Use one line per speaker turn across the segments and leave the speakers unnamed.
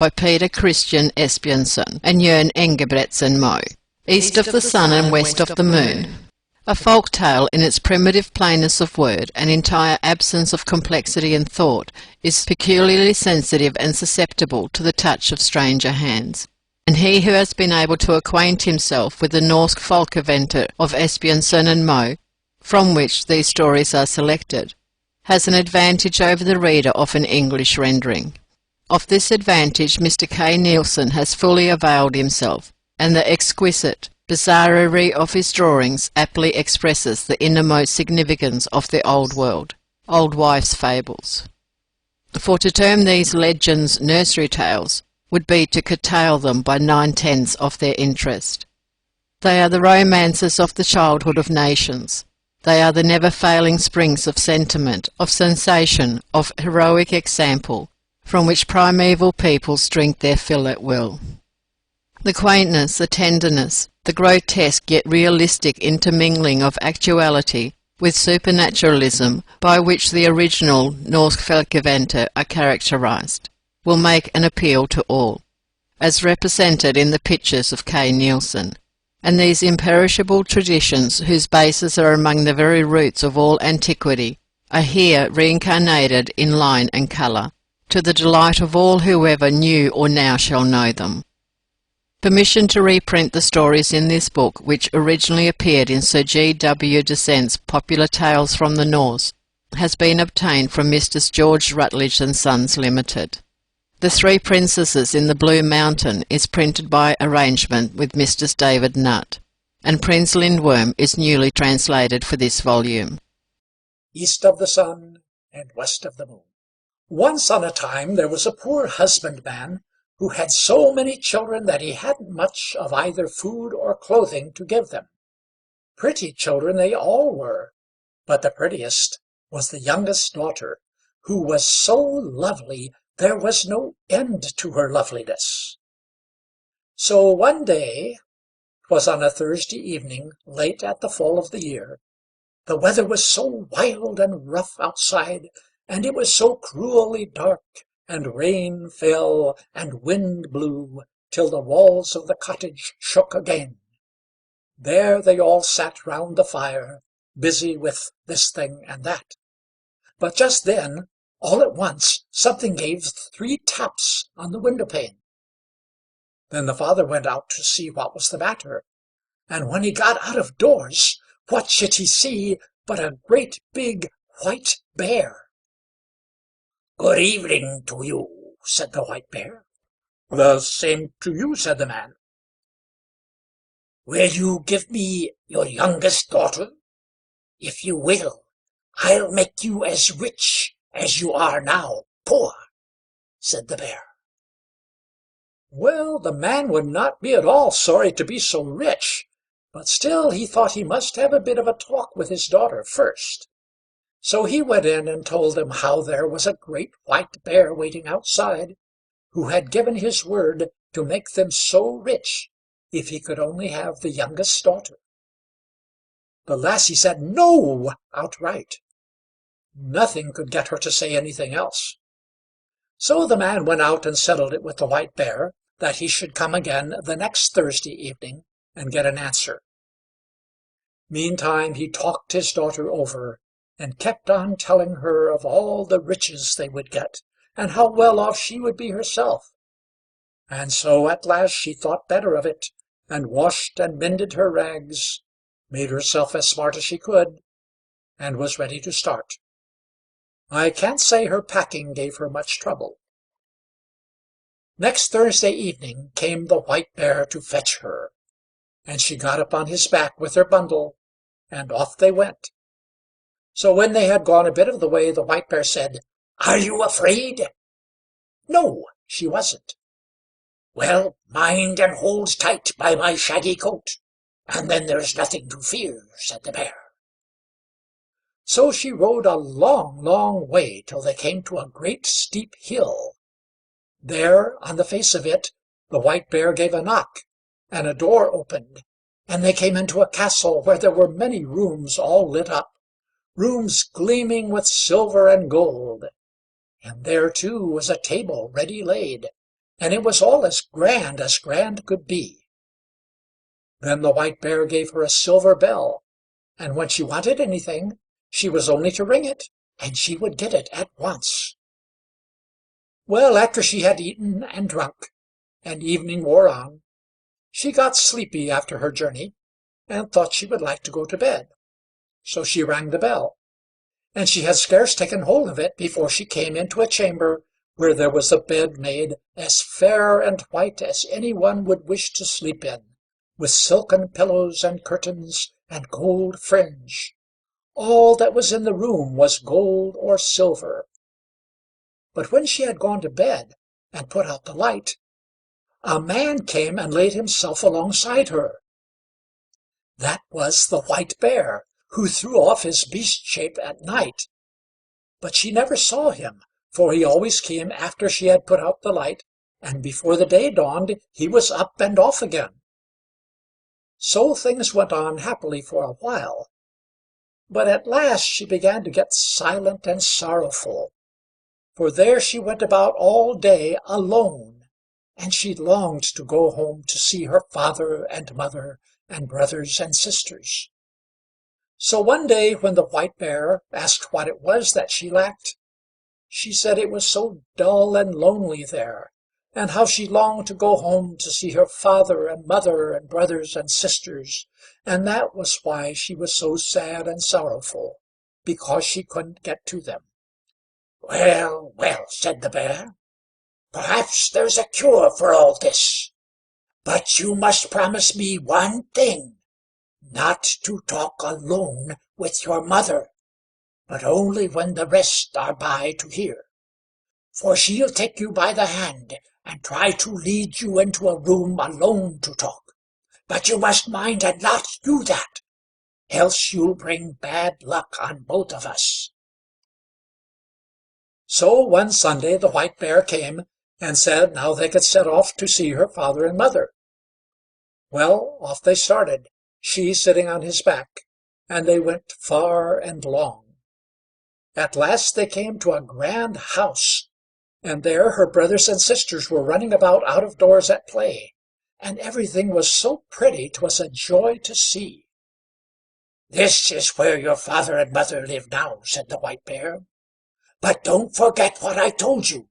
by Peter Christen Asbjørnsen and Jørgen Engebretsen Moe. East of the Sun and West of the Moon. A folk tale in its primitive plainness of word and entire absence of complexity and thought is peculiarly sensitive and susceptible to the touch of stranger hands. And he who has been able to acquaint himself with the Norse folkeventure of Asbjørnsen and Moe, from which these stories are selected, has an advantage over the reader of an English rendering. Of this advantage Mr. K. Nielsen has fully availed himself, and the exquisite bizarrerie of his drawings aptly expresses the innermost significance of the old world, old wives' fables. For to term these legends nursery tales would be to curtail them by 9/10 of their interest. They are the romances of the childhood of nations. They are the never-failing springs of sentiment, of sensation, of heroic example, from which primeval peoples drink their fill at will. The quaintness, the tenderness, the grotesque yet realistic intermingling of actuality with supernaturalism by which the original Norse folkeventure are characterized, will make an appeal to all, as represented in the pictures of K. Nielsen, and these imperishable traditions whose bases are among the very roots of all antiquity are here reincarnated in line and colour, to the delight of all who ever knew or now shall know them. Permission to reprint the stories in this book, which originally appeared in Sir G. W. Descent's Popular Tales from the Norse, has been obtained from Mr. George Rutledge and Sons Limited. The Three Princesses in the Blue Mountain is printed by arrangement with Mr. David Nutt, and Prince Lindworm is newly translated for this volume.
East of the sun and west of the moon. Once on a time there was a poor husbandman who had so many children that he hadn't much of either food or clothing to give them. Pretty children they all were, but the prettiest was the youngest daughter, who was so lovely there was no end to her loveliness. So one day, 'twas on a Thursday evening, late at the fall of the year, the weather was so wild and rough outside, and it was so cruelly dark, and rain fell, and wind blew, till the walls of the cottage shook again. There they all sat round the fire, busy with this thing and that. But just then, all at once, something gave 3 taps on the window-pane. Then the father went out to see what was the matter, and when he got out of doors, what should he see but a great big white bear. "Good evening to you," said the white bear. "The same to you," said the man. "Will you give me your youngest daughter? If you will, I'll make you as rich as you are now poor," said the bear. Well, the man would not be at all sorry to be so rich, but still he thought he must have a bit of a talk with his daughter first. So he went in and told them how there was a great white bear waiting outside, who had given his word to make them so rich if he could only have the youngest daughter. The lassie said no outright. Nothing could get her to say anything else. So the man went out and settled it with the white bear that he should come again the next Thursday evening and get an answer. Meantime he talked his daughter over, and kept on telling her of all the riches they would get, and how well off she would be herself. And so at last she thought better of it, and washed and mended her rags, made herself as smart as she could, and was ready to start. I can't say her packing gave her much trouble. Next Thursday evening came the white bear to fetch her, and she got up on his back with her bundle, and off they went. So when they had gone a bit of the way, the white bear said, "Are you afraid?" No, she wasn't. "Well, mind and hold tight by my shaggy coat, and then there's nothing to fear," said the bear. So she rode a long, long way till they came to a great steep hill. There, on the face of it, the white bear gave a knock, and a door opened, and they came into a castle where there were many rooms all lit up, rooms gleaming with silver and gold. And there, too, was a table ready laid, and it was all as grand could be. Then the White Bear gave her a silver bell, and when she wanted anything, she was only to ring it, and she would get it at once. Well, after she had eaten and drunk, and evening wore on, she got sleepy after her journey, and thought she would like to go to bed. So she rang the bell, and she had scarce taken hold of it before she came into a chamber where there was a bed made as fair and white as any one would wish to sleep in, with silken pillows and curtains and gold fringe. All that was in the room was gold or silver. But when she had gone to bed and put out the light, a man came and laid himself alongside her. That was the White Bear, who threw off his beast shape at night. But she never saw him, for he always came after she had put out the light, and before the day dawned he was up and off again. So things went on happily for a while, but at last she began to get silent and sorrowful, for there she went about all day alone, and she longed to go home to see her father and mother and brothers and sisters. So one day when the White Bear asked what it was that she lacked, she said it was so dull and lonely there, and how she longed to go home to see her father and mother and brothers and sisters, and that was why she was so sad and sorrowful, because she couldn't get to them. "Well, well," said the Bear, "perhaps there's a cure for all this, but you must promise me one thing, not to talk alone with your mother, but only when the rest are by to hear. For she'll take you by the hand and try to lead you into a room alone to talk. But you must mind and not do that, else you'll bring bad luck on both of us." So one Sunday the White Bear came and said now they could set off to see her father and mother. Well, off they started, she sitting on his back, and they went far and long. At last they came to a grand house, and there her brothers and sisters were running about out of doors at play, and everything was so pretty 'twas a joy to see. "This is where your father and mother live now," said the White Bear, "but don't forget what I told you,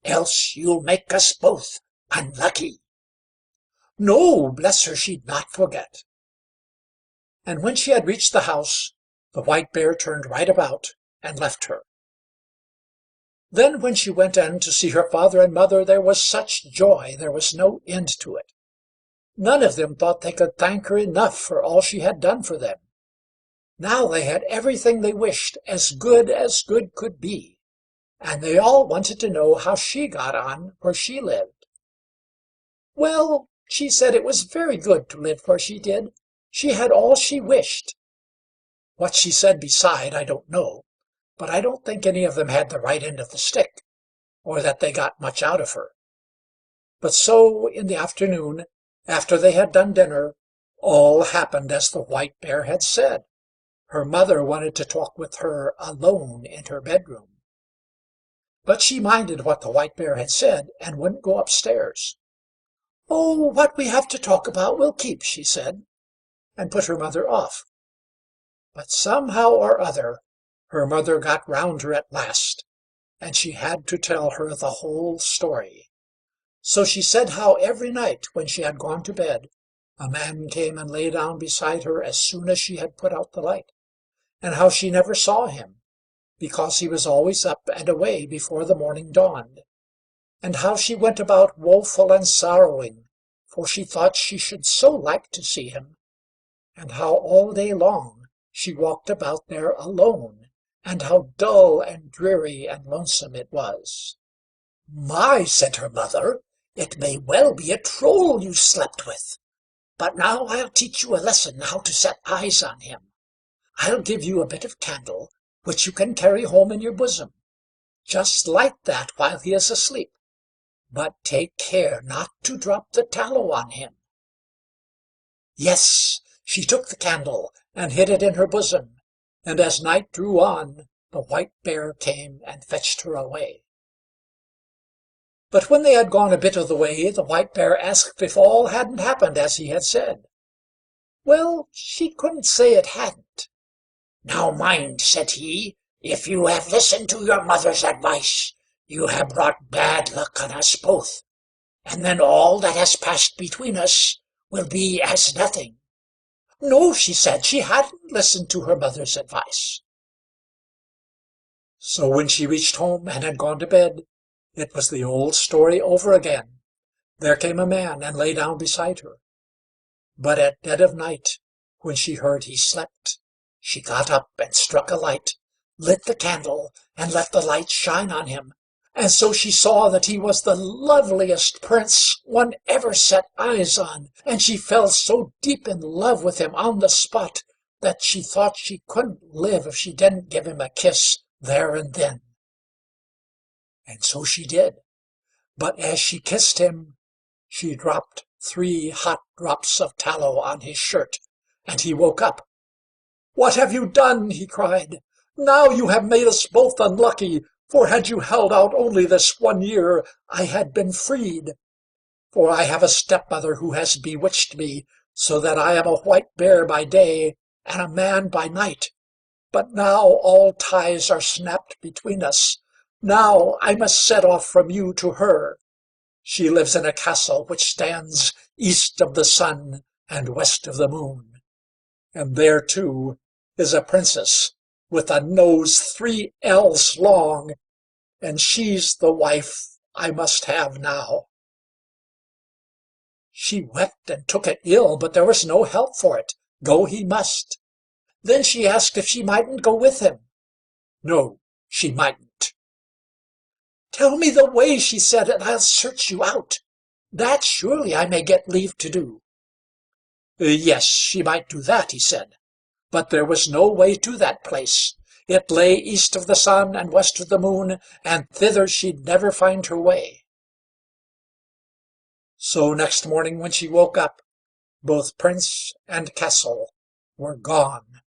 else you'll make us both unlucky." No, bless her, she'd not forget. And when she had reached the house, the White Bear turned right about and left her. Then when she went in to see her father and mother, there was such joy there was no end to it. None of them thought they could thank her enough for all she had done for them. Now they had everything they wished, as good could be, and they all wanted to know how she got on where she lived. Well, she said it was very good to live where she did. She had all she wished. What she said beside I don't know, but I don't think any of them had the right end of the stick, or that they got much out of her. But so in the afternoon, after they had done dinner, all happened as the White Bear had said. Her mother wanted to talk with her alone in her bedroom. But she minded what the White Bear had said, and wouldn't go upstairs. "Oh, what we have to talk about will keep," she said, and put her mother off. But somehow or other her mother got round her at last, and she had to tell her the whole story. So she said how every night when she had gone to bed, a man came and lay down beside her as soon as she had put out the light, and how she never saw him, because he was always up and away before the morning dawned, and how she went about woeful and sorrowing, for she thought she should so like to see him, and how all day long she walked about there alone, and how dull and dreary and lonesome it was. "My," said her mother, "it may well be a troll you slept with. But now I'll teach you a lesson how to set eyes on him. I'll give you a bit of candle, which you can carry home in your bosom. Just light that while he is asleep, but take care not to drop the tallow on him." Yes, she took the candle and hid it in her bosom, and as night drew on, the White Bear came and fetched her away. But when they had gone a bit of the way, the White Bear asked if all hadn't happened as he had said. Well, she couldn't say it hadn't.
"Now mind," said he, "if you have listened to your mother's advice, you have brought bad luck on us both, and then all that has passed between us will be as nothing."
No, she said, she hadn't listened to her mother's advice. So when she reached home and had gone to bed, it was the old story over again. There came a man and lay down beside her. But at dead of night, when she heard he slept, she got up and struck a light, lit the candle, and let the light shine on him. And so she saw that he was the loveliest prince one ever set eyes on, and she fell so deep in love with him on the spot that she thought she couldn't live if she didn't give him a kiss there and then. And so she did. But as she kissed him, she dropped 3 hot drops of tallow on his shirt, and he woke up. "What have you done?" he cried. "Now you have made us both unlucky, for had you held out only this 1 year, I had been freed. For I have a stepmother who has bewitched me, so that I am a white bear by day and a man by night. But now all ties are snapped between us. Now I must set off from you to her. She lives in a castle which stands east of the sun and west of the moon. And there, too, is a princess with a nose 3 ells long, and she's the wife I must have now." She wept and took it ill, but there was no help for it. Go he must. Then she asked if she mightn't go with him. No, she mightn't. "Tell me the way," she said, "and I'll search you out. That surely I may get leave to do." Yes, she might do that, he said, but there was no way to that place. It lay east of the sun and west of the moon, and thither she'd never find her way. So next morning when she woke up, both prince and castle were gone.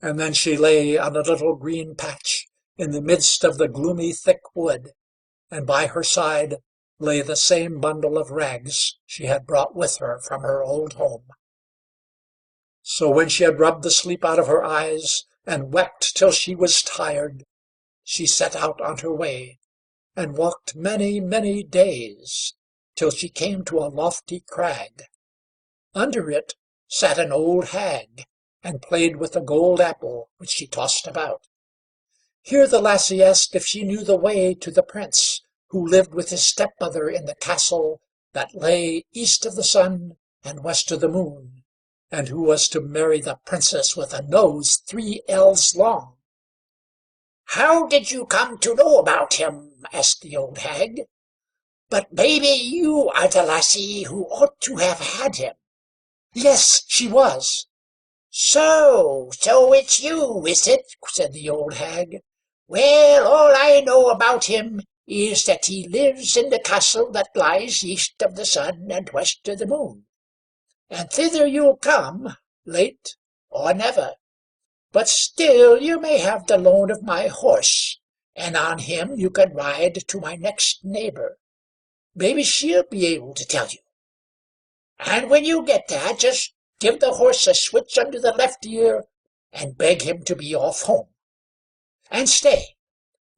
And then she lay on a little green patch in the midst of the gloomy thick wood, and by her side lay the same bundle of rags she had brought with her from her old home. So when she had rubbed the sleep out of her eyes, and wept till she was tired, she set out on her way, and walked many, many days, till she came to a lofty crag. Under it sat an old hag, and played with a gold apple which she tossed about. Here the lassie asked if she knew the way to the prince, who lived with his stepmother in the castle that lay east of the sun and west of the moon, and who was to marry the princess with a nose 3 ells long.
"How did you come to know about him?" asked the old hag. "But maybe you are the lassie who ought to have had him."
Yes, she was.
So it's you, is it?" said the old hag. "Well, all I know about him is that he lives in the castle that lies east of the sun and west of the moon. And thither you'll come, late or never. But still you may have the loan of my horse, and on him you can ride to my next neighbor. Maybe she'll be able to tell you. And when you get there, just give the horse a switch under the left ear, and beg him to be off home. And stay,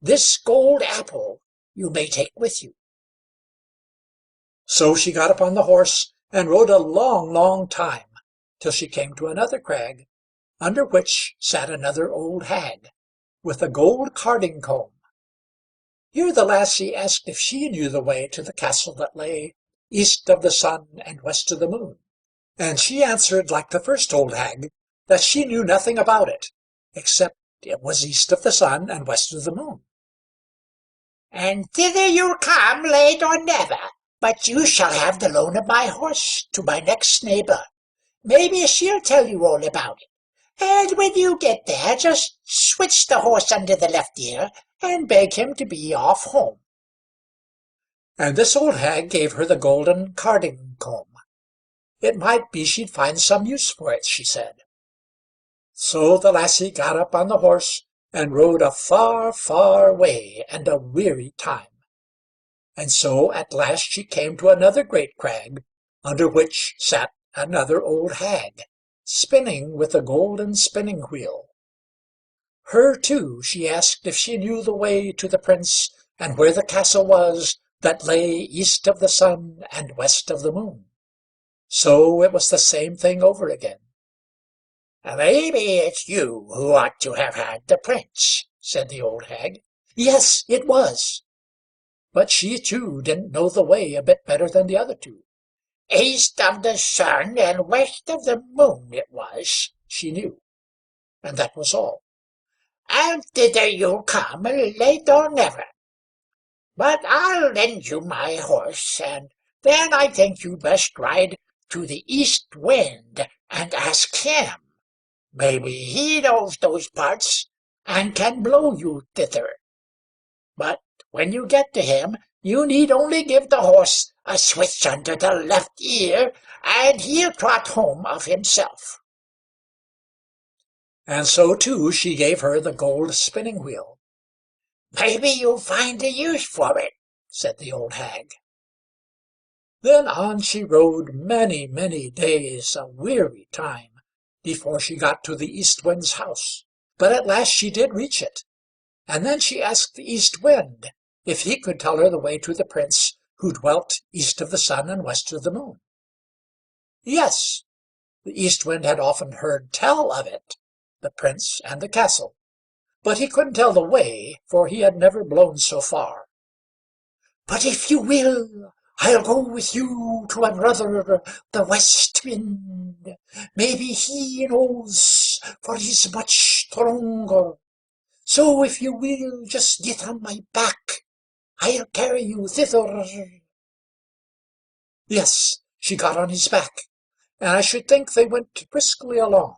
this gold apple you may take with you."
So she got upon the horse, and rode a long, long time, till she came to another crag, under which sat another old hag, with a gold carding comb. Here the lassie asked if she knew the way to the castle that lay east of the sun and west of the moon, and she answered, like the first old hag, that she knew nothing about it, except it was east of the sun and west of the moon.
"And thither you'll come, late or never, but you shall have the loan of my horse to my next neighbor. Maybe she'll tell you all about it. And when you get there, just switch the horse under the left ear, and beg him to be off home."
And this old hag gave her the golden carding comb. It might be she'd find some use for it, she said. So the lassie got up on the horse, and rode a far, far way, and a weary time. and so at last she came to another great crag, under which sat another old hag, spinning with a golden spinning wheel. Her, too, she asked if she knew the way to the prince, and where the castle was that lay east of the sun and west of the moon. So it was the same thing over again.
"Maybe it's you who ought to have had the prince," said the old hag.
Yes, it was. But she, too, didn't know the way a bit better than the other two.
East of the sun and west of the moon it was,
She knew, and that was all.
and thither you'll come, late or never. But I'll lend you my horse, and then I think you'd best ride to the east wind and ask him. Maybe he knows those parts, and can blow you thither. But when you get to him, you need only give the horse a switch under the left ear, and he'll trot home of himself."
And so, too, she gave her the gold spinning wheel.
"Maybe you'll find a use for it," said the old hag.
Then on she rode many, many days, a weary time, before she got to the East Wind's house. But at last she did reach it, and then she asked the East Wind if he could tell her the way to the prince who dwelt east of the sun and west of the moon. Yes, the East Wind had often heard tell of it, the prince and the castle, but he couldn't tell the way, for he had never blown so far.
"But if you will, I'll go with you to my brother, the West Wind. Maybe he knows, for he's much stronger. So if you will just get on my back, I'll carry you thither."
Yes, she got on his back, and I should think they went briskly along.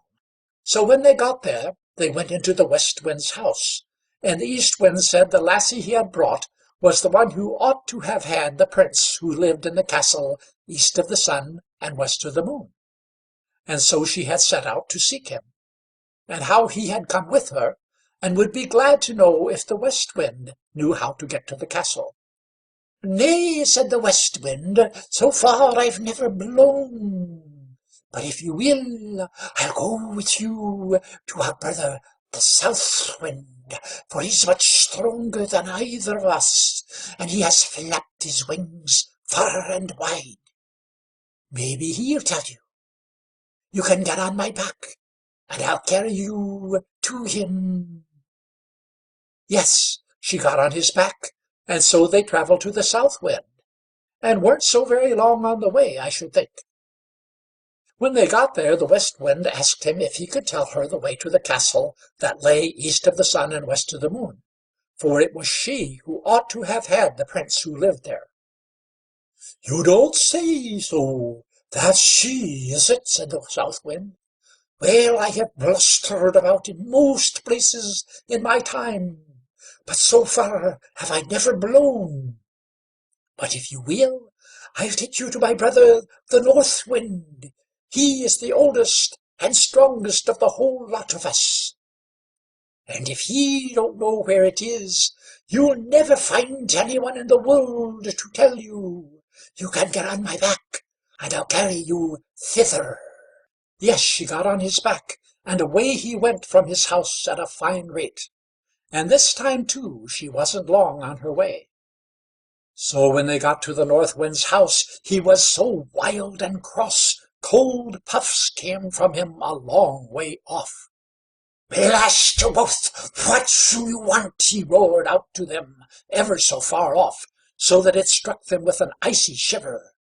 So when they got there, they went into the West Wind's house, and the East Wind said the lassie he had brought was the one who ought to have had the prince who lived in the castle east of the sun and west of the moon. And so she had set out to seek him, and how he had come with her, and would be glad to know if the West Wind knew how to get to the castle.
"Nay," said the West Wind, "so far I've never blown. But if you will, I'll go with you to our brother, the South Wind, for he's much stronger than either of us, and he has flapped his wings far and wide. Maybe he'll tell you. You can get on my back, and I'll carry you to him."
Yes, she got on his back, and so they travelled to the South Wind, and weren't so very long on the way, I should think. When they got there, the West Wind asked him if he could tell her the way to the castle that lay east of the sun and west of the moon, for it was she who ought to have had the prince who lived there. "You don't say so! That's she, is it?" said the South Wind. "Well, I have blustered about in most places in my time, but so far have I never blown. But if you will, I'll take you to my brother, the North Wind. He is the oldest and strongest of the whole lot of us. And if he don't know where it is, you'll never find anyone in the world to tell you. You can get on my back, and I'll carry you thither." Yes, she got on his back, and away he went from his house at a fine rate. And this time, too, she wasn't long on her way. So when they got to the North Wind's house, he was so wild and cross, cold puffs came from him a long way off.
"Blast you both! What do you want?"
he roared out to them, ever so far off, so that it struck them with an icy shiver.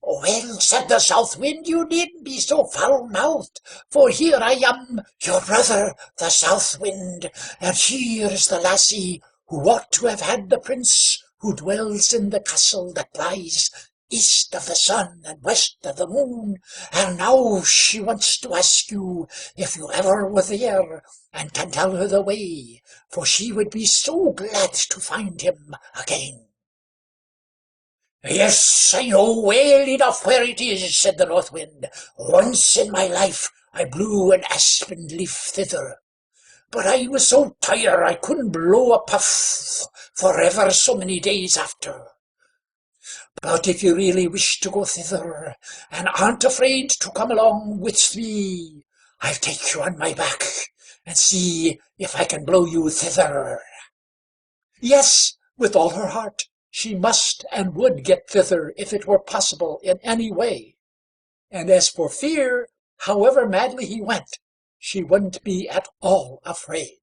"Well," said the South Wind, "you needn't be so foul-mouthed, for here I am, your brother, the South Wind, and here is the lassie who ought to have had the prince who dwells in the castle that lies east of the sun and west of the moon, and now she wants to ask you if you ever were there, and can tell her the way, for she would be so glad to find him again." "Yes, I know well enough where it is," said the North Wind. "Once in my life I blew an aspen leaf thither, but I was so tired I couldn't blow a puff for ever so many days after. But if you really wish to go thither, and aren't afraid to come along with me, I'll take you on my back, and see if I can blow you thither." Yes, with all her heart, she must and would get thither if it were possible in any way. And as for fear, however madly he went, she wouldn't be at all afraid.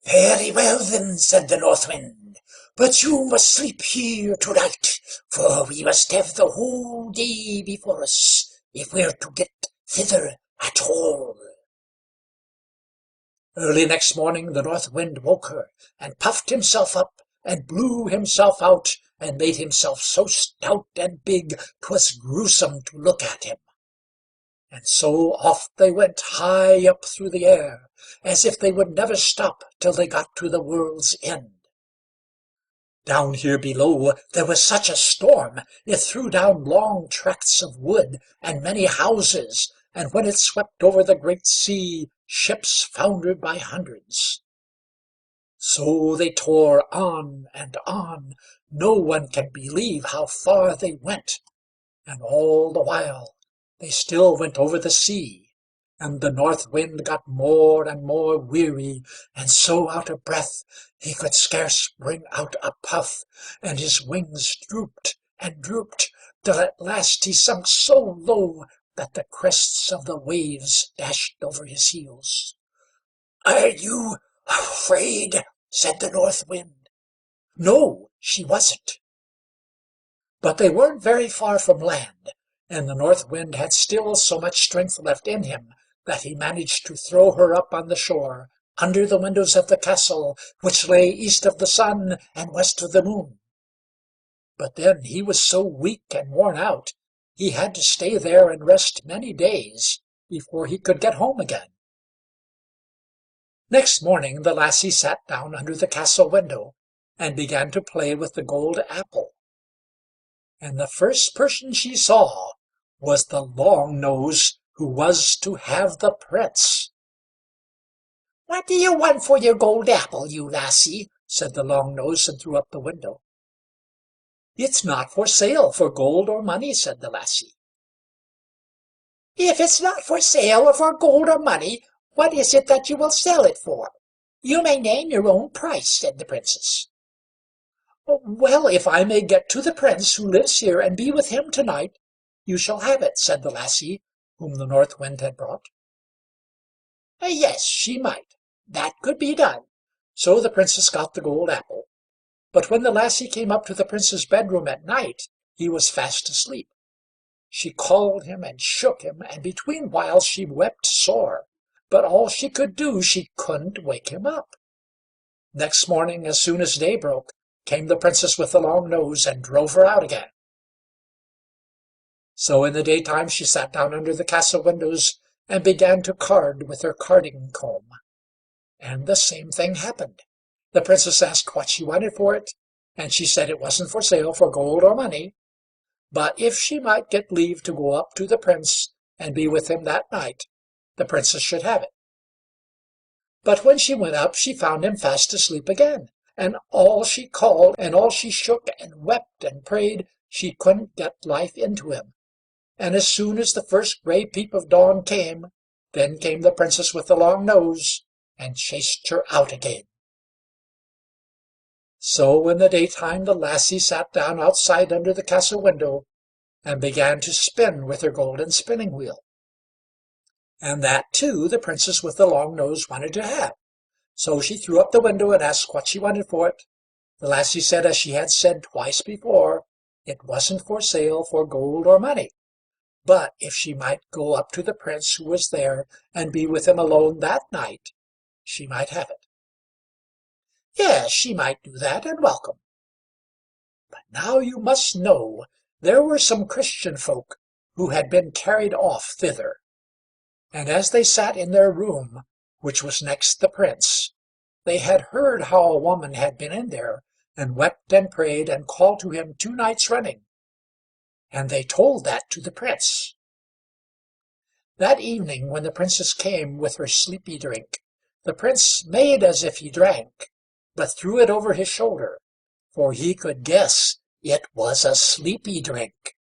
"Very well, then," said the North Wind, "but you must sleep here to-night, for we must have the whole day before us, if we're to get thither at all." Early next morning the North Wind woke her, and puffed himself up, and blew himself out, and made himself so stout and big 'twas gruesome to look at him. And so off they went high up through the air, as if they would never stop till they got to the world's end. Down here below there was such a storm, it threw down long tracts of wood, and many houses, and when it swept over the great sea, ships foundered by hundreds. So they tore on and on, no one can believe how far they went, and all the while they still went over the sea, and the North Wind got more and more weary, and so out of breath he could scarce bring out a puff, and his wings drooped and drooped, till at last he sunk so low that the crests of the waves dashed over his heels. "Are you afraid?" said the North Wind. No, she wasn't. But they weren't very far from land, and the North Wind had still so much strength left in him that he managed to throw her up on the shore, under the windows of the castle, which lay east of the sun and west of the moon. But then he was so weak and worn out, he had to stay there and rest many days before he could get home again. Next morning the lassie sat down under the castle window, and began to play with the gold apple. And the first person she saw was the long nose who was to have the prince. "What do you want for your gold apple, you lassie?" said the long nose, and threw up the window. "It's not for sale for gold or money," said the lassie. "If it's not for sale or for gold or money, what is it that you will sell it for? You may name your own price," said the princess. "Well, if I may get to the prince who lives here and be with him to-night, you shall have it," said the lassie whom the North Wind had brought. Yes, she might. That could be done. So the princess got the gold apple. But when the lassie came up to the prince's bedroom at night, he was fast asleep. She called him and shook him, and between whiles she wept sore, but all she could do, she couldn't wake him up. Next morning, as soon as day broke, came the princess with the long nose, and drove her out again. So in the daytime she sat down under the castle windows, and began to card with her carding comb. And the same thing happened. The princess asked what she wanted for it, and she said it wasn't for sale for gold or money, but if she might get leave to go up to the prince and be with him that night, the princess should have it. But when she went up, she found him fast asleep again, and all she called, and all she shook and wept and prayed, she couldn't get life into him. And as soon as the first gray peep of dawn came, then came the princess with the long nose, and chased her out again. So in the daytime the lassie sat down outside under the castle window, and began to spin with her golden spinning wheel. And that, too, the princess with the long nose wanted to have. So she threw up the window and asked what she wanted for it. The lassie said, as she had said twice before, it wasn't for sale for gold or money, but if she might go up to the prince who was there and be with him alone that night, she might have it. Yes, she might do that, and welcome. But now you must know there were some Christian folk who had been carried off thither, and as they sat in their room, which was next the prince, they had heard how a woman had been in there, and wept and prayed and called to him 2 nights running, and they told that to the prince. That evening, when the princess came with her sleepy drink, the prince made as if he drank, but threw it over his shoulder, for he could guess
It was a sleepy drink.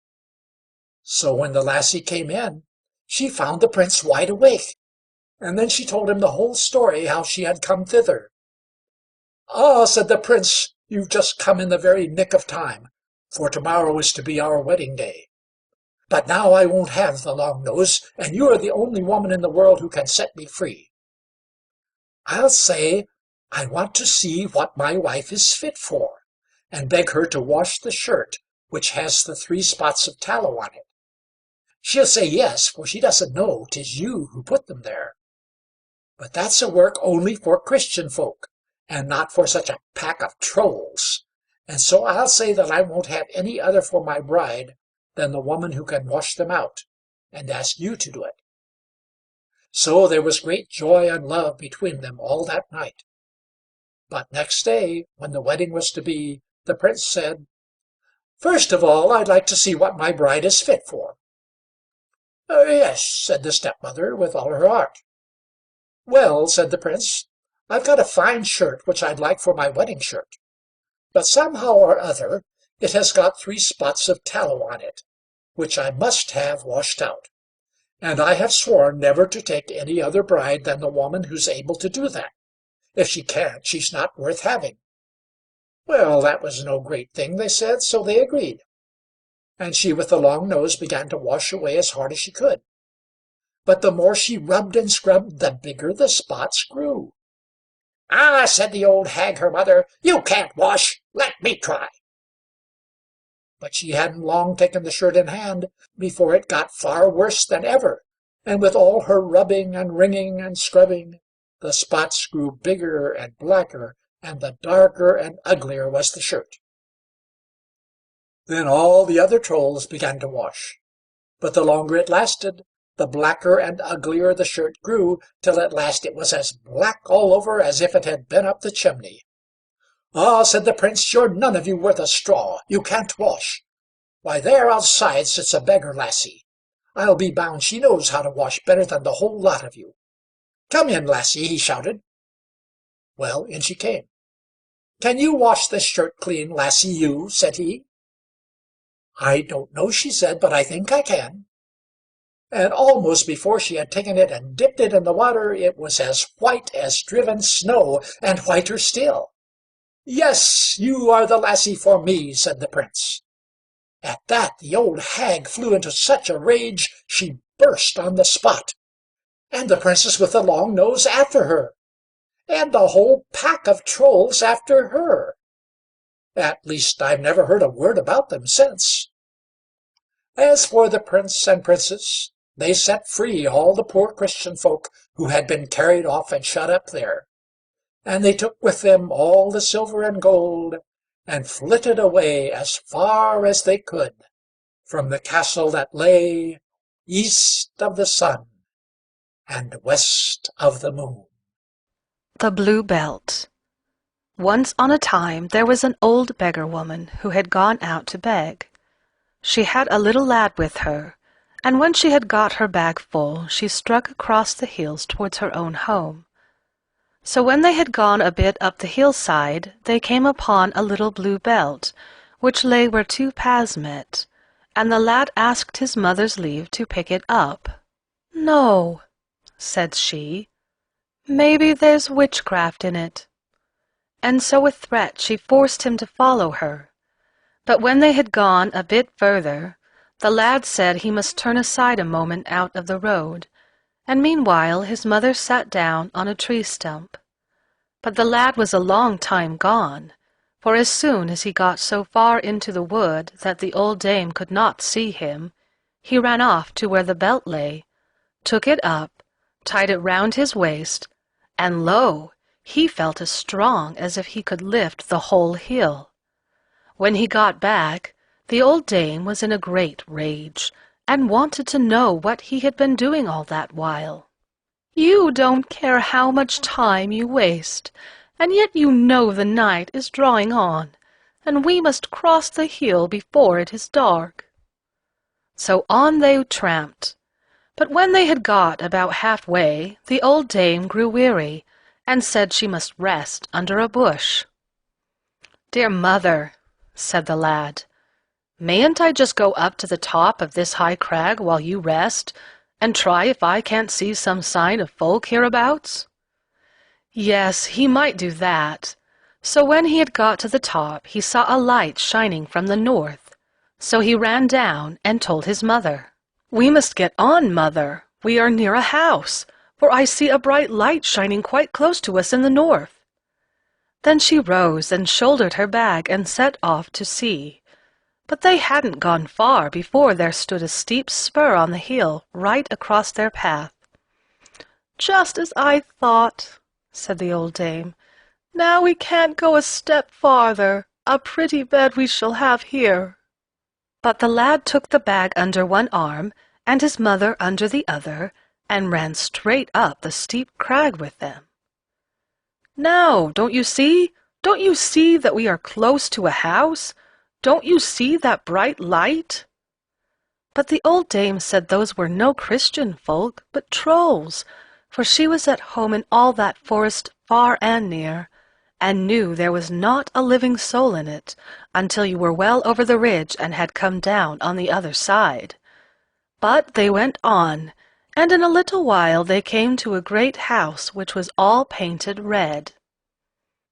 So when the lassie came in, she found the Prince wide awake, and then she told him the whole story, how she had come thither. "Ah," said the Prince, "you've just come in the very nick of time, for tomorrow is to be our wedding day. But now I won't have the long nose, and you are the only woman in the world who can set me free. I'll say I want to see what my wife is fit for, and beg her to wash the shirt which has the 3 spots of tallow on it. She'll say yes, for she doesn't know 'tis you who put them there. But that's a work only for Christian folk, and not for such a pack of trolls, and so I'll say that I won't have any other for my bride than the woman who can wash them out, and ask you to do it." So there was great joy and love between them all that night. But next day, when the wedding was to be, the Prince said, "First of all, I'd like to see what my bride is fit for." "Yes," said the stepmother, with all her heart. "Well," said the Prince, "I've got a fine shirt which I'd like for my wedding shirt, but somehow or other it has got 3 spots of tallow on it, which I must have washed out, and I have sworn never to take any other bride than the woman who's able to do that. If she can't, she's not worth having." Well, that was no great thing, they said, so they agreed. And she with the long nose began to wash away as hard as she could. But the more she rubbed and scrubbed, the bigger the spots grew. "Ah," said the old hag, her mother, "you can't wash. Let me try." But she hadn't long taken the shirt in hand before it got far worse than ever, and with all her rubbing and wringing and scrubbing, the spots grew bigger and blacker, and the darker and uglier was the shirt. Then all the other trolls began to wash, but the longer it lasted, the blacker and uglier the shirt grew, till at last it was as black all over as if it had been up the chimney. "Ah," said the Prince, "you're none of you worth a straw. You can't wash. Why, there outside sits a beggar lassie. I'll be bound she knows how to wash better than the whole lot of you. Come in, lassie," he shouted. Well, in she came. "Can you wash this shirt clean, lassie, you?" said he. "I don't know," she said, "but I think I can." And almost before she had taken it and dipped it in the water, it was as white as driven snow, and whiter still. "Yes, you are the lassie for me," said the Prince. At that the old hag flew into such a rage she burst on the spot, and the Princess with the long nose after her, and the whole pack of trolls after her. At least I've never heard a word about them since. As for the Prince and Princess, they set free all the poor Christian folk who had been carried off and shut up there, and they took with them all the silver and gold, and flitted away as far as they could from the castle that lay east of the sun and west of the moon.
The Blue Belt. Once on a time there was an old beggar woman who had gone out to beg. She had a little lad with her, and when she had got her bag full, she struck across the hills towards her own home. So when they had gone a bit up the hillside, they came upon a little blue belt, which lay where 2 paths met, and the lad asked his mother's leave to pick it up. "No," said she, "maybe there's witchcraft in it." And so with threat she forced him to follow her. But when they had gone a bit further, the lad said he must turn aside a moment out of the road, and meanwhile his mother sat down on a tree stump. But the lad was a long time gone, for as soon as he got so far into the wood that the old dame could not see him, he ran off to where the belt lay, took it up, tied it round his waist, and lo! he felt as strong as if he could lift the whole hill. When he got back, the old dame was in a great rage, and wanted to know what he had been doing all that while. "You don't care how much time you waste, and yet you know the night is drawing on, and we must cross the hill before it is dark." So on they tramped. But when they had got about half-way, the old dame grew weary, and said she must rest under a bush. "Dear mother," said the lad, Mayn't I just go up to the top of this high crag while you rest, and try if I can't see some sign of folk hereabouts?" Yes, he might do that. So when he had got to the top, he saw a light shining from the north. So he ran down and told his mother. "We must get on, Mother. We are near a house, for I see a bright light shining quite close to us in the north." Then she rose and shouldered her bag and set off to see. But they hadn't gone far before there stood a steep spur on the hill right across their path. "Just as I thought," said the old dame. "Now we can't go a step farther. A pretty bed we shall have here." But the lad took the bag under one arm and his mother under the other, and ran straight up the steep crag with them. "Now, don't you see? Don't you see that we are close to a house? Don't you see that bright light?" But the old dame said those were no Christian folk, but trolls, for she was at home in all that forest far and near, and knew there was not a living soul in it until you were well over the ridge and had come down on the other side. But they went on, and in a little while they came to a great house which was all painted red.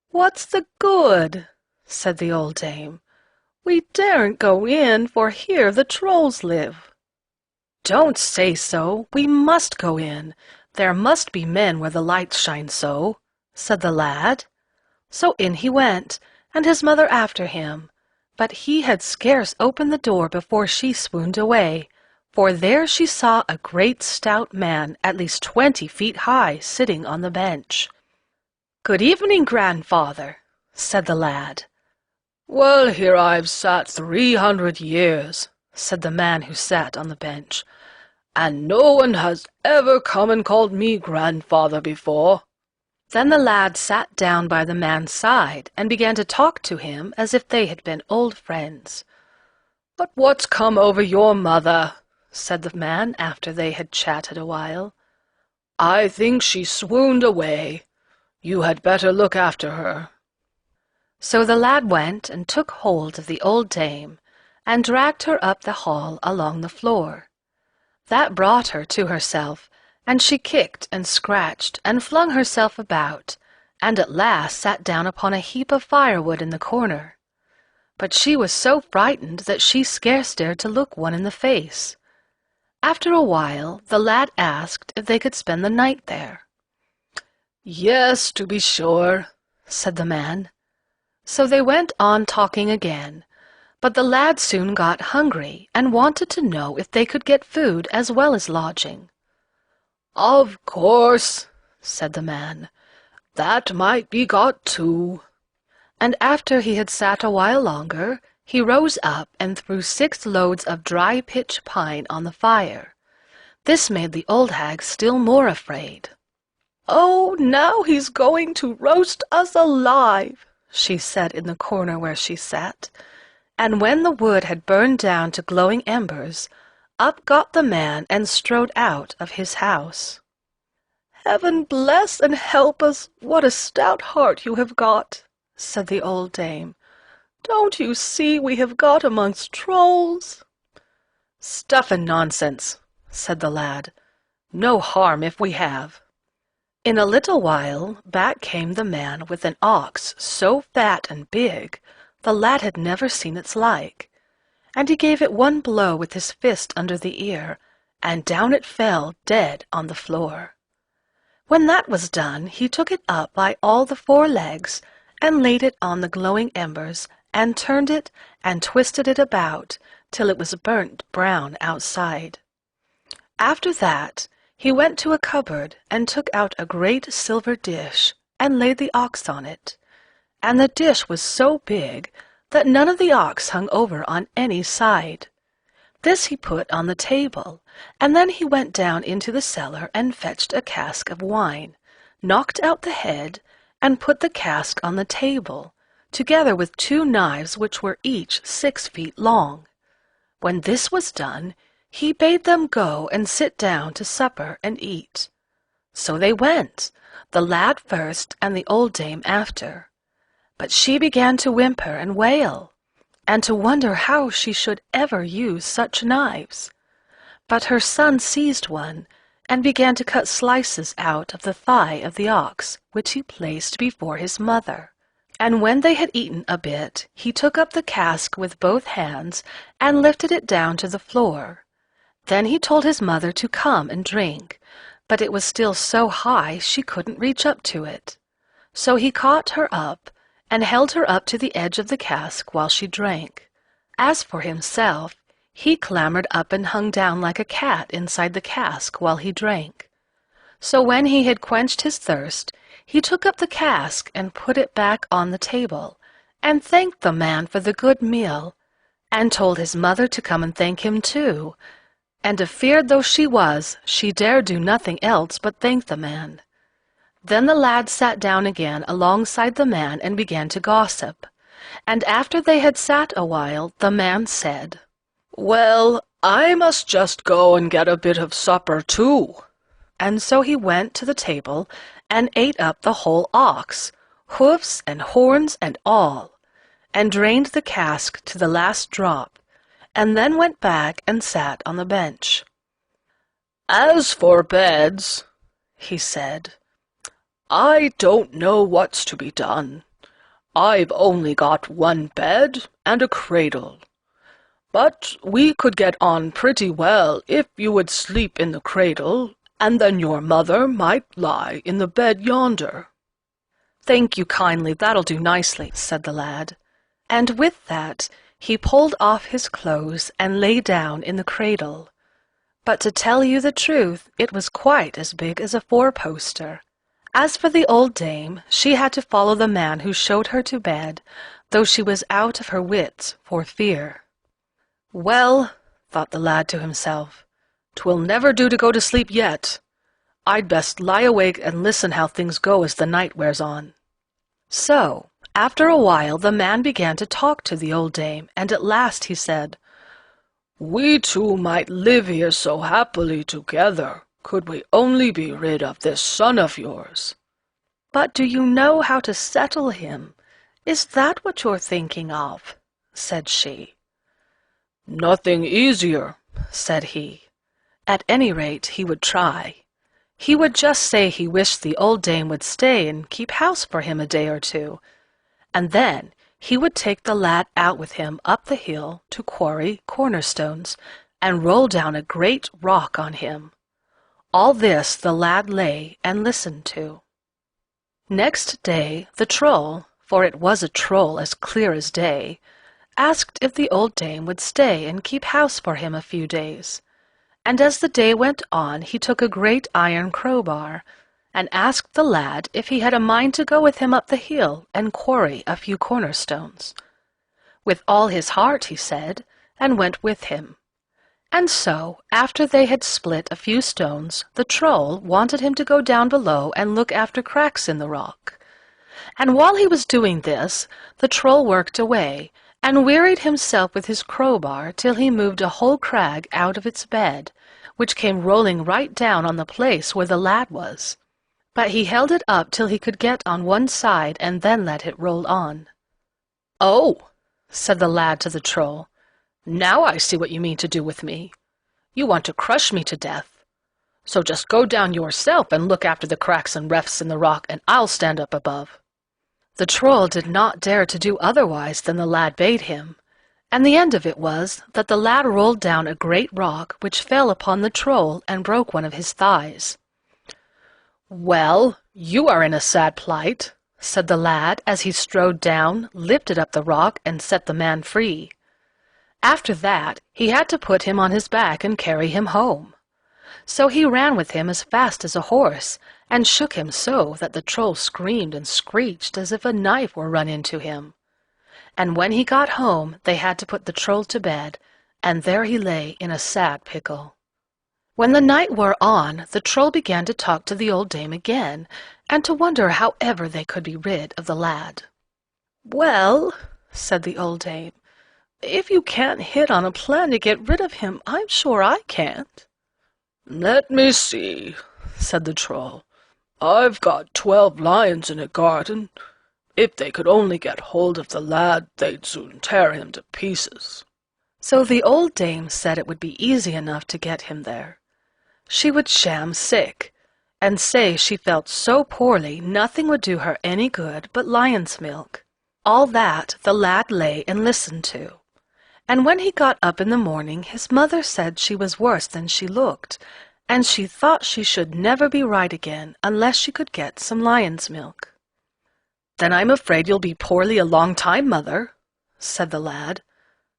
"What's the good?" said the old dame. "We daren't go in, for here the trolls live." "Don't say so. We must go in. There must be men where the lights shine so," said the lad. So in he went, and his mother after him. But he had scarce opened the door before she swooned away, for there she saw a great stout man, at least 20 feet high, sitting on the bench. "Good evening, grandfather," said the lad. "Well, here I've sat 300 years, said the man who sat on the bench, "and no one has ever come and called me grandfather before." Then the lad sat down by the man's side and began to talk to him as if they had been old friends. "But what's come over your mother?" said the man after they had chatted a while. "I think she swooned away. You had better look after her." So the lad went and took hold of the old dame, and dragged her up the hall along the floor. That brought her to herself, and she kicked and scratched and flung herself about, and at last sat down upon a heap of firewood in the corner. But she was so frightened that she scarce dared to look one in the face. After a while the lad asked if they could spend the night there. "Yes, to be sure," said the man. So they went on talking again, but the lad soon got hungry and wanted to know if they could get food as well as lodging. "Of course," said the man, "that might be got too." And after he had sat a while longer, he rose up and threw 6 loads of dry pitch pine on the fire. This made the old hag still more afraid. "Oh, now he's going to roast us alive," she said in the corner where she sat. And when the wood had burned down to glowing embers, up got the man and strode out of his house. "Heaven bless and help us, what a stout heart you have got," said the old dame. "Don't you see we have got amongst trolls?" "Stuff and nonsense," said the lad. "No harm if we have." In a little while back came the man with an ox so fat and big the lad had never seen its like, and he gave it one blow with his fist under the ear, and down it fell dead on the floor. When that was done, he took it up by all the 4 legs, and laid it on the glowing embers, and turned it and twisted it about till it was burnt brown outside. After that he went to a cupboard and took out a great silver dish, and laid the ox on it. And the dish was so big that none of the ox hung over on any side. This he put on the table, and then he went down into the cellar and fetched a cask of wine, knocked out the head, and put the cask on the table, together with 2 knives which were each 6 feet long. When this was done, he bade them go and sit down to supper and eat. So they went, the lad first and the old dame after. But she began to whimper and wail. and to wonder how she should ever use such knives. But her son seized one, and began to cut slices out of the thigh of the ox, which he placed before his mother. And when they had eaten a bit, he took up the cask with both hands, and lifted it down to the floor. Then he told his mother to come and drink, but it was still so high she couldn't reach up to it. So he caught her up, and held her up to the edge of the cask while she drank. As for himself, he clambered up and hung down like a cat inside the cask while he drank. So when he had quenched his thirst, he took up the cask and put it back on the table, and thanked the man for the good meal, and told his mother to come and thank him too. And afeard though she was, she dared do nothing else but thank the man. Then the lad sat down again alongside the man and began to gossip. And after they had sat a while, the man said, "Well, I must just go and get a bit of supper too." And so he went to the table and ate up the whole ox, hoofs and horns and all, and drained the cask to the last drop, and then went back and sat on the bench. "As for beds," he said, "I don't know what's to be done. I've only got one bed and a cradle. But we could get on pretty well if you would sleep in the cradle, and then your mother might lie in the bed yonder." "Thank you kindly, that'll do nicely," said the lad. And with that he pulled off his clothes and lay down in the cradle. But to tell you the truth, it was quite as big as a four-poster. As for the old dame, she had to follow the man who showed her to bed, though she was out of her wits for fear. "Well," thought the lad to himself, "'twill never do to go to sleep yet. I'd best lie awake and listen how things go as the night wears on." So, after a while, the man began to talk to the old dame, and at last he said, "We two might live here so happily together, could we only be rid of this son of yours." "But do you know how to settle him? Is that what you're thinking of?" said she. "Nothing easier," said he. At any rate, he would try. He would just say he wished the old dame would stay and keep house for him a day or two, and then he would take the lad out with him up the hill to quarry cornerstones and roll down a great rock on him. All this the lad lay and listened to. Next day the troll, for it was a troll as clear as day, asked if the old dame would stay and keep house for him a few days. And as the day went on, he took a great iron crowbar, and asked the lad if he had a mind to go with him up the hill and quarry a few cornerstones. With all his heart, he said, and went with him. And so, after they had split a few stones, the troll wanted him to go down below and look after cracks in the rock. And while he was doing this, the troll worked away, and wearied himself with his crowbar till he moved a whole crag out of its bed, which came rolling right down on the place where the lad was. But he held it up till he could get on one side, and then let it roll on. "Oh," said the lad to the troll, "now I see what you mean to do with me. You want to crush me to death. So just go down yourself and look after the cracks and rifts in the rock, and I'll stand up above." The troll did not dare to do otherwise than the lad bade him, and the end of it was that the lad rolled down a great rock which fell upon the troll and broke one of his thighs. "Well, you are in a sad plight," said the lad as he strode down, lifted up the rock, and set the man free. After that, he had to put him on his back and carry him home. So he ran with him as fast as a horse, and shook him so that the troll screamed and screeched as if a knife were run into him. And when he got home, they had to put the troll to bed, and there he lay in a sad pickle. When the night wore on, the troll began to talk to the old dame again, and to wonder how ever they could be rid of the lad. "Well," said the old dame, "if you can't hit on a plan to get rid of him, I'm sure I can't." "Let me see," said the troll. "I've got 12 lions in a garden,
If they could only get hold of the lad, they'd soon tear him to pieces."
So the old dame said it would be easy enough to get him there. She would sham sick, and say she felt so poorly nothing would do her any good but lion's milk. All that the lad lay and listened to. And when he got up in the morning, his mother said she was worse than she looked, and she thought she should never be right again unless she could get some lion's milk. "Then I'm afraid you'll be poorly a long time, mother," said the lad,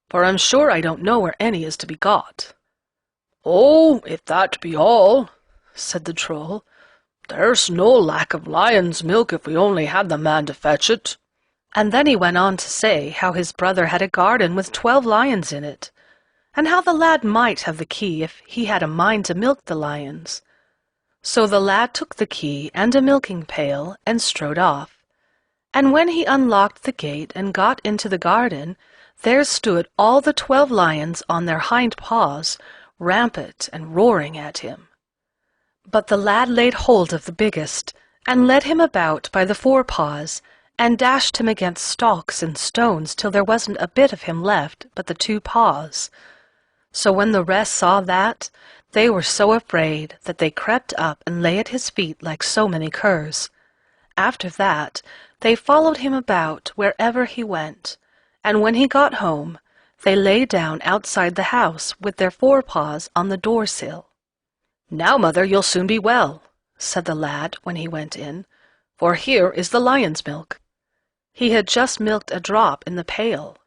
"for I'm sure I don't know where any is to be got."
"Oh, if that be all," said the Troll, "there's no lack of lion's milk if we only had the man to fetch it."
And then he went on to say how his brother had a garden with 12 lions in it, and how the lad might have the key if he had a mind to milk the lions. So the lad took the key and a milking pail and strode off. And when he unlocked the gate and got into the garden, there stood all the 12 lions on their hind paws, rampant and roaring at him. But the lad laid hold of the biggest, and led him about by the forepaws, and dashed him against stalks and stones till there wasn't a bit of him left but the 2 paws. So when the rest saw that, they were so afraid that they crept up and lay at his feet like so many curs. After that, they followed him about wherever he went, and when he got home, they lay down outside the house with their forepaws on the door-sill. "Now, mother, you'll soon be well," said the lad when he went in, "for here is the lion's milk." He had just milked a drop in the pail.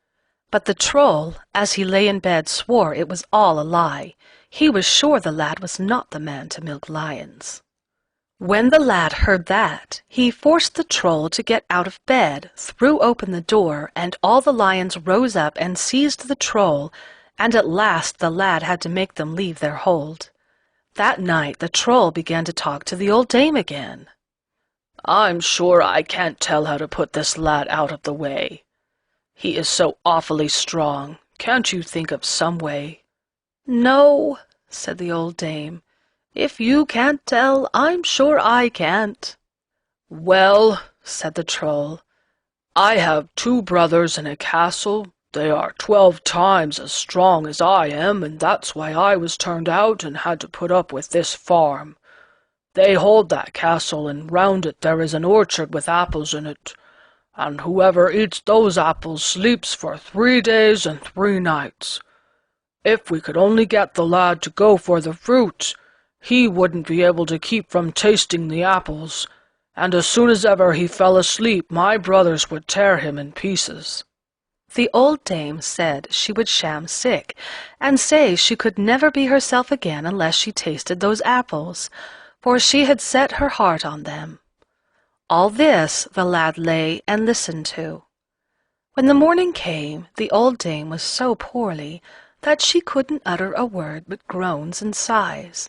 But the Troll, as he lay in bed, swore it was all a lie. He was sure the lad was not the man to milk lions. When the lad heard that, he forced the Troll to get out of bed, threw open the door, and all the lions rose up and seized the Troll, and at last the lad had to make them leave their hold. That night the Troll began to talk to the old dame again.
"I'm sure I can't tell how to put this lad out of the way. He is so awfully strong. Can't you think of some way?"
"No," said the old dame. "If you can't tell, I'm sure I can't."
"Well," said the Troll, "I have 2 brothers in a castle. They are 12 times as strong as I am, and that's why I was turned out and had to put up with this farm. They hold that castle, and round it there is an orchard with apples in it, and whoever eats those apples sleeps for 3 days and 3 nights. If we could only get the lad to go for the fruit, he wouldn't be able to keep from tasting the apples, and as soon as ever he fell asleep, my brothers would tear him in pieces."
The old dame said she would sham sick, and say she could never be herself again unless she tasted those apples, for she had set her heart on them. All this the lad lay and listened to. When the morning came, the old dame was so poorly that she couldn't utter a word but groans and sighs.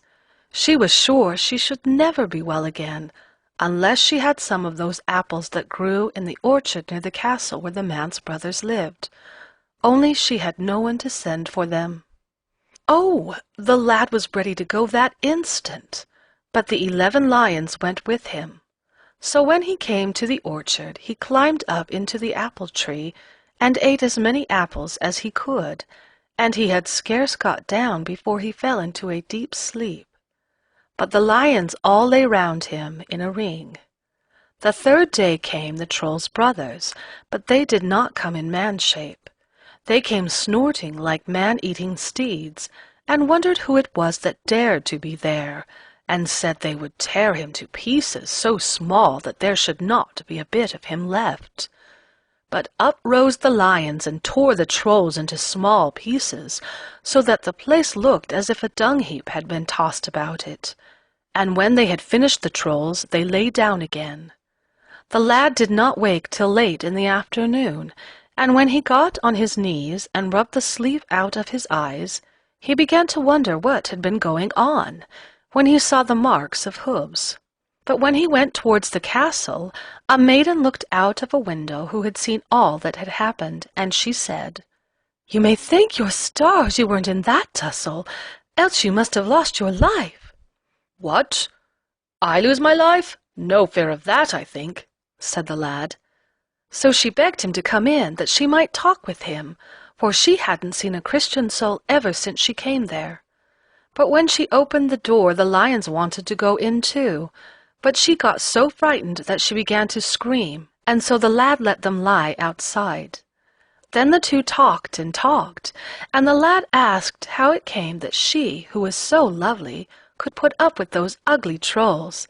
She was sure she should never be well again, unless she had some of those apples that grew in the orchard near the castle where the man's brothers lived. Only she had no one to send for them. Oh, the lad was ready to go that instant, but the 11 lions went with him. So when he came to the orchard, he climbed up into the apple tree and ate as many apples as he could, and he had scarce got down before he fell into a deep sleep. But the lions all lay round him in a ring. The 3rd day came the Troll's brothers, but they did not come in man-shape. They came snorting like man-eating steeds, and wondered who it was that dared to be there, and said they would tear him to pieces so small that there should not be a bit of him left. But up rose the lions and tore the Trolls into small pieces, so that the place looked as if a dung-heap had been tossed about it. And when they had finished the Trolls, they lay down again. The lad did not wake till late in the afternoon, and when he got on his knees and rubbed the sleep out of his eyes, he began to wonder what had been going on, when he saw the marks of hooves. But when he went towards the castle, a maiden looked out of a window who had seen all that had happened, and she said, "You may thank your stars you weren't in that tussle, else you must have lost your life."
"What? I lose my life? No fear of that, I think," said the lad.
So she begged him to come in, that she might talk with him, for she hadn't seen a Christian soul ever since she came there. But when she opened the door, the lions wanted to go in too, but she got so frightened that she began to scream, and so the lad let them lie outside. Then the two talked and talked, and the lad asked how it came that she, who was so lovely, could put up with those ugly trolls.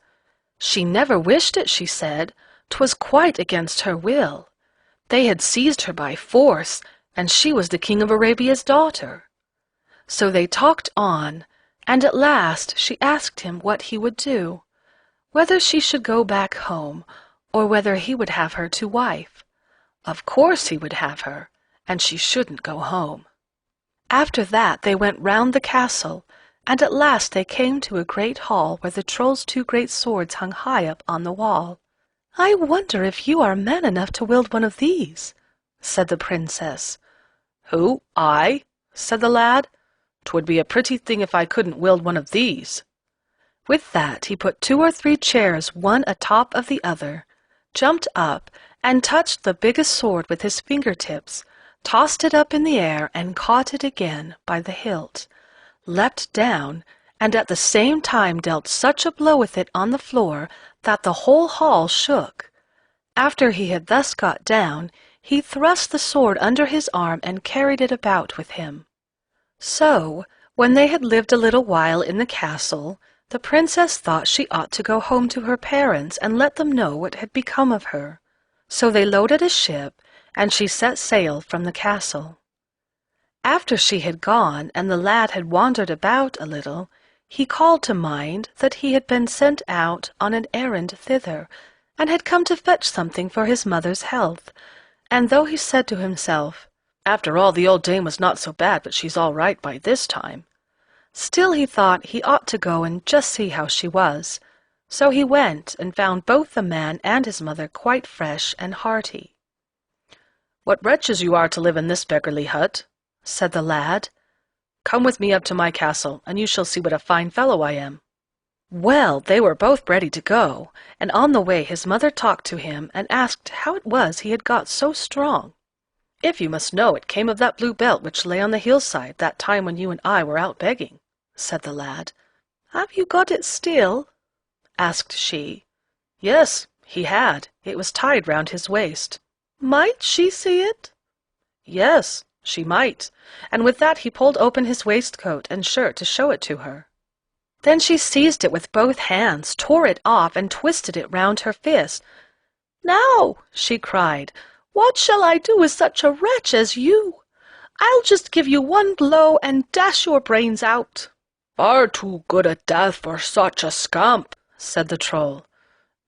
She never wished it, she said. 'Twas quite against her will. They had seized her by force, and she was the king of Arabia's daughter. So they talked on, and at last she asked him what he would do, whether she should go back home, or whether he would have her to wife. Of course he would have her, and she shouldn't go home. After that they went round the castle, and at last they came to a great hall where the troll's two great swords hung high up on the wall. "I wonder if you are man enough to wield one of these," said the princess.
"Who, I?" said the lad. "'Twould be a pretty thing if I couldn't wield one of these."
With that he put 2 or 3 chairs one atop of the other, jumped up, and touched the biggest sword with his fingertips, tossed it up in the air and caught it again by the hilt, leapt down, and at the same time dealt such a blow with it on the floor that the whole hall shook. After he had thus got down, he thrust the sword under his arm and carried it about with him. So, when they had lived a little while in the castle, the princess thought she ought to go home to her parents and let them know what had become of her. So they loaded a ship, and she set sail from the castle. After she had gone, and the lad had wandered about a little, he called to mind that he had been sent out on an errand thither, and had come to fetch something for his mother's health, and though he said to himself,
"After all, the old dame was not so bad, but she's all right by this time,"
still he thought he ought to go and just see how she was. So he went and found both the man and his mother quite fresh and hearty.
"What wretches you are to live in this beggarly hut," said the lad. "Come with me up to my castle, and you shall see what a fine fellow I am."
Well, they were both ready to go, and on the way his mother talked to him and asked how it was he had got so strong.
"If you must know, it came of that blue belt which lay on the hillside that time when you and I were out begging," said the lad.
"Have you got it still?" asked she.
Yes, he had. It was tied round his waist.
Might she see it?
Yes, she might, and with that he pulled open his waistcoat and shirt to show it to her.
Then she seized it with both hands, tore it off, and twisted it round her fist. "Now," she cried, "what shall I do with such a wretch as you? I'll just give you one blow and dash your brains out."
"Far too good a death for such a scamp," said the troll.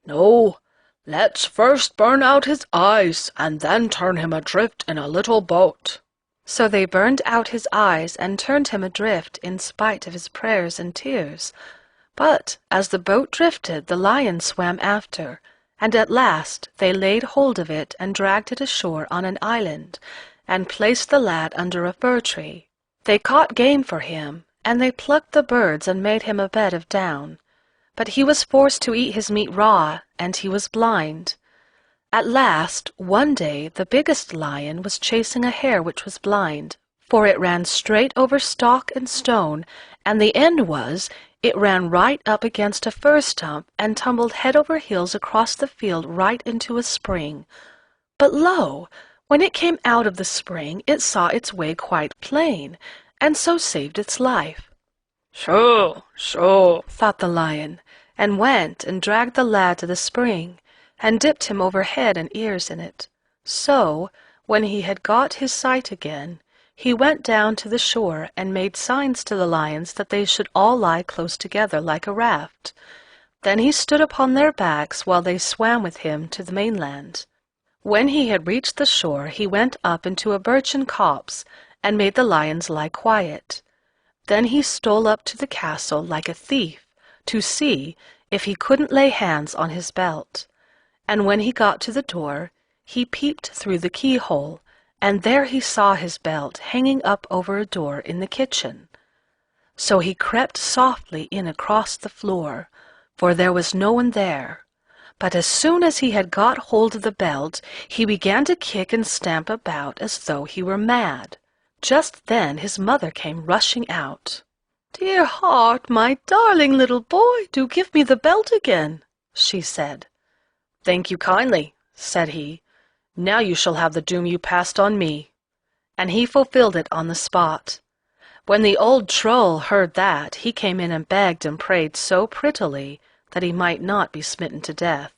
"No, let's first burn out his eyes, and then turn him adrift in a little boat."
So they burned out his eyes and turned him adrift in spite of his prayers and tears. But as the boat drifted, the lion swam after, and at last they laid hold of it and dragged it ashore on an island, and placed the lad under a fir tree. They caught game for him, and they plucked the birds and made him a bed of down. But he was forced to eat his meat raw, and he was blind. At last, one day, the biggest lion was chasing a hare which was blind, for it ran straight over stock and stone, and the end was, it ran right up against a fir stump and tumbled head over heels across the field right into a spring. But lo! When it came out of the spring, it saw its way quite plain, and so saved its life.
"So,
thought the lion, and went and dragged the lad to the spring, and dipped him over head and ears in it. So, when he had got his sight again, he went down to the shore and made signs to the lions that they should all lie close together like a raft. Then he stood upon their backs while they swam with him to the mainland. When he had reached the shore, he went up into a birchen copse and made the lions lie quiet. Then he stole up to the castle like a thief to see if he couldn't lay hands on his belt. And when he got to the door, he peeped through the keyhole, and there he saw his belt hanging up over a door in the kitchen. So he crept softly in across the floor, for there was no one there. but as soon as he had got hold of the belt, he began to kick and stamp about as though he were mad. Just then his mother came rushing out. "Dear heart, my darling little boy, do give me the belt again," she said. "Thank you kindly," said he. "Now you shall have the doom you passed on me." And he fulfilled it on the spot. When the old troll heard that, he came in and begged and prayed so prettily that he might not be smitten to death.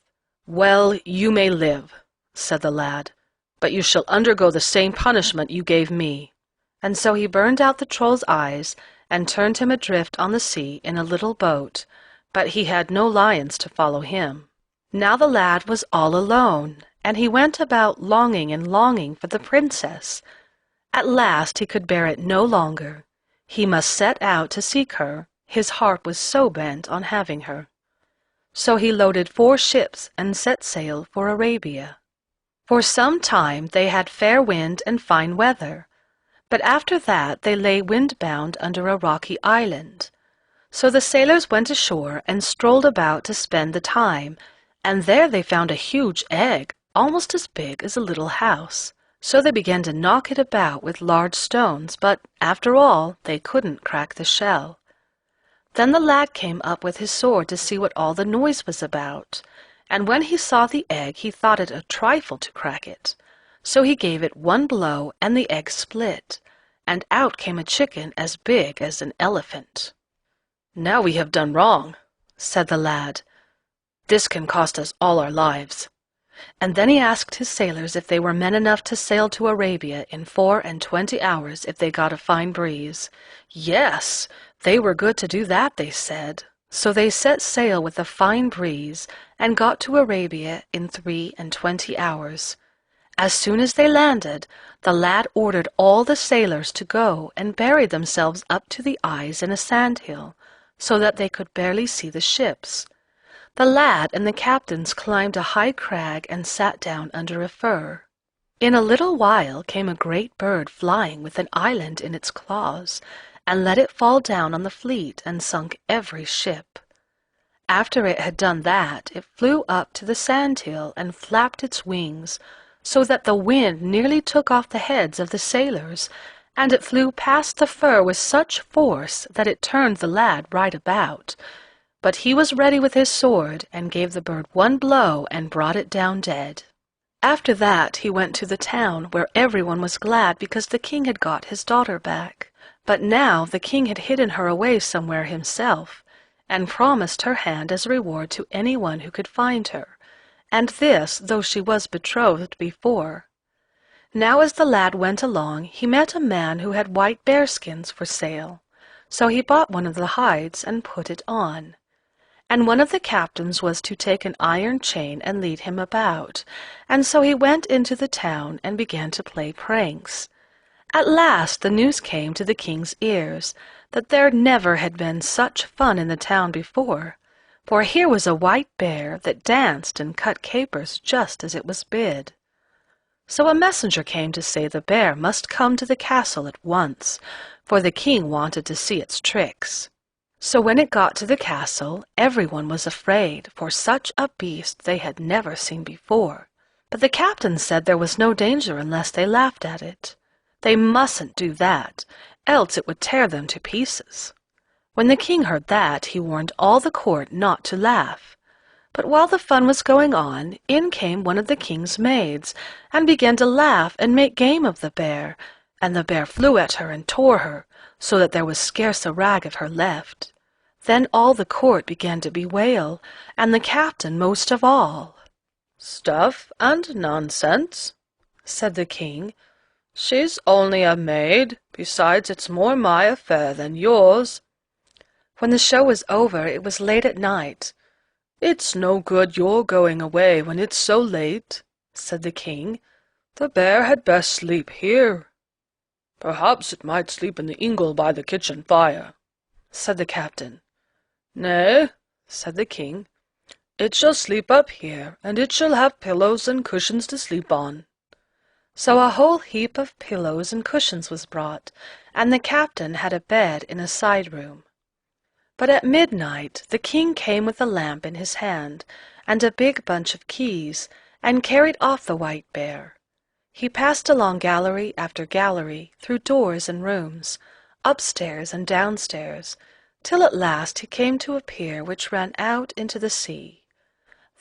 "Well, you may live," said the lad, "but you shall undergo the same punishment you gave me." And so he burned out the troll's eyes and turned him adrift on the sea in a little boat, but he had no lions to follow him. Now the lad was all alone, and he went about longing and longing for the princess. At last he could bear it no longer. He must set out to seek her. His heart was so bent on having her. So he loaded 4 ships and set sail for Arabia. For some time they had fair wind and fine weather, but after that they lay wind-bound under a rocky island. So the sailors went ashore and strolled about to spend the time, and there they found a huge egg, almost as big as a little house. So they began to knock it about with large stones, but after all they couldn't crack the shell. Then the lad came up with his sword to see what all the noise was about, and when he saw the egg he thought it a trifle to crack it. So he gave it one blow, and the egg split, and out came a chicken as big as an elephant. "Now we have done wrong," said the lad. "This can cost us all our lives." And then he asked his sailors if they were men enough to sail to Arabia in 24 hours if they got a fine breeze. Yes, they were good to do that, they said. So they set sail with a fine breeze and got to Arabia in 23 hours. As soon as they landed, the lad ordered all the sailors to go and bury themselves up to the eyes in a sandhill, so that they could barely see the ships. The lad and the captains climbed a high crag and sat down under a fir. In a little while came a great bird flying with an island in its claws, and let it fall down on the fleet and sunk every ship. After it had done that, it flew up to the sandhill and flapped its wings, so that the wind nearly took off the heads of the sailors, and it flew past the fir with such force that it turned the lad right about. But he was ready with his sword, and gave the bird one blow and brought it down dead. After that he went to the town, where everyone was glad because the king had got his daughter back. But now the king had hidden her away somewhere himself, and promised her hand as a reward to anyone who could find her, and this though she was betrothed before. Now as the lad went along, he met a man who had white bearskins for sale. So he bought one of the hides and put it on. And one of the captains was to take an iron chain and lead him about, and so he went into the town and began to play pranks. At last the news came to the king's ears that there never had been such fun in the town before, for here was a white bear that danced and cut capers just as it was bid. So a messenger came to say the bear must come to the castle at once, for the king wanted to see its tricks. So when it got to the castle, everyone was afraid, for such a beast they had never seen before. But the captain said there was no danger unless they laughed at it. They mustn't do that, else it would tear them to pieces. When the king heard that, he warned all the court not to laugh. But while the fun was going on, in came one of the king's maids, and began to laugh and make game of the bear, and the bear flew at her and tore her, so that there was scarce a rag of her left. Then all the court began to bewail, and the captain most of all.
"Stuff and nonsense," said the king. "She's only a maid. Besides, it's more my affair than yours."
When the show was over, it was late at night.
"It's no good your going away when it's so late," said the king. "The bear had best sleep here." "Perhaps it might sleep in the ingle by the kitchen fire," said the captain. "Nay," said the king, "it shall sleep up here, and it shall have pillows and cushions to sleep on."
So a whole heap of pillows and cushions was brought, and the captain had a bed in a side room. But at midnight the king came with a lamp in his hand, and a big bunch of keys, and carried off the white bear. He passed along gallery after gallery, through doors and rooms, upstairs and downstairs, till at last he came to a pier which ran out into the sea.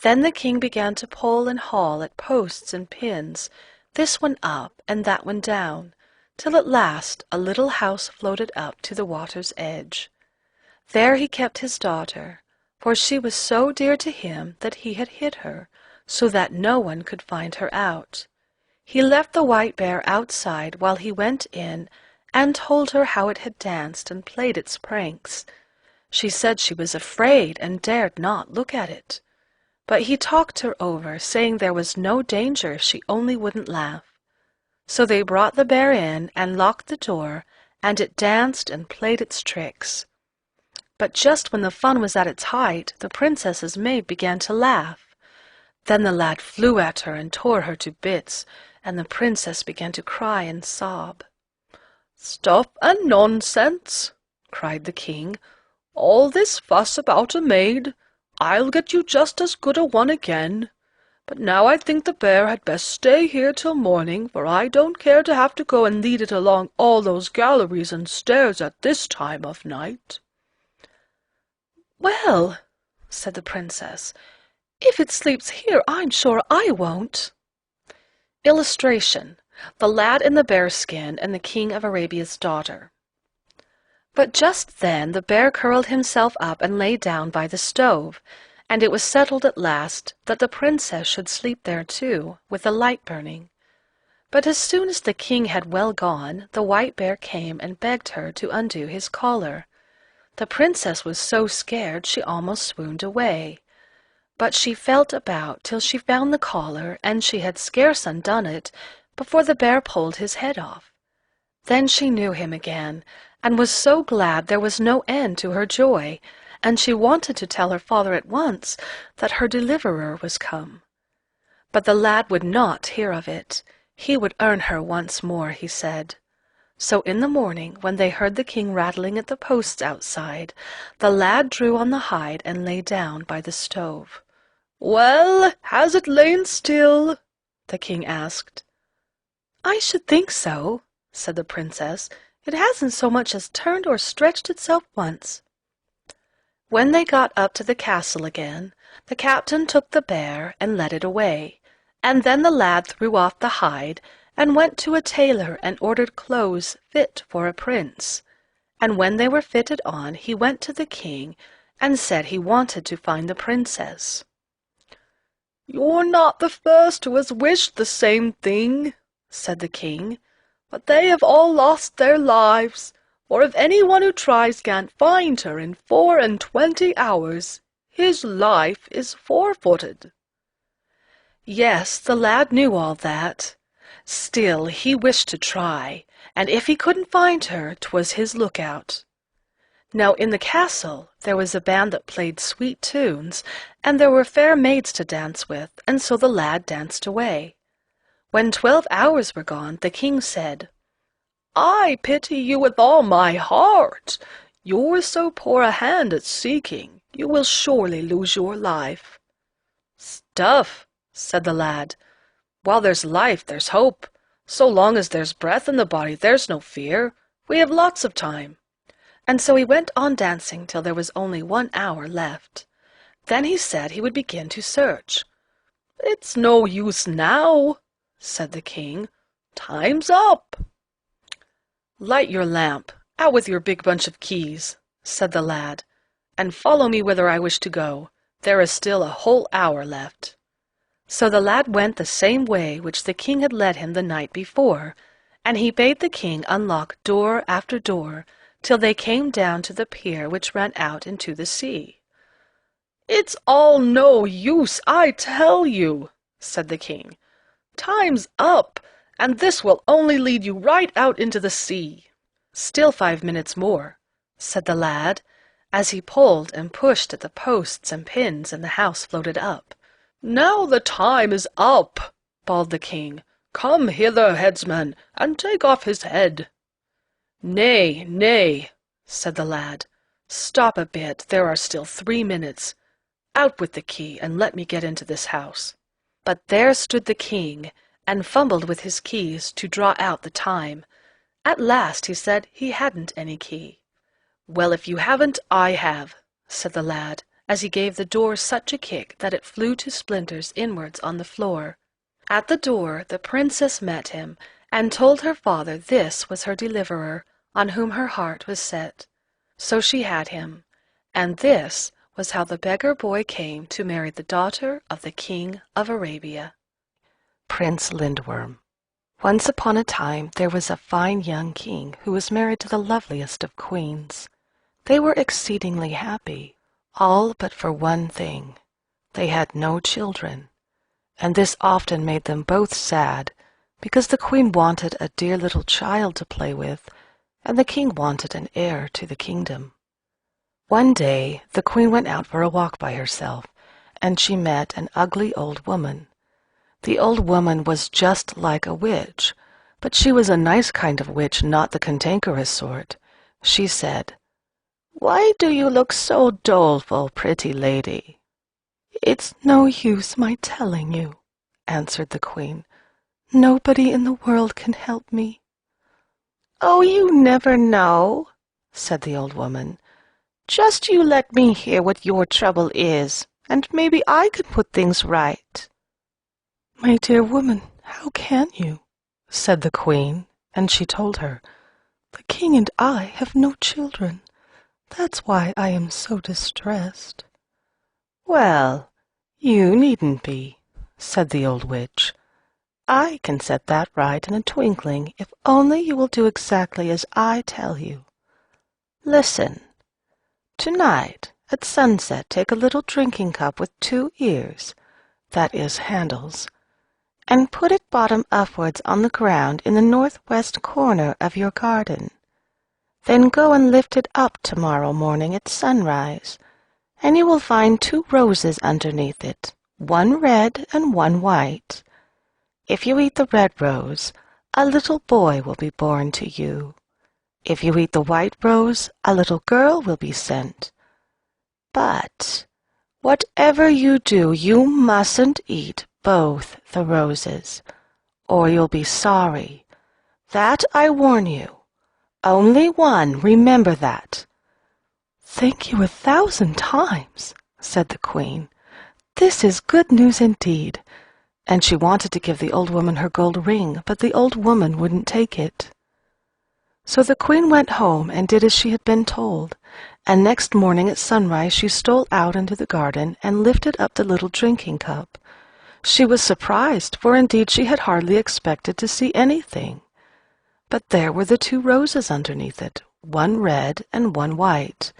Then the king began to pull and haul at posts and pins, this one up and that one down, till at last a little house floated up to the water's edge. There he kept his daughter, for she was so dear to him that he had hid her, so that no one could find her out. He left the white bear outside while he went in, and told her how it had danced and played its pranks. She said she was afraid and dared not look at it. But he talked her over, saying there was no danger if she only wouldn't laugh. So they brought the bear in and locked the door, and it danced and played its tricks. But just when the fun was at its height, the princess's maid began to laugh. Then the lad flew at her and tore her to bits, and the princess began to cry and sob. "Stuff and nonsense!" cried the king. "All this fuss about a maid! I'll get you just as good a one again. But now I think the bear had best stay here till morning, for I don't care to have to go and lead it along all those galleries and stairs at this time of night." "Well," said the princess, "if it sleeps here, I'm sure I won't." Illustration: The Lad in the Bearskin and the King of Arabia's Daughter. But just then the bear curled himself up and lay down by the stove, and it was settled at last that the princess should sleep there too, with the light burning. But as soon as the king had well gone, the white bear came and begged her to undo his collar. The princess was so scared she almost swooned away. But she felt about till she found the collar, and she had scarce undone it before the bear pulled his head off. Then she knew him again, and was so glad there was no end to her joy, and she wanted to tell her father at once that her deliverer was come. But the lad would not hear of it. He would earn her once more, he said. So in the morning, when they heard the king rattling at the posts outside, the lad drew on the hide and lay down by the stove.
"Well, has it lain still?" the king asked.
"I should think so," said the princess. "It hasn't so much as turned or stretched itself once." When they got up to the castle again, the captain took the bear and led it away, and then the lad threw off the hide and went to a tailor and ordered clothes fit for a prince. And when they were fitted on, he went to the king and said he wanted to find the princess.
"You're not the first who has wished the same thing," said the king, "but they have all lost their lives, for if anyone who tries can't find her in 24 hours, his life is forfeited."
Yes, the lad knew all that. Still, he wished to try, and if he couldn't find her, 'twas his lookout. Now in the castle there was a band that played sweet tunes, and there were fair maids to dance with, and so the lad danced away. When 12 hours were gone, the king said,
"I pity you with all my heart. You're so poor a hand at seeking, you will surely lose your life."
"Stuff," said the lad. "While there's life, there's hope. So long as there's breath in the body, there's no fear. We have lots of time." And so he went on dancing till there was only 1 hour left. Then he said he would begin to search.
"It's no use now," said the king. "Time's up."
"Light your lamp. Out with your big bunch of keys," said the lad, "and follow me whither I wish to go. There is still a whole hour left." So the lad went the same way which the king had led him the night before, and he bade the king unlock door after door, till they came down to the pier which ran out into the sea.
"It's all no use, I tell you," said the king. "Time's up, and this will only lead you right out into the sea."
"Still 5 minutes more," said the lad, as he pulled and pushed at the posts and pins, and the house floated up.
"Now the time is up," bawled the king. "Come hither, headsman, and take off his head."
"Nay, nay," said the lad. "Stop a bit, there are still 3 minutes. Out with the key, and let me get into this house." But there stood the king, and fumbled with his keys to draw out the time. At last he said he hadn't any key. "Well, if you haven't, I have," said the lad, as he gave the door such a kick that it flew to splinters inwards on the floor. At the door the princess met him, and told her father this was her deliverer, on whom her heart was set. So she had him, and this was how the beggar boy came to marry the daughter of the King of Arabia. Prince Lindworm. Once upon a time there was a fine young king who was married to the loveliest of queens. They were exceedingly happy, all but for one thing. They had no children, and this often made them both sad, because the queen wanted a dear little child to play with, and the king wanted an heir to the kingdom. One day the queen went out for a walk by herself, and she met an ugly old woman. The old woman was just like a witch, but she was a nice kind of witch, not the cantankerous sort. She said, "Why do you look so doleful, pretty lady?" "It's no use my telling you," answered the queen. "Nobody in the world can help me." "Oh, you never know," said the old woman. "Just you let me hear what your trouble is, and maybe I can put things right." "My dear woman, how can you?" said the queen, and she told her, "The king and I have no children. That's why I am so distressed." "Well, you needn't be," said the old witch. "I can set that right in a twinkling if only you will do exactly as I tell you. Listen. Tonight, at sunset, take a little drinking cup with 2 ears, that is, handles, and put it bottom upwards on the ground in the northwest corner of your garden. Then go and lift it up tomorrow morning at sunrise, and you will find 2 roses underneath it, 1 red and 1 white. If you eat the red rose, a little boy will be born to you. If you eat the white rose, a little girl will be sent. But whatever you do, you mustn't eat both the roses, or you'll be sorry. That I warn you. Only one, remember that." "Thank you 1,000 times," said the queen. "This is good news indeed." And she wanted to give the old woman her gold ring, but the old woman wouldn't take it. So the queen went home and did as she had been told, and next morning at sunrise she stole out into the garden and lifted up the little drinking cup. She was surprised, for indeed she had hardly expected to see anything. But there were the 2 roses underneath it, 1 red and 1 white,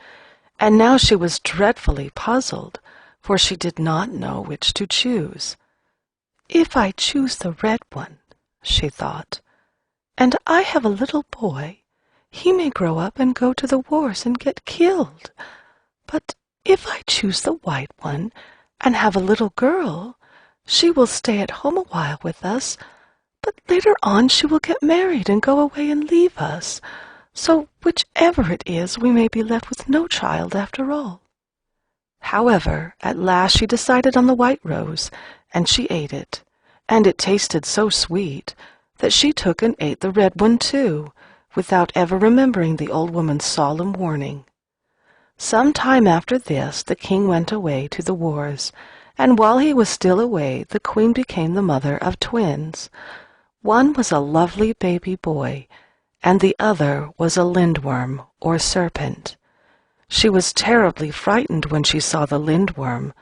and now she was dreadfully puzzled, for she did not know which to choose. "If I choose the red one," she thought, "and I have a little boy, he may grow up and go to the wars and get killed. But if I choose the white one and have a little girl, she will stay at home a while with us, but later on she will get married and go away and leave us. So whichever it is, we may be left with no child after all." However, at last she decided on the white rose, and she ate it, and it tasted so sweet that she took and ate the red one too, without ever remembering the old woman's solemn warning. Some time after this the king went away to the wars, and while he was still away the queen became the mother of twins. One was a lovely baby boy, and the other was a lindworm, or serpent. She was terribly frightened when she saw the lindworm,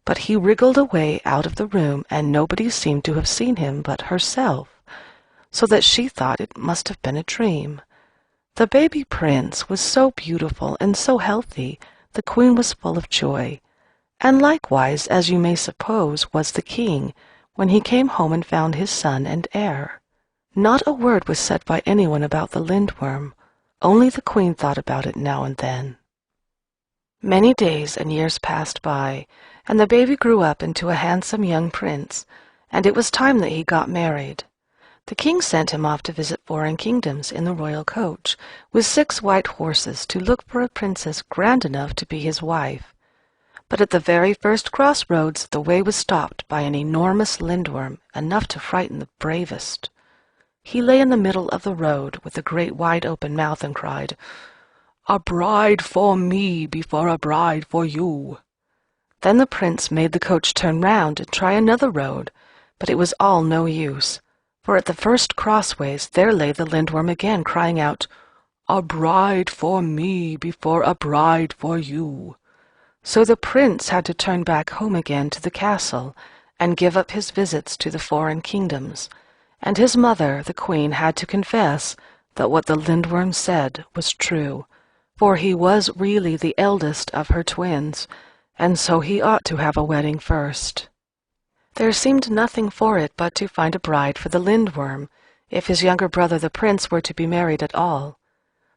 but he wriggled away out of the room, and nobody seemed to have seen him but herself, so that she thought it must have been a dream. The baby prince was so beautiful and so healthy, the queen was full of joy, and likewise, as you may suppose, was the king, when he came home and found his son and heir. Not a word was said by anyone about the lindworm, only the queen thought about it now and then. Many days and years passed by, and the baby grew up into a handsome young prince, and it was time that he got married. The king sent him off to visit foreign kingdoms in the royal coach, with 6 white horses, to look for a princess grand enough to be his wife. But at the very first crossroads the way was stopped by an enormous lindworm, enough to frighten the bravest. He lay in the middle of the road with a great wide open mouth and cried, "A bride for me before a bride for you." Then the prince made the coach turn round and try another road, but it was all no use, for at the first crossways there lay the lindworm again, crying out, "A bride for me before a bride for you." So the prince had to turn back home again to the castle and give up his visits to the foreign kingdoms, and his mother, the queen, had to confess that what the lindworm said was true, for he was really the eldest of her twins, and so he ought to have a wedding first. There seemed nothing for it but to find a bride for the lindworm, if his younger brother the prince were to be married at all.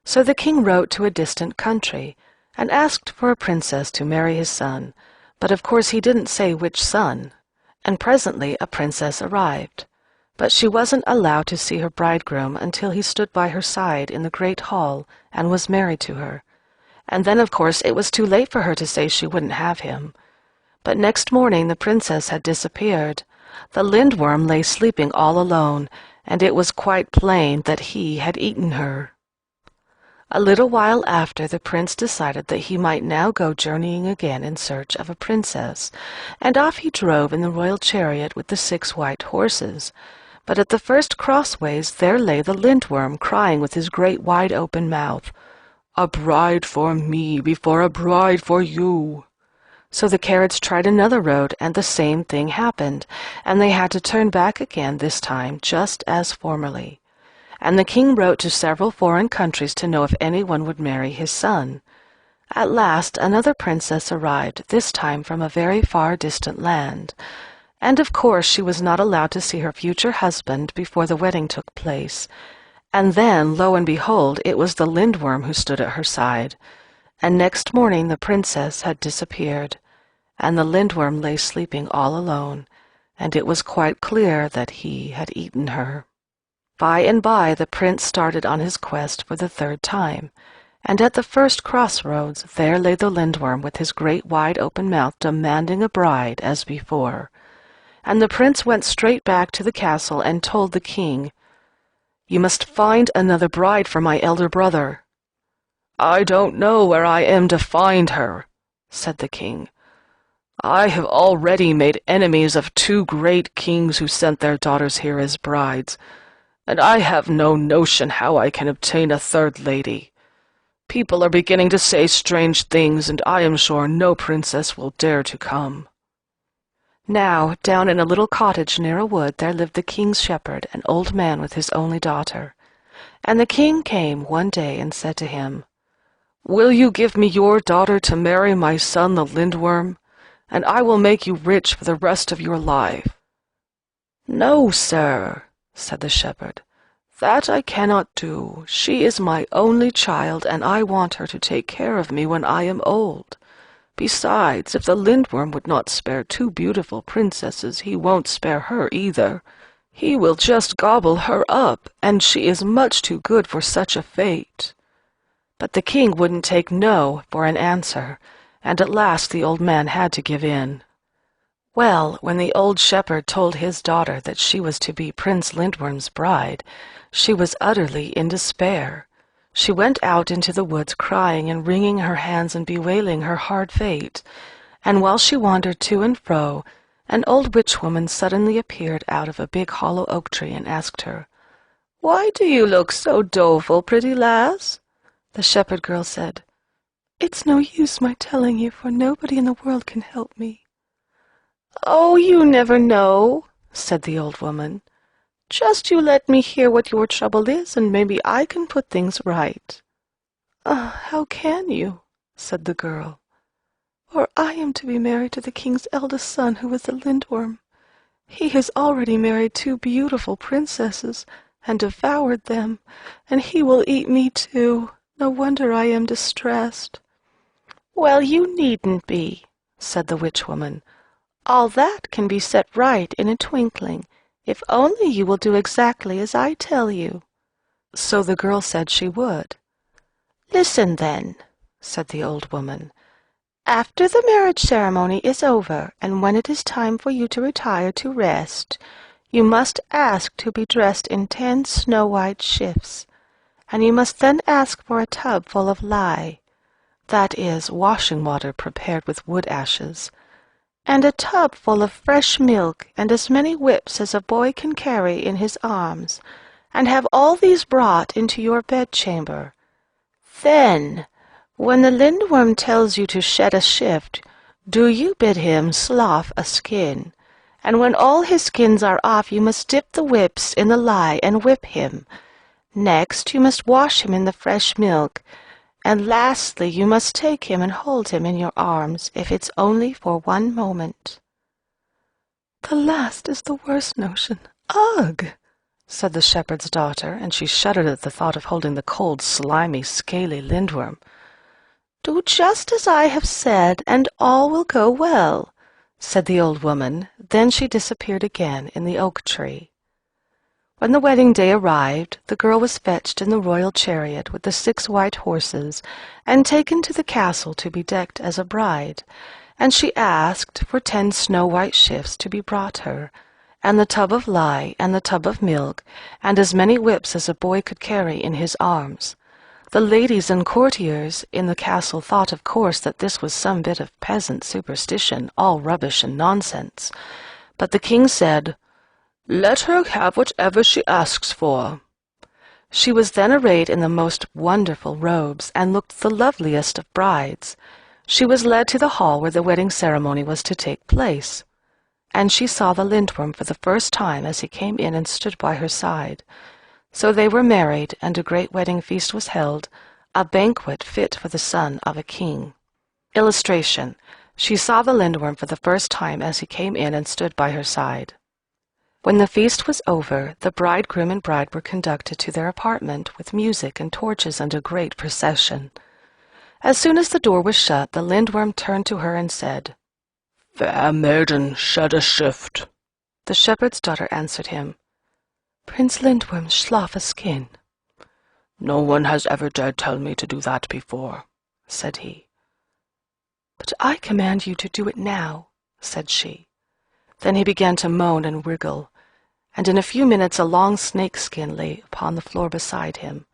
So the king wrote to a distant country, and asked for a princess to marry his son, but of course he didn't say which son, and presently a princess arrived. But she wasn't allowed to see her bridegroom until he stood by her side in the great hall and was married to her, and then of course it was too late for her to say she wouldn't have him. But next morning the princess had disappeared. The lindworm lay sleeping all alone, and it was quite plain that he had eaten her. A little while after, the prince decided that he might now go journeying again in search of a princess, and off he drove in the royal chariot with the 6 white horses. But at the first crossways there lay the lindworm, crying with his great wide open mouth, "A bride for me before a bride for you." So the carriage tried another road, and the same thing happened, and they had to turn back again this time, just as formerly. And the king wrote to several foreign countries to know if anyone would marry his son. At last another princess arrived, this time from a very far distant land, and of course she was not allowed to see her future husband before the wedding took place. And then, lo and behold, it was the lindworm who stood at her side, and next morning the princess had disappeared, and the lindworm lay sleeping all alone, and it was quite clear that he had eaten her. By and by the prince started on his quest for the 3rd time, and at the first crossroads there lay the lindworm with his great wide open mouth demanding a bride as before. And the prince went straight back to the castle and told the king, "You must find another bride for my elder brother." "I don't know where I am to find her," said the king. "I have already made enemies of 2 great kings who sent their daughters here as brides, and I have no notion how I can obtain a 3rd lady. People are beginning to say strange things, and I am sure no princess will dare to come." Now, down in a little cottage near a wood there lived the king's shepherd, an old man with his only daughter. And the king came one day and said to him, "Will you give me your daughter to marry my son the lindworm, and I will make you rich for the rest of your life?" "No, sir," said the shepherd, "that I cannot do. She is my only child, and I want her to take care of me when I am old. Besides, if the lindworm would not spare 2 beautiful princesses, he won't spare her either. He will just gobble her up, and she is much too good for such a fate." But the king wouldn't take "no" for an answer, and at last the old man had to give in. Well, when the old shepherd told his daughter that she was to be Prince Lindworm's bride, she was utterly in despair. She went out into the woods crying and wringing her hands and bewailing her hard fate, and while she wandered to and fro, an old witch-woman suddenly appeared out of a big hollow oak tree and asked her, "Why do you look so doleful, pretty lass?" The shepherd girl said, "It's no use my telling you, for nobody in the world can help me." "Oh, you never know," said the old woman. "Just you let me hear what your trouble is, and maybe I can put things right." "How can you?" said the girl. "For I am to be married to the king's eldest son, who is a lindworm. He has already married 2 beautiful princesses, and devoured them, and he will eat me too. No wonder I am distressed." "Well, you needn't be," said the witch-woman. "All that can be set right in a twinkling, if only you will do exactly as I tell you." So the girl said she would. "Listen, then," said the old woman. After the marriage ceremony is over, and when it is time for you to retire to rest, you must ask to be dressed in 10 snow-white shifts, and you must then ask for a tub full of lye, that is, washing water prepared with wood ashes, and a tub full of fresh milk, and as many whips as a boy can carry in his arms, and have all these brought into your bedchamber. Then, when the lindworm tells you to shed a shift, do you bid him slough a skin, and when all his skins are off you must dip the whips in the lye and whip him. Next you must wash him in the fresh milk, and lastly you must take him and hold him in your arms, if it's only for 1 moment." "The last is the worst notion. Ugh!" said the shepherd's daughter, and she shuddered at the thought of holding the cold, slimy, scaly lindworm. "Do just as I have said, and all will go well," said the old woman. Then she disappeared again in the oak tree. When the wedding day arrived, the girl was fetched in the royal chariot with the 6 white horses, and taken to the castle to be decked as a bride, and she asked for 10 snow-white shifts to be brought her, and the tub of lye, and the tub of milk, and as many whips as a boy could carry in his arms. The ladies and courtiers in the castle thought, of course, that this was some bit of peasant superstition, all rubbish and nonsense. But the king said, "Let her have whatever she asks for." She was then arrayed in the most wonderful robes, and looked the loveliest of brides. She was led to the hall where the wedding ceremony was to take place, and she saw the lindworm for the first time as he came in and stood by her side. So they were married, and a great wedding feast was held, a banquet fit for the son of a king. Illustration: she saw the lindworm for the first time as he came in and stood by her side. When the feast was over, the bridegroom and bride were conducted to their apartment with music and torches and a great procession. As soon as the door was shut, the lindworm turned to her and said, "Fair maiden, shed a shift." The shepherd's daughter answered him, "Prince Lindworm, slough a skin." "No one has ever dared tell me to do that before," said he. "But I command you to do it now," said she. Then he began to moan and wriggle, and in a few minutes a long snake-skin lay upon the floor beside him.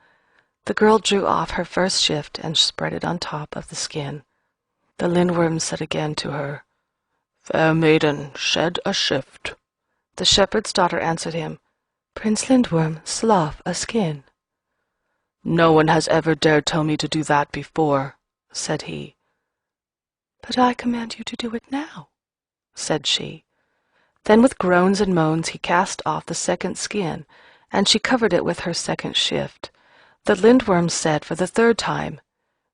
The girl drew off her first shift and spread it on top of the skin. The lindworm said again to her, "Fair maiden, shed a shift." The shepherd's daughter answered him, "Prince Lindworm, slough a skin." "No one has ever dared tell me to do that before," said he. "But I command you to do it now," said she. Then with groans and moans he cast off the second skin, and she covered it with her second shift. The lindworm said for the 3rd time,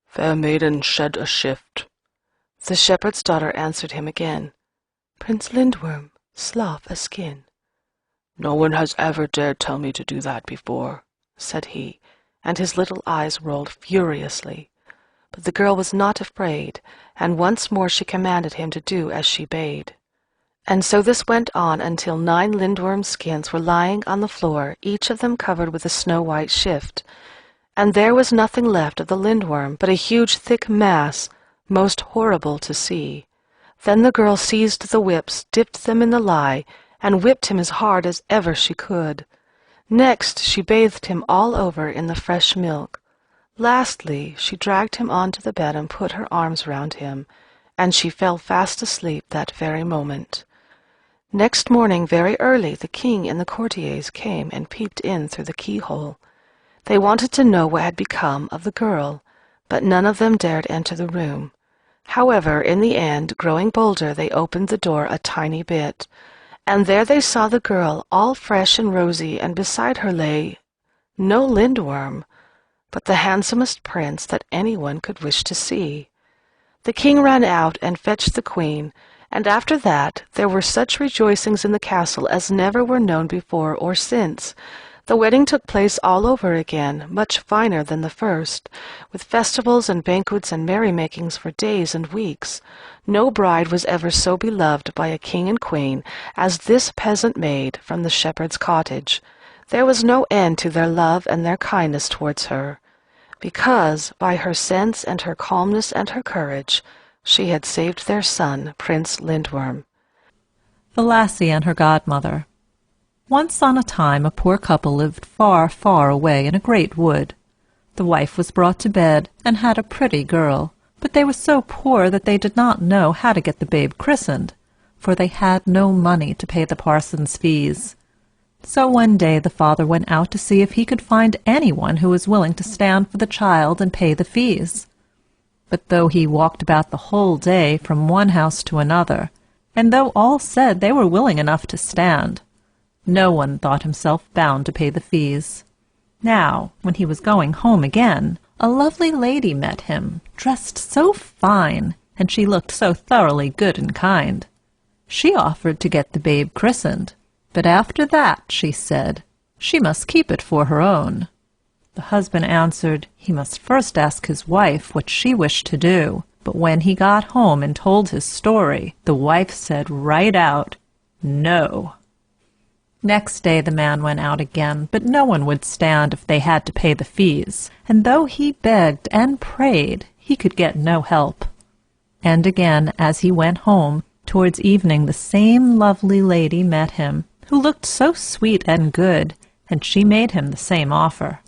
"Fair maiden, shed a shift." The shepherd's daughter answered him again, "Prince Lindworm, slough a skin." "No one has ever dared tell me to do that before," said he, and his little eyes rolled furiously. But the girl was not afraid, and once more she commanded him to do as she bade. And so this went on until 9 lindworm skins were lying on the floor, each of them covered with a snow-white shift. And there was nothing left of the lindworm but a huge thick mass, most horrible to see. Then the girl seized the whips, dipped them in the lye, and whipped him as hard as ever she could. Next she bathed him all over in the fresh milk. Lastly she dragged him onto the bed and put her arms round him, and she fell fast asleep that very moment. Next morning very early the king and the courtiers came and peeped in through the keyhole. They wanted to know what had become of the girl, but none of them dared enter the room. However, in the end, growing bolder, they opened the door a tiny bit, and there they saw the girl, all fresh and rosy, and beside her lay no lindworm, but the handsomest prince that anyone could wish to see. The king ran out and fetched the queen, and after that there were such rejoicings in the castle as never were known before or since. The wedding took place all over again, much finer than the first, with festivals and banquets and merrymakings for days and weeks. No bride was ever so beloved by a king and queen as this peasant maid from the shepherd's cottage. There was no end to their love and their kindness towards her, because, by her sense and her calmness and her courage, She had saved their son, Prince Lindworm.
The Lassie and her godmother. Once on a time a poor couple lived far, far away in a great wood. The wife was brought to bed and had a pretty girl, but they were so poor that they did not know how to get the babe christened, for they had no money to pay the parson's fees. So one day the father went out to see if he could find anyone who was willing to stand for the child and pay the fees. But though he walked about the whole day from one house to another, and though all said they were willing enough to stand, no one thought himself bound to pay the fees. Now, when he was going home again, a lovely lady met him, dressed so fine, and she looked so thoroughly good and kind. She offered to get the babe christened, but after that, she said, she must keep it for her own. The husband answered he must first ask his wife what she wished to do, but when he got home and told his story, the wife said right out, no. Next day the man went out again, but no one would stand if they had to pay the fees, and though he begged and prayed, he could get no help. And again, as he went home, towards evening the same lovely lady met him, who looked so sweet and good, and she made him the same offer.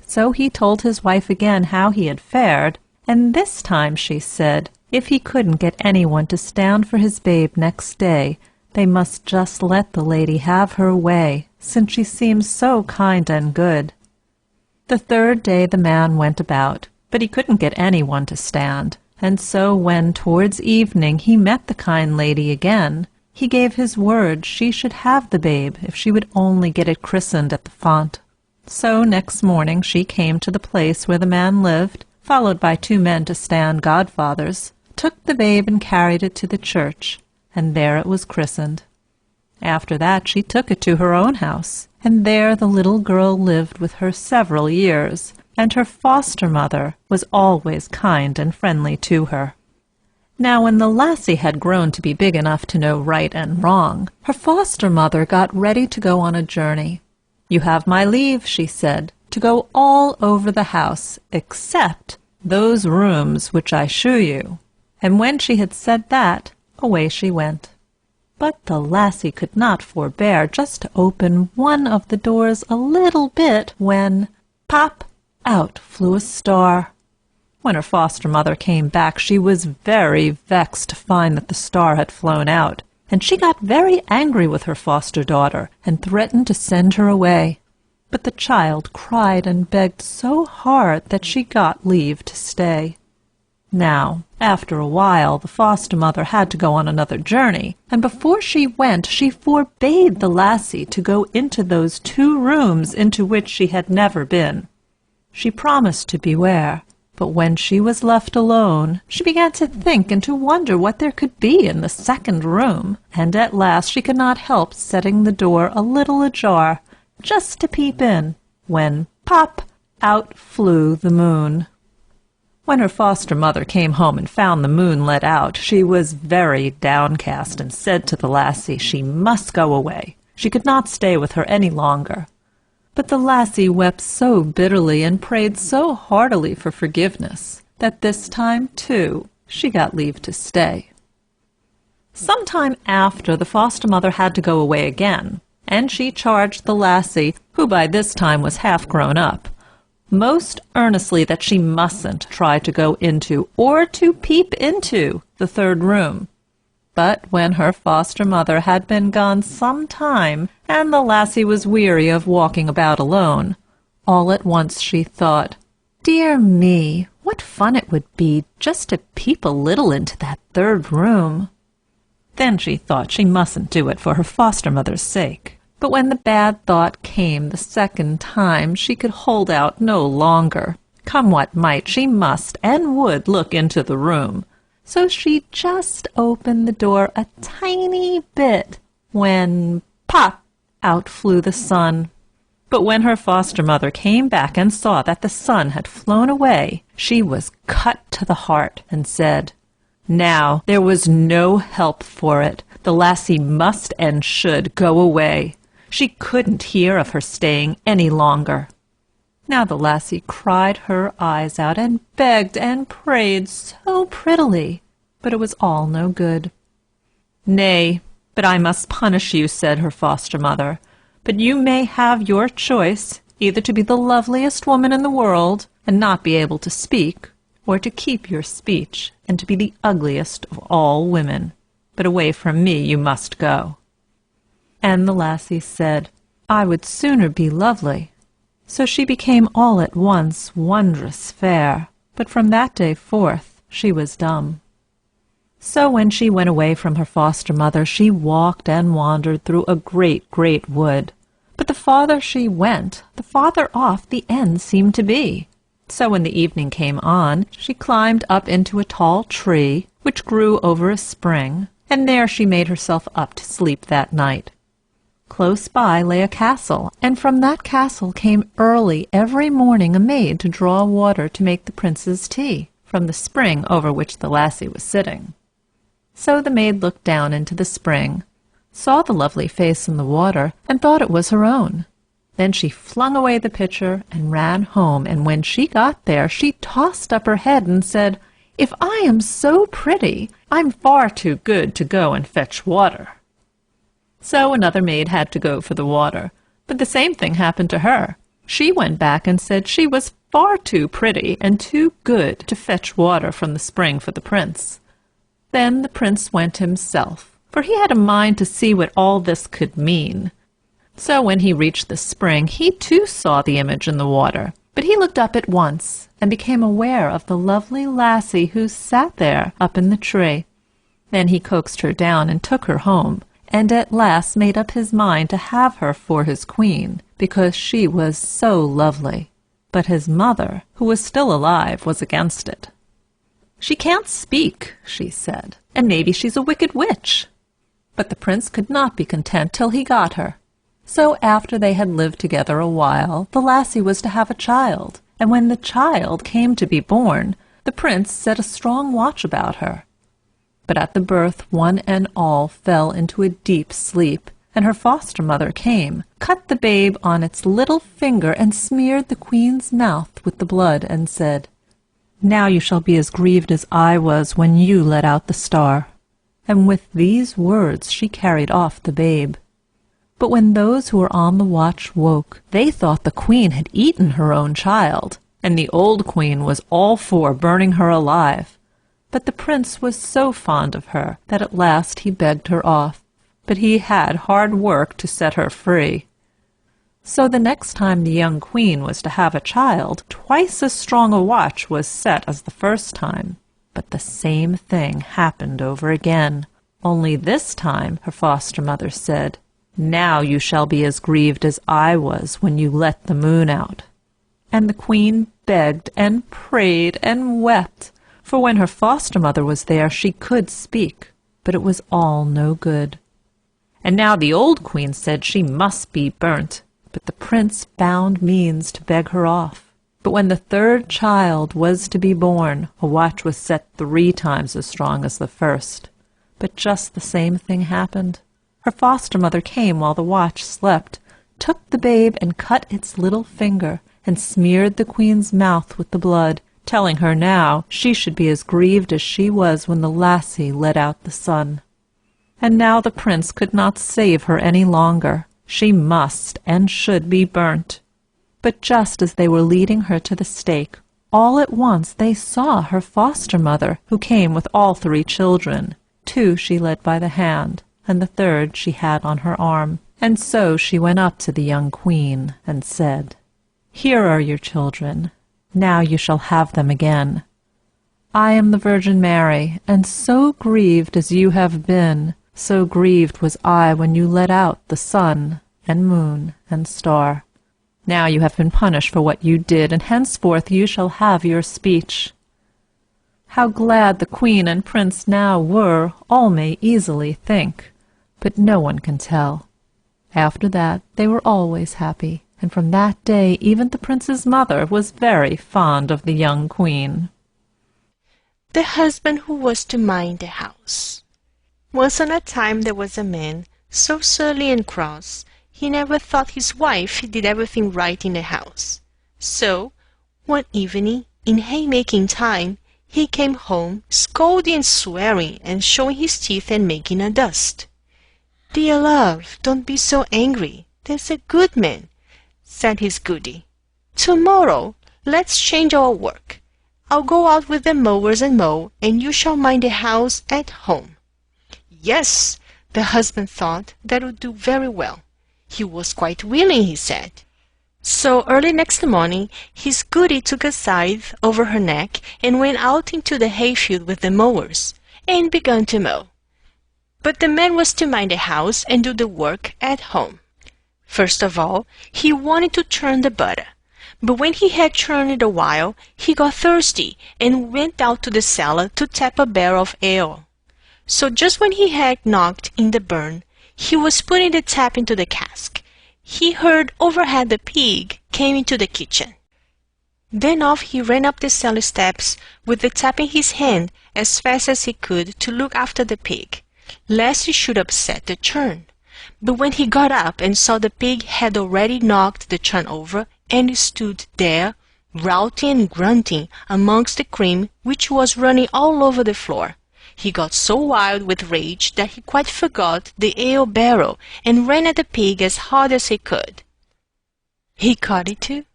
So he told his wife again how he had fared, and this time she said, if he couldn't get anyone to stand for his babe next day, they must just let the lady have her way, since she seemed so kind and good. The third day the man went about, but he couldn't get anyone to stand, and so when towards evening he met the kind lady again, he gave his word she should have the babe if she would only get it christened at the font. So next morning she came to the place where the man lived, followed by 2 men to stand godfathers, took the babe and carried it to the church, and there it was christened. After that she took it to her own house, and there the little girl lived with her several years, and her foster mother was always kind and friendly to her. Now when the lassie had grown to be big enough to know right and wrong, her foster mother got ready to go on a journey. You have my leave, she said, to go all over the house, except those rooms which I shew you. And when she had said that, away she went. But the lassie could not forbear just to open one of the doors a little bit when, pop, out flew a star. When her foster mother came back, she was very vexed to find that the star had flown out, and she got very angry with her foster daughter and threatened to send her away. But the child cried and begged so hard that she got leave to stay. Now, after a while, the foster mother had to go on another journey, and before she went, she forbade the lassie to go into those 2 rooms into which she had never been. She promised to beware, but when she was left alone, she began to think and to wonder what there could be in the 2nd room, and at last she could not help setting the door a little ajar, just to peep in, when, pop, out flew the moon. When her foster mother came home and found the moon let out, she was very downcast and said to the lassie she must go away. She could not stay with her any longer. But the lassie wept so bitterly and prayed so heartily for forgiveness that this time, too, she got leave to stay. Some time after, the foster mother had to go away again, and she charged the lassie, who by this time was half grown up, most earnestly that she mustn't try to go into or to peep into the 3rd room. But when her foster mother had been gone some time, and the lassie was weary of walking about alone, all at once she thought, "Dear me, what fun it would be just to peep a little into that 3rd room." Then she thought she mustn't do it for her foster mother's sake. But when the bad thought came the 2nd time, she could hold out no longer. Come what might, she must and would look into the room. So she just opened the door a tiny bit, when, pop, out flew the sun. But when her foster mother came back and saw that the sun had flown away, she was cut to the heart and said, now there was no help for it. The lassie must and should go away. She couldn't hear of her staying any longer. Now the lassie cried her eyes out and begged and prayed so prettily but it was all no good. "Nay, but I must punish you," said her foster-mother. "But you may have your choice, either to be the loveliest woman in the world, and not be able to speak, or to keep your speech, and to be the ugliest of all women. But away from me you must go." And the lassie said, "I would sooner be lovely." So she became all at once wondrous fair, but from that day forth she was dumb. So when she went away from her foster-mother, she walked and wandered through a great, great wood. But the farther she went, the farther off the end seemed to be. So when the evening came on, she climbed up into a tall tree, which grew over a spring, and there she made herself up to sleep that night. Close by lay a castle, and from that castle came early every morning a maid to draw water to make the prince's tea, from the spring over which the lassie was sitting. So the maid looked down into the spring, saw the lovely face in the water, and thought it was her own. Then she flung away the pitcher and ran home, and when she got there she tossed up her head and said, "If I am so pretty, I'm far too good to go and fetch water." So another maid had to go for the water, but the same thing happened to her. She went back and said she was far too pretty and too good to fetch water from the spring for the prince. Then the prince went himself, for he had a mind to see what all this could mean. So when he reached the spring, he too saw the image in the water, but he looked up at once and became aware of the lovely lassie who sat there up in the tree. Then he coaxed her down and took her home, and at last made up his mind to have her for his queen, because she was so lovely. But his mother, who was still alive, was against it. "She can't speak," she said, "and maybe she's a wicked witch." But the prince could not be content till he got her. So after they had lived together a while, the lassie was to have a child, and when the child came to be born, the prince set a strong watch about her. But at the birth one and all fell into a deep sleep, and her foster-mother came, cut the babe on its little finger, and smeared the queen's mouth with the blood, and said, "Now you shall be as grieved as I was when you let out the star." And with these words she carried off the babe. But when those who were on the watch woke, they thought the queen had eaten her own child, and the old queen was all for burning her alive. But the prince was so fond of her that at last he begged her off, but he had hard work to set her free. So the next time the young queen was to have a child, twice as strong a watch was set as the first time. But the same thing happened over again, only this time her foster-mother said, "Now you shall be as grieved as I was when you let the moon out." And the queen begged and prayed and wept, for when her foster-mother was there she could speak, but it was all no good. And now the old queen said she must be burnt, but the prince found means to beg her off. But when the third child was to be born, a watch was set 3 times as strong as the first. But just the same thing happened. Her foster-mother came while the watch slept, took the babe and cut its little finger, and smeared the queen's mouth with the blood, telling her now she should be as grieved as she was when the lassie let out the sun. And now the prince could not save her any longer. She must and should be burnt. But just as they were leading her to the stake, all at once they saw her foster-mother, who came with all 3 children. 2 she led by the hand, and the third she had on her arm. And so she went up to the young queen and said, "Here are your children. Now you shall have them again. I am the Virgin Mary, and so grieved as you have been, so grieved was I when you let out the sun and moon and star. Now you have been punished for what you did, and henceforth you shall have your speech." How glad the queen and prince now were, all may easily think, but no one can tell. After that they were always happy, and from that day even the prince's mother was very fond of the young queen.
The husband who was to mind the house. Once on a time there was a man, so surly and cross, he never thought his wife did everything right in the house. So, one evening, in haymaking time, he came home, scolding and swearing, and showing his teeth and making a dust. "Dear love, don't be so angry. There's a good man," said his goody. "Tomorrow let's change our work. I'll go out with the mowers and mow, and you shall mind the house at home." Yes, the husband thought that would do very well. He was quite willing, he said. So early next morning his goody took a scythe over her neck and went out into the hayfield with the mowers, and began to mow. But the man was to mind the house and do the work at home. First of all, he wanted to churn the butter. But when he had churned it a while, he got thirsty and went out to the cellar to tap a barrel of ale. So just when he had knocked in the burn, he was putting the tap into the cask. He heard overhead the pig came into the kitchen. Then off he ran up the cellar steps with the tap in his hand as fast as he could to look after the pig, lest he should upset the churn. But when he got up and saw the pig had already knocked the churn over, and stood there, routing and grunting amongst the cream which was running all over the floor, he got so wild with rage that he quite forgot the ale barrel and ran at the pig as hard as he could. He caught it too,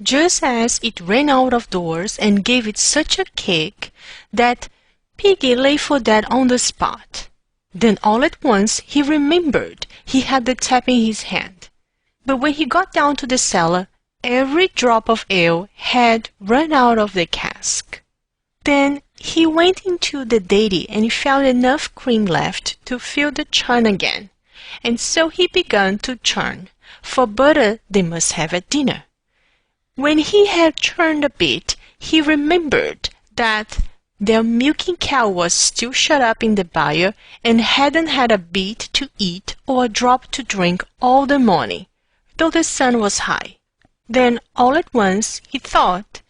just as it ran out of doors, and gave it such a kick that piggy lay for dead on the spot. Then all at once he remembered he had the tap in his hand. But when he got down to the cellar, every drop of ale had run out of the cask. Then he went into the dairy and found enough cream left to fill the churn again, and so he began to churn, for butter they must have at dinner. When he had churned a bit, he remembered that their milking cow was still shut up in the byre and hadn't had a bit to eat or a drop to drink all the morning, though the sun was high. Then all at once he thought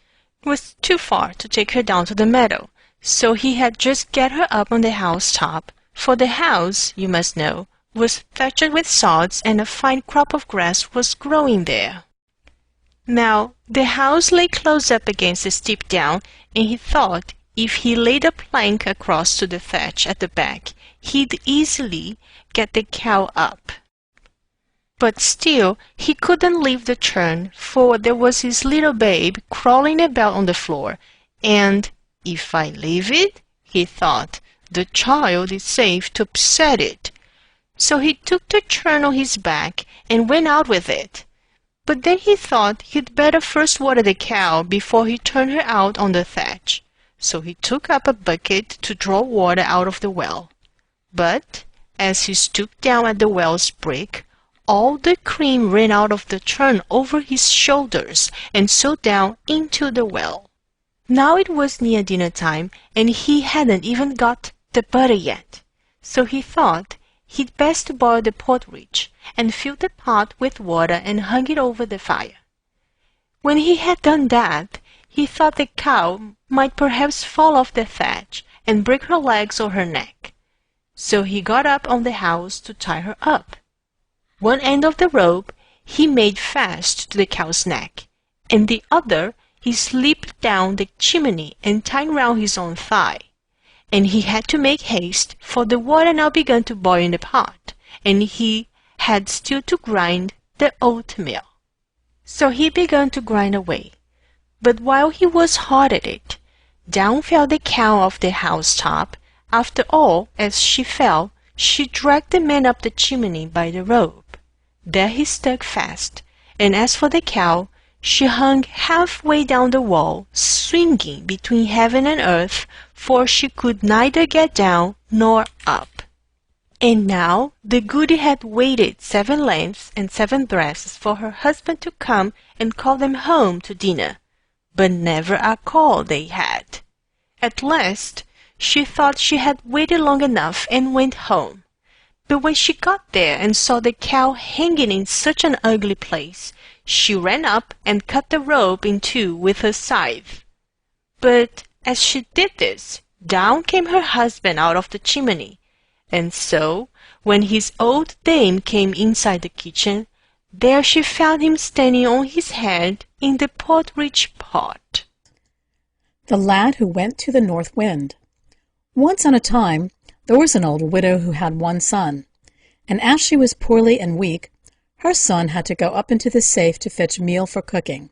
it was too far to take her down to the meadow, so he had just get her up on the house-top, for the house, you must know, was thatched with sods, and a fine crop of grass was growing there. Now the house lay close up against the steep down, and he thought if he laid a plank across to the thatch at the back, he'd easily get the cow up. But still he couldn't leave the churn, for there was his little babe crawling about on the floor, and if I leave it, he thought, the child is safe to upset it. So he took the churn on his back and went out with it. But then he thought he'd better first water the cow before he turned her out on the thatch. So he took up a bucket to draw water out of the well. But as he stooped down at the well's brink, all the cream ran out of the churn over his shoulders and so down into the well. Now it was near dinner time, and he hadn't even got the butter yet. So he thought he'd best boil the porridge, and fill the pot with water and hung it over the fire. When he had done that, he thought the cow might perhaps fall off the thatch and break her legs or her neck. So he got up on the house to tie her up. One end of the rope he made fast to the cow's neck, and the other he slipped down the chimney and tied round his own thigh. And he had to make haste, for the water now began to boil in the pot, and he had still to grind the oatmeal. So he began to grind away. But while he was hard at it, down fell the cow off the house-top. After all, as she fell, she dragged the man up the chimney by the rope. There he stuck fast, and as for the cow, she hung half-way down the wall, swinging between heaven and earth, for she could neither get down nor up. And now the goody had waited 7 lengths and 7 breadths for her husband to come and call them home to dinner, but never a call they had. At last she thought she had waited long enough and went home. But when she got there and saw the cow hanging in such an ugly place, she ran up and cut the rope in two with her scythe. But as she did this, down came her husband out of the chimney, and so, when his old dame came inside the kitchen, there she found him standing on his head in the porridge pot.
The Lad Who Went to the North Wind. Once on a time, there was an old widow who had one son, and as she was poorly and weak, her son had to go up into the safe to fetch meal for cooking.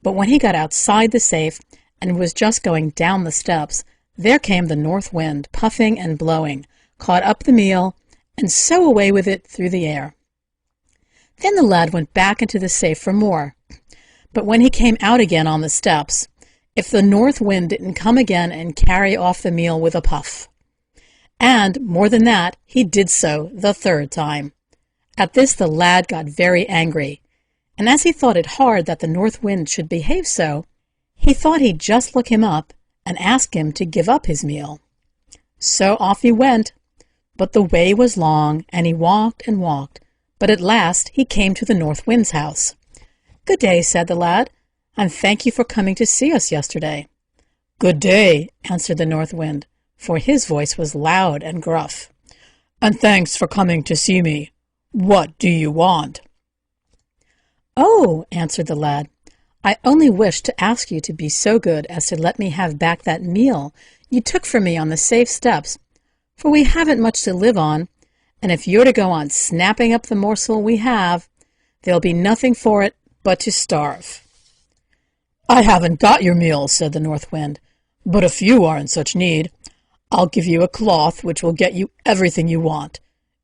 But when he got outside the safe and was just going down the steps, there came the north wind, puffing and blowing, caught up the meal, and so away with it through the air. Then the lad went back into the safe for more. But when he came out again on the steps, if the north wind didn't come again and carry off the meal with a puff. And, more than that, he did so the third time. At this the lad got very angry, and as he thought it hard that the north wind should behave so, he thought he'd just look him up and ask him to give up his meal. So off he went, but the way was long, and he walked and walked, but at last he came to the north wind's house. "Good day," said the lad, "and thank you for coming to see us yesterday." "Good day," answered the north wind, for his voice was loud and gruff, "and thanks for coming to see me. What do you want?" "Oh," answered the lad, "I only wish to ask you to be so good as to let me have back that meal you took from me on the safe steps, for we haven't much to live on, and if you're to go on snapping up the morsel we have, there'll be nothing for it but to starve." "I haven't got your meal," said the north wind, "but if you are in such need, I'll give you a cloth which will get you everything you want,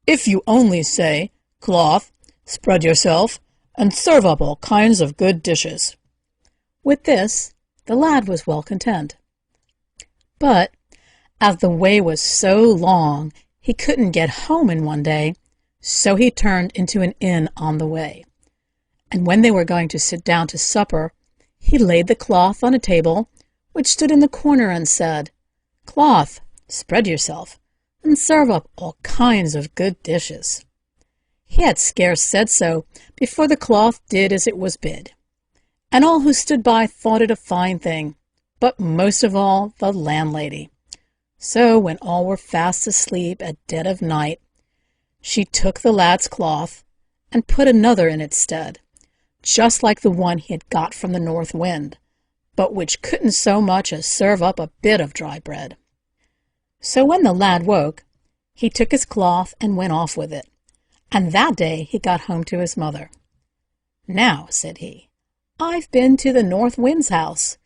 if you only say, 'Cloth, spread yourself, and serve up all kinds of good dishes.'" With this, the lad was well content. But, as the way was so long, he couldn't get home in one day, so he turned into an inn on the way. And when they were going to sit down to supper, he laid the cloth on a table, which stood in the corner, and said, "Cloth, spread yourself, and serve up all kinds of good dishes." He had scarce said so before the cloth did as it was bid, and all who stood by thought it a fine thing, but most of all the landlady. So when all were fast asleep at dead of night, she took the lad's cloth and put another in its stead, just like the one he had got from the north wind, but which couldn't so much as serve up a bit of dry bread. So when the lad woke, he took his cloth and went off with it, and that day he got home to his mother. "Now," said he, "I've been to the north wind's house,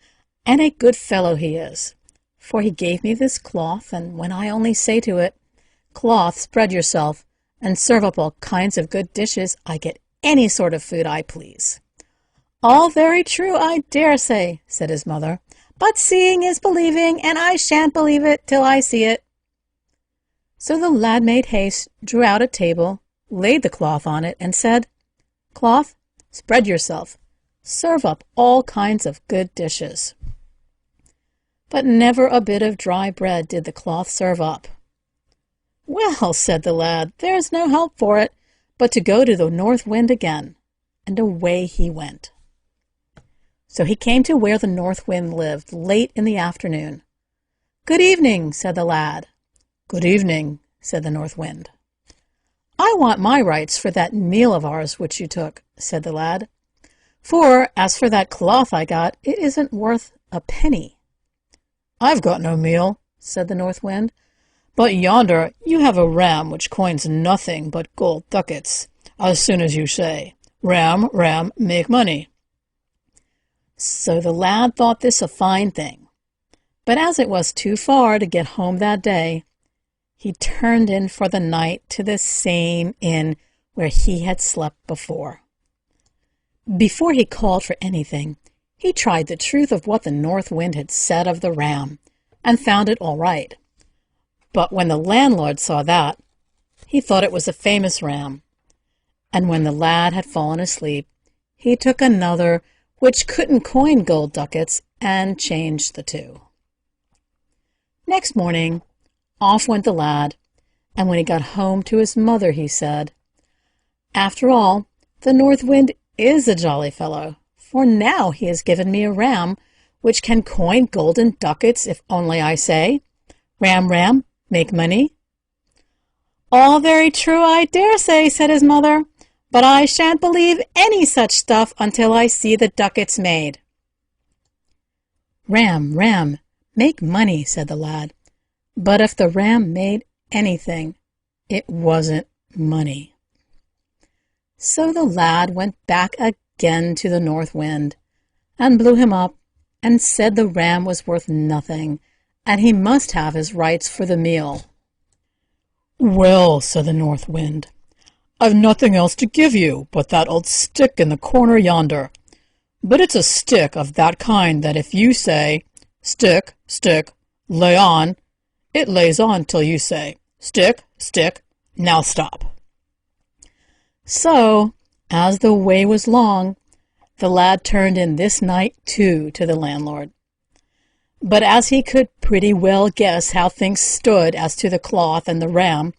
and a good fellow he is, for he gave me this cloth, and when I only say to it, 'Cloth, spread yourself, and serve up all kinds of good dishes,' I get any sort of food I please." "All very true, I dare say," said his mother, "but seeing is believing, and I shan't believe it till I see it." So the lad made haste, drew out a table, laid the cloth on it, and said, "Cloth, spread yourself, serve up all kinds of good dishes." But never a bit of dry bread did the cloth serve up. "Well," said the lad, "there's no help for it but to go to the north wind again," and away he went. So he came to where the north wind lived late in the afternoon. "Good evening," said the lad. "Good evening," said the north wind. "I want my rights for that meal of ours which you took," said the lad, "for as for that cloth I got, it isn't worth a penny." "I've got no meal," said the north wind, "but yonder you have a ram which coins nothing but gold ducats, as soon as you say, 'Ram, ram, make money.'" So the lad thought this a fine thing, but as it was too far to get home that day, he turned in for the night to the same inn where he had slept before. Before he called for anything, he tried the truth of what the north wind had said of the ram, and found it all right. But when the landlord saw that, he thought it was a famous ram, and when the lad had fallen asleep, he took another which couldn't coin gold ducats, and changed the two. Next morning, off went the lad, and when he got home to his mother, he said, "After all, the north wind is a jolly fellow, for now he has given me a ram which can coin golden ducats if only I say, 'Ram, ram, make money.'" "All very true, I dare say," said his mother, "but I shan't believe any such stuff until I see the ducats made." "Ram, ram, make money," said the lad. But if the ram made anything, it wasn't money. So the lad went back again to the north wind, and blew him up, and said the ram was worth nothing, and he must have his rights for the meal. "Well," said the north wind, "I've nothing else to give you but that old stick in the corner yonder. But it's a stick of that kind that if you say, 'Stick, stick, lay on,' it lays on till you say, 'Stick, stick, now stop.'" So, as the way was long, the lad turned in this night too to the landlord. But as he could pretty well guess how things stood as to the cloth and the ram,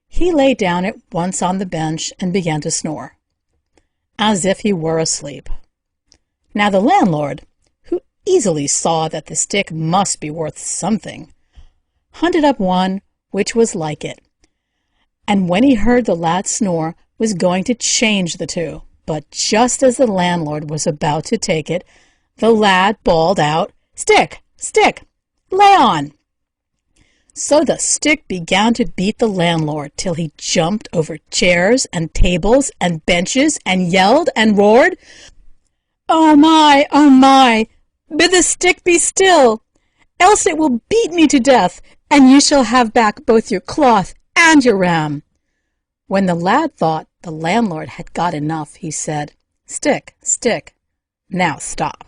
he lay down at once on the bench and began to snore, as if he were asleep. Now the landlord, who easily saw that the stick must be worth something, hunted up one which was like it, and when he heard the lad snore, was going to change the two. But just as the landlord was about to take it, the lad bawled out, "Stick, stick, lay on!" So the stick began to beat the landlord till he jumped over chairs and tables and benches and yelled and roared, "Oh my, bid the stick be still, else it will beat me to death, and you shall have back both your cloth and your ram." When the lad thought the landlord had got enough, he said, "Stick, stick, now stop."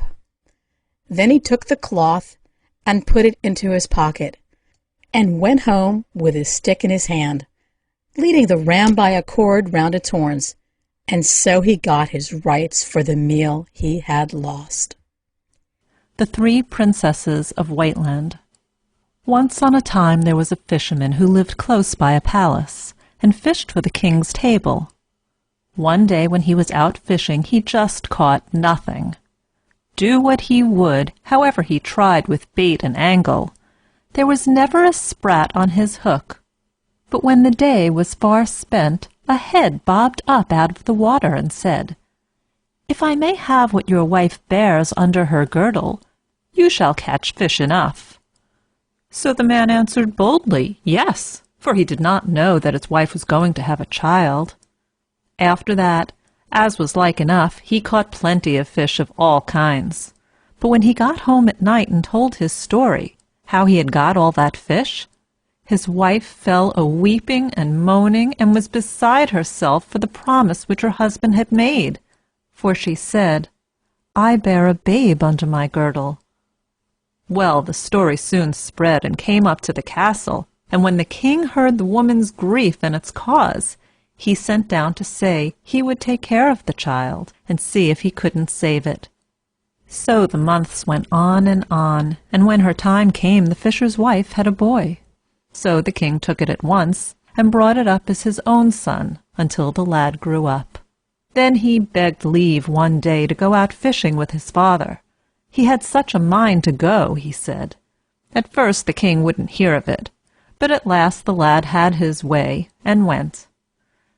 Then he took the cloth and put it into his pocket, and went home with his stick in his hand, leading the ram by a cord round its horns, and so he got his rights for the meal he had lost.
The Three Princesses of Whiteland. Once on a time there was a fisherman who lived close by a palace, and fished for the king's table. One day when he was out fishing, he just caught nothing. Do what he would, however he tried with bait and angle, there was never a sprat on his hook. But when the day was far spent, a head bobbed up out of the water and said, "If I may have what your wife bears under her girdle, you shall catch fish enough." So the man answered boldly, yes, for he did not know that his wife was going to have a child. After that, as was like enough, he caught plenty of fish of all kinds. But when he got home at night and told his story, how he had got all that fish, his wife fell a-weeping and moaning, and was beside herself for the promise which her husband had made. For she said, "I bear a babe under my girdle." Well, the story soon spread and came up to the castle, and when the king heard the woman's grief and its cause, he sent down to say he would take care of the child, and see if he couldn't save it. So the months went on, and when her time came, the fisher's wife had a boy. So the king took it at once, and brought it up as his own son, until the lad grew up. Then he begged leave one day to go out fishing with his father. He had such a mind to go, he said. At first the king wouldn't hear of it, but at last the lad had his way, and went.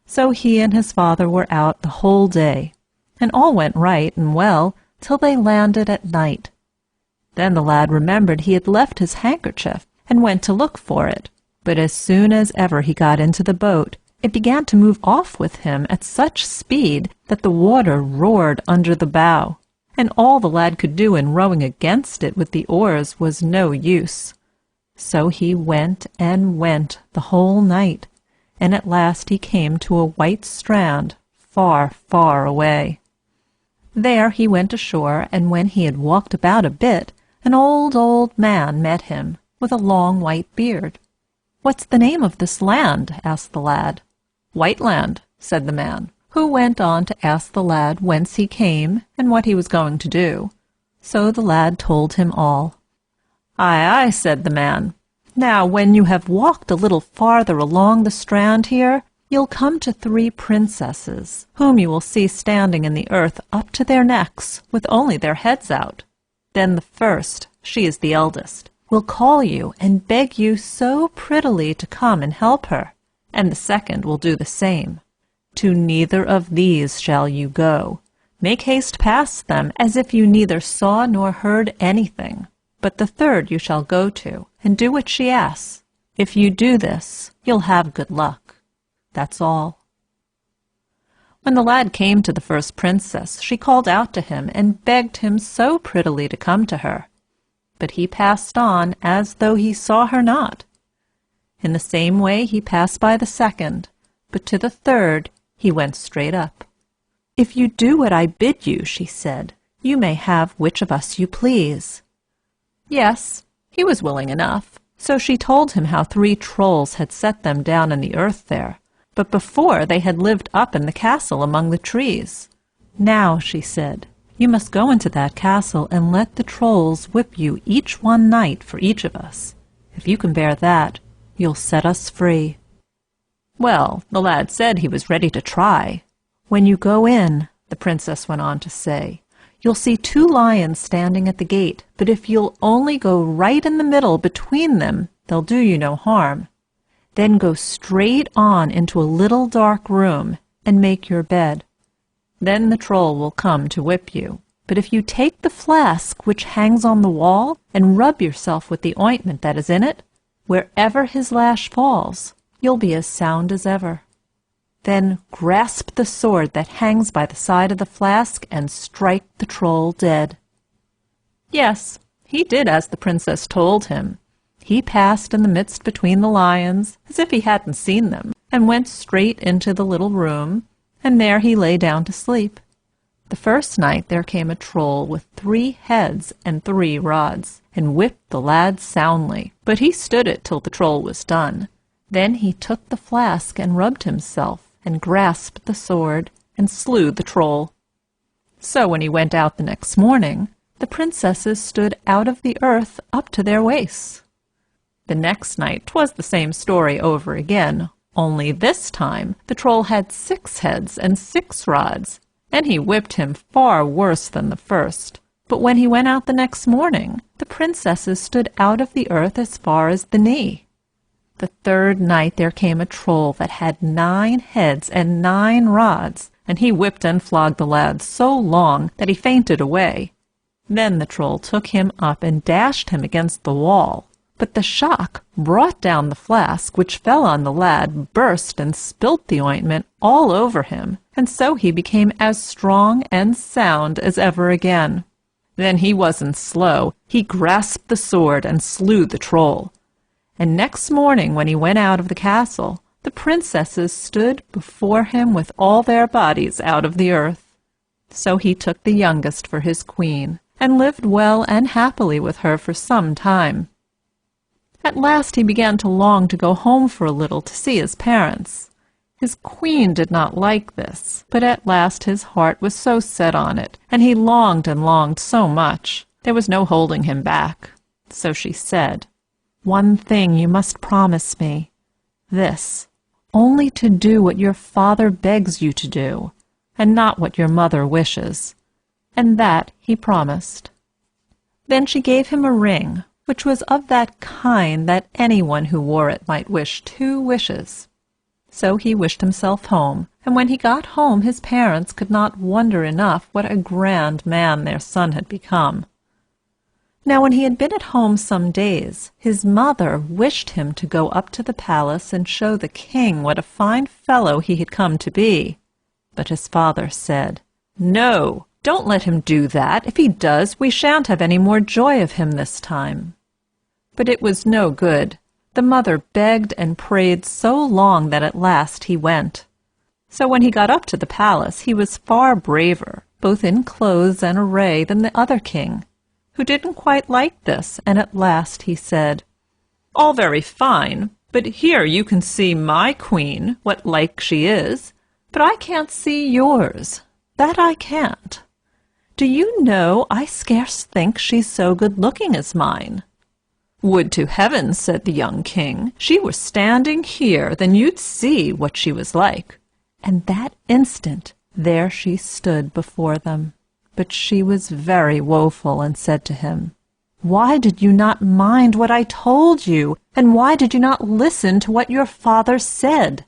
So he and his father were out the whole day, and all went right and well till they landed at night. Then the lad remembered he had left his handkerchief, and went to look for it. But as soon as ever he got into the boat, it began to move off with him at such speed that the water roared under the bow, and all the lad could do in rowing against it with the oars was no use. So he went and went the whole night, and at last he came to a white strand far, far away. There he went ashore, and when he had walked about a bit, an old man met him, with a long white beard. "What's the name of this land?" asked the lad. "Whiteland," said the man, who went on to ask the lad whence he came and what he was going to do. So the lad told him all. "Aye, aye," said the man. "Now, when you have walked a little farther along the strand here, you'll come to 3 princesses, whom you will see standing in the earth up to their necks, with only their heads out. Then the first, she is the eldest, will call you and beg you so prettily to come and help her, and the second will do the same. To neither of these shall you go. Make haste past them, as if you neither saw nor heard anything. but the third you shall go to, and do what she asks. If you do this, you'll have good luck. That's all." When the lad came to the first princess, she called out to him and begged him so prettily to come to her. But he passed on as though he saw her not. In the same way he passed by the second, but to the third he went straight up. "If you do what I bid you," she said, "you may have which of us you please." Yes, he was willing enough, so she told him how 3 trolls had set them down in the earth there, but before they had lived up in the castle among the trees. "Now," she said, "you must go into that castle and let the trolls whip you each one night for each of us. If you can bear that, you'll set us free." Well, the lad said he was ready to try. "When you go in," the princess went on to say, "you'll see 2 lions standing at the gate, but if you'll only go right in the middle between them, they'll do you no harm. Then go straight on into a little dark room and make your bed. Then the troll will come to whip you. But if you take the flask which hangs on the wall and rub yourself with the ointment that is in it, wherever his lash falls, you'll be as sound as ever. Then grasp the sword that hangs by the side of the flask and strike the troll dead." Yes, he did as the princess told him. He passed in the midst between the lions, as if he hadn't seen them, and went straight into the little room, and there he lay down to sleep. The first night there came a troll with 3 heads and 3 rods, and whipped the lad soundly, but he stood it till the troll was done. Then he took the flask and rubbed himself, and grasped the sword, and slew the troll. So when he went out the next morning, the princesses stood out of the earth up to their waists. The next night 'twas the same story over again, only this time the troll had 6 heads and 6 rods, and he whipped him far worse than the first. But when he went out the next morning, the princesses stood out of the earth as far as the knee. The third night there came a troll that had 9 heads and 9 rods, and he whipped and flogged the lad so long that he fainted away. Then the troll took him up and dashed him against the wall. But the shock brought down the flask, which fell on the lad, burst and spilt the ointment all over him, and so he became as strong and sound as ever again. Then he wasn't slow. He grasped the sword and slew the troll. And next morning, when he went out of the castle, the princesses stood before him with all their bodies out of the earth. So he took the youngest for his queen, and lived well and happily with her for some time. At last he began to long to go home for a little to see his parents. His queen did not like this, but at last his heart was so set on it, and he longed and longed so much, there was no holding him back. So she said, "One thing you must promise me, this, only to do what your father begs you to do, and not what your mother wishes." And that he promised. Then she gave him a ring, which was of that kind that anyone who wore it might wish 2 wishes. So he wished himself home, and when he got home his parents could not wonder enough what a grand man their son had become. Now when he had been at home some days, his mother wished him to go up to the palace and show the king what a fine fellow he had come to be. But his father said, "No, don't let him do that. If he does, we shan't have any more joy of him this time." But it was no good. The mother begged and prayed so long that at last he went. So when he got up to the palace, he was far braver, both in clothes and array, than the other king, who didn't quite like this, and at last he said, "All very fine, but here you can see my queen, what like she is, but I can't see yours. That I can't. Do you know, I scarce think she's so good-looking as mine." "Would to heaven," said the young king, "she were standing here, then you'd see what she was like." And that instant there she stood before them. But she was very woeful, and said to him, "Why did you not mind what I told you, and why did you not listen to what your father said?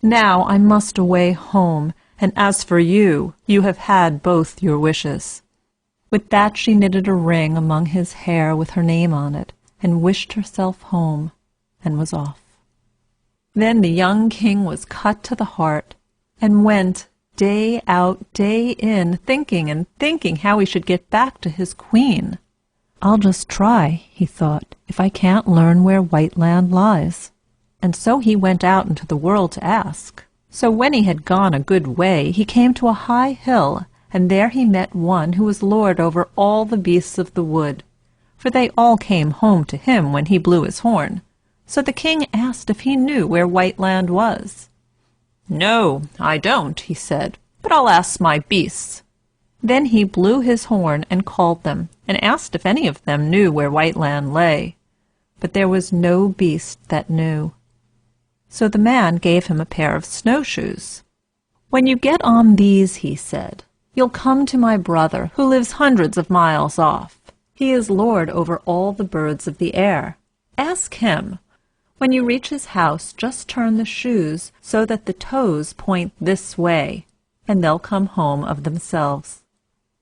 Now I must away home, and as for you, you have had both your wishes." With that she knitted a ring among his hair with her name on it, and wished herself home, and was off. Then the young king was cut to the heart, and went day out, day in, thinking and thinking how he should get back to his queen. "I'll just try," he thought, "if I can't learn where Whiteland lies." And so he went out into the world to ask. So when he had gone a good way, he came to a high hill, and there he met one who was lord over all the beasts of the wood, for they all came home to him when he blew his horn. So the king asked if he knew where Whiteland was. "No, I don't," he said, "but I'll ask my beasts." Then he blew his horn and called them, and asked if any of them knew where Whiteland lay. But there was no beast that knew. So the man gave him a pair of snowshoes. "When you get on these," he said, "you'll come to my brother, who lives hundreds of miles off. He is lord over all the birds of the air. Ask him. When you reach his house, just turn the shoes so that the toes point this way, and they'll come home of themselves."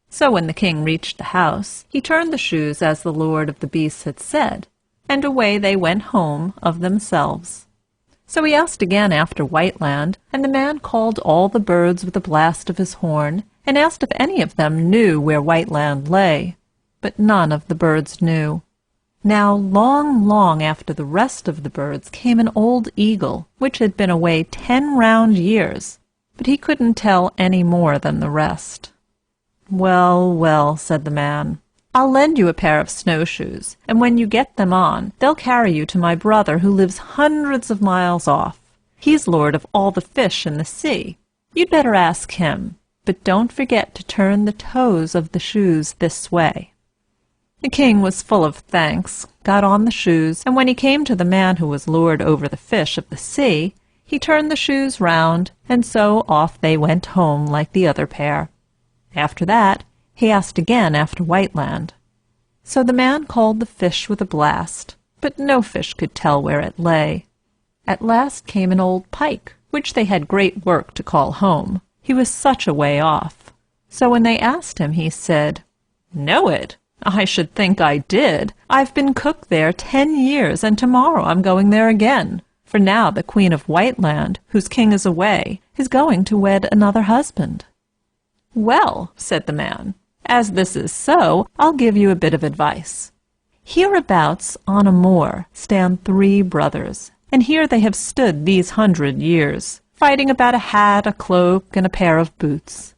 So when the king reached the house, he turned the shoes as the lord of the beasts had said, and away they went home of themselves. So he asked again after Whiteland, and the man called all the birds with a blast of his horn, and asked if any of them knew where Whiteland lay. But none of the birds knew. Now long, long after the rest of the birds came an old eagle, which had been away 10 round years, but he couldn't tell any more than the rest. "Well, well," said the man, "I'll lend you a pair of snowshoes, and when you get them on, they'll carry you to my brother who lives hundreds of miles off. He's lord of all the fish in the sea. You'd better ask him, but don't forget to turn the toes of the shoes this way." The king was full of thanks, got on the shoes, and when he came to the man who was lord over the fish of the sea, he turned the shoes round, and so off they went home like the other pair. After that, he asked again after Whiteland. So the man called the fish with a blast, but no fish could tell where it lay. At last came an old pike, which they had great work to call home. He was such a way off. So when they asked him, he said, "Know it? I should think I did. I've been cook there 10 years, and tomorrow I'm going there again. For now the Queen of Whiteland, whose king is away, is going to wed another husband." "Well," said the man, "as this is so, I'll give you a bit of advice. Hereabouts on a moor stand 3 brothers, and here they have stood these 100 years, fighting about a hat, a cloak, and a pair of boots.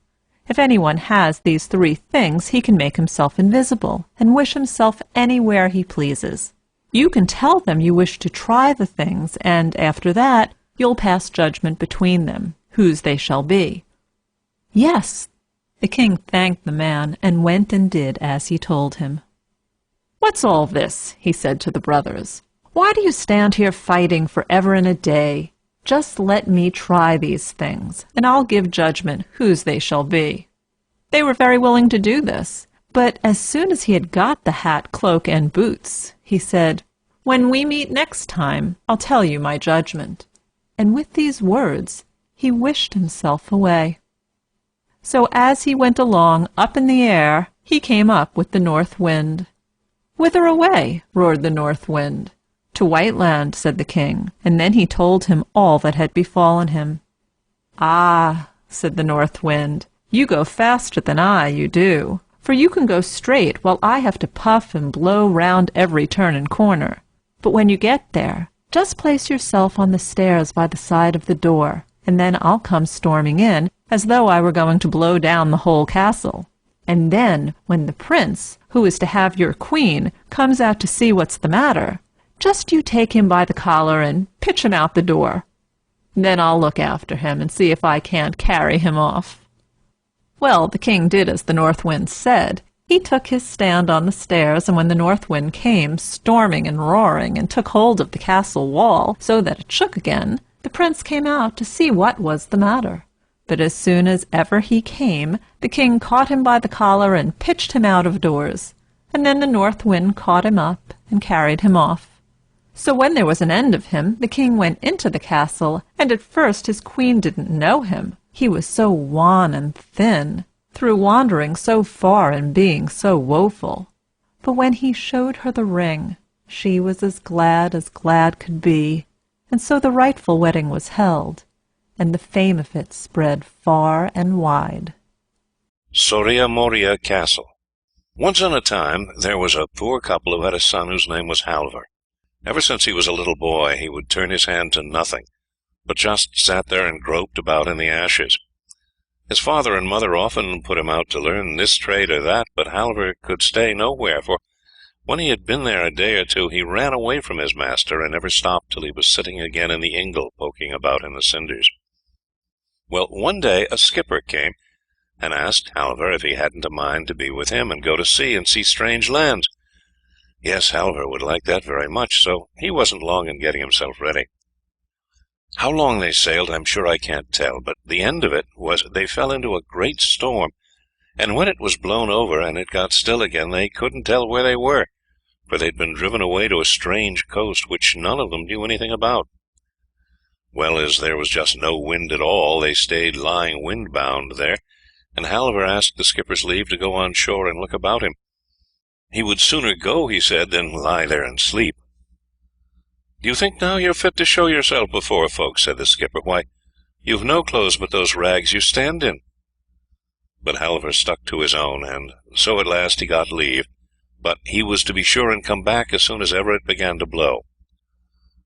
If anyone has these 3 things, he can make himself invisible, and wish himself anywhere he pleases. You can tell them you wish to try the things, and after that you'll pass judgment between them, whose they shall be." "Yes." The king thanked the man, and went and did as he told him. "What's all this?" he said to the brothers. "Why do you stand here fighting forever and a day? Just let me try these things, and I'll give judgment whose they shall be." They were very willing to do this, but as soon as he had got the hat, cloak, and boots, he said, "When we meet next time, I'll tell you my judgment." And with these words, he wished himself away. So as he went along up in the air, he came up with the north wind. "Whither away?" roared the north wind. "To Whiteland," said the king, and then he told him all that had befallen him. "Ah," said the north wind, "you go faster than I, you do, for you can go straight while I have to puff and blow round every turn and corner. But when you get there, just place yourself on the stairs by the side of the door, and then I'll come storming in, as though I were going to blow down the whole castle. And then, when the prince, who is to have your queen, comes out to see what's the matter, just you take him by the collar and pitch him out the door. Then I'll look after him and see if I can't carry him off." Well, the king did as the north wind said. He took his stand on the stairs, and when the north wind came, storming and roaring, and took hold of the castle wall, so that it shook again, the prince came out to see what was the matter. But as soon as ever he came, the king caught him by the collar and pitched him out of doors, and then the north wind caught him up and carried him off. So when there was an end of him, the king went into the castle, and at first his queen didn't know him, he was so wan and thin. through wandering so far and being so woeful. But when he showed her the ring, she was as glad could be, and so the rightful wedding was held, and the fame of it spread far and wide.
Surya Moria Castle. Once on a time there was a poor couple who had a son whose name was Halvor. Ever since he was a little boy he would turn his hand to nothing, but just sat there and groped about in the ashes. His father and mother often put him out to learn this trade or that, but Halvor could stay nowhere, for when he had been there a day or two he ran away from his master and never stopped till he was sitting again in the ingle poking about in the cinders. Well, one day a skipper came and asked Halvor if he hadn't a mind to be with him and go to sea and see strange lands. Yes, Halvor would like that very much, so he wasn't long in getting himself ready. How long they sailed I'm sure I can't tell, but the end of it was they fell into a great storm, and when it was blown over and it got still again they couldn't tell where they were, for they'd been driven away to a strange coast which none of them knew anything about. Well, as there was just no wind at all, they stayed lying wind-bound there, and Halvor asked the skipper's leave to go on shore and look about him. He would sooner go, he said, than lie there and sleep. "Do you think now you're fit to show yourself before folks?" said the skipper. "Why, you've no clothes but those rags you stand in." But Halvor stuck to his own, and so at last he got leave, but he was to be sure and come back as soon as ever it began to blow.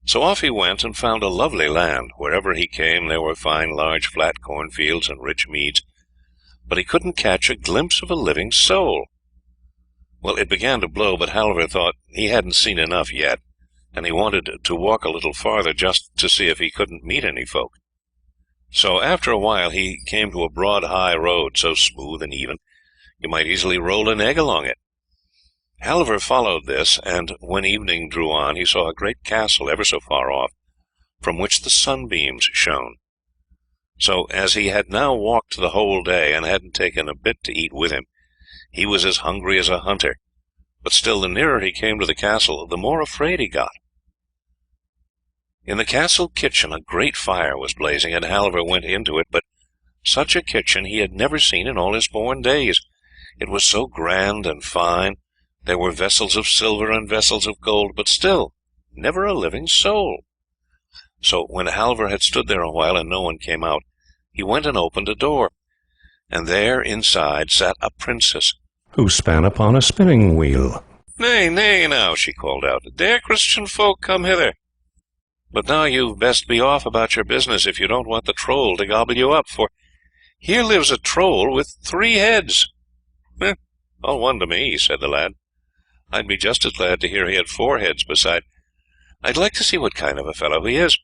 So off he went and found a lovely land. Wherever he came there were fine large flat cornfields and rich meads, but he couldn't catch a glimpse of a living soul. Well, it began to blow, but Halvor thought he hadn't seen enough yet, and he wanted to walk a little farther just to see if he couldn't meet any folk. So after a while he came to a broad high road, so smooth and even you might easily roll an egg along it. Halvor followed this, and when evening drew on he saw a great castle ever so far off, from which the sunbeams shone. So as he had now walked the whole day, and hadn't taken a bit to eat with him, he was as hungry as a hunter, but still the nearer he came to the castle the more afraid he got. In the castle kitchen a great fire was blazing, and Halvor went into it, but such a kitchen he had never seen in all his born days. It was so grand and fine. There were vessels of silver and vessels of gold, but still never a living soul. So when Halvor had stood there a while and no one came out, he went and opened a door, and there inside sat a princess,
who span upon a spinning wheel.
"Nay, nay, now," she called out, "dare Christian folk come hither? But now you've best be off about your business if you don't want the troll to gobble you up, for here lives a troll with 3 heads." "All one to me," said the lad. "I'd be just as glad to hear he had 4 heads beside. I'd like to see what kind of a fellow he is.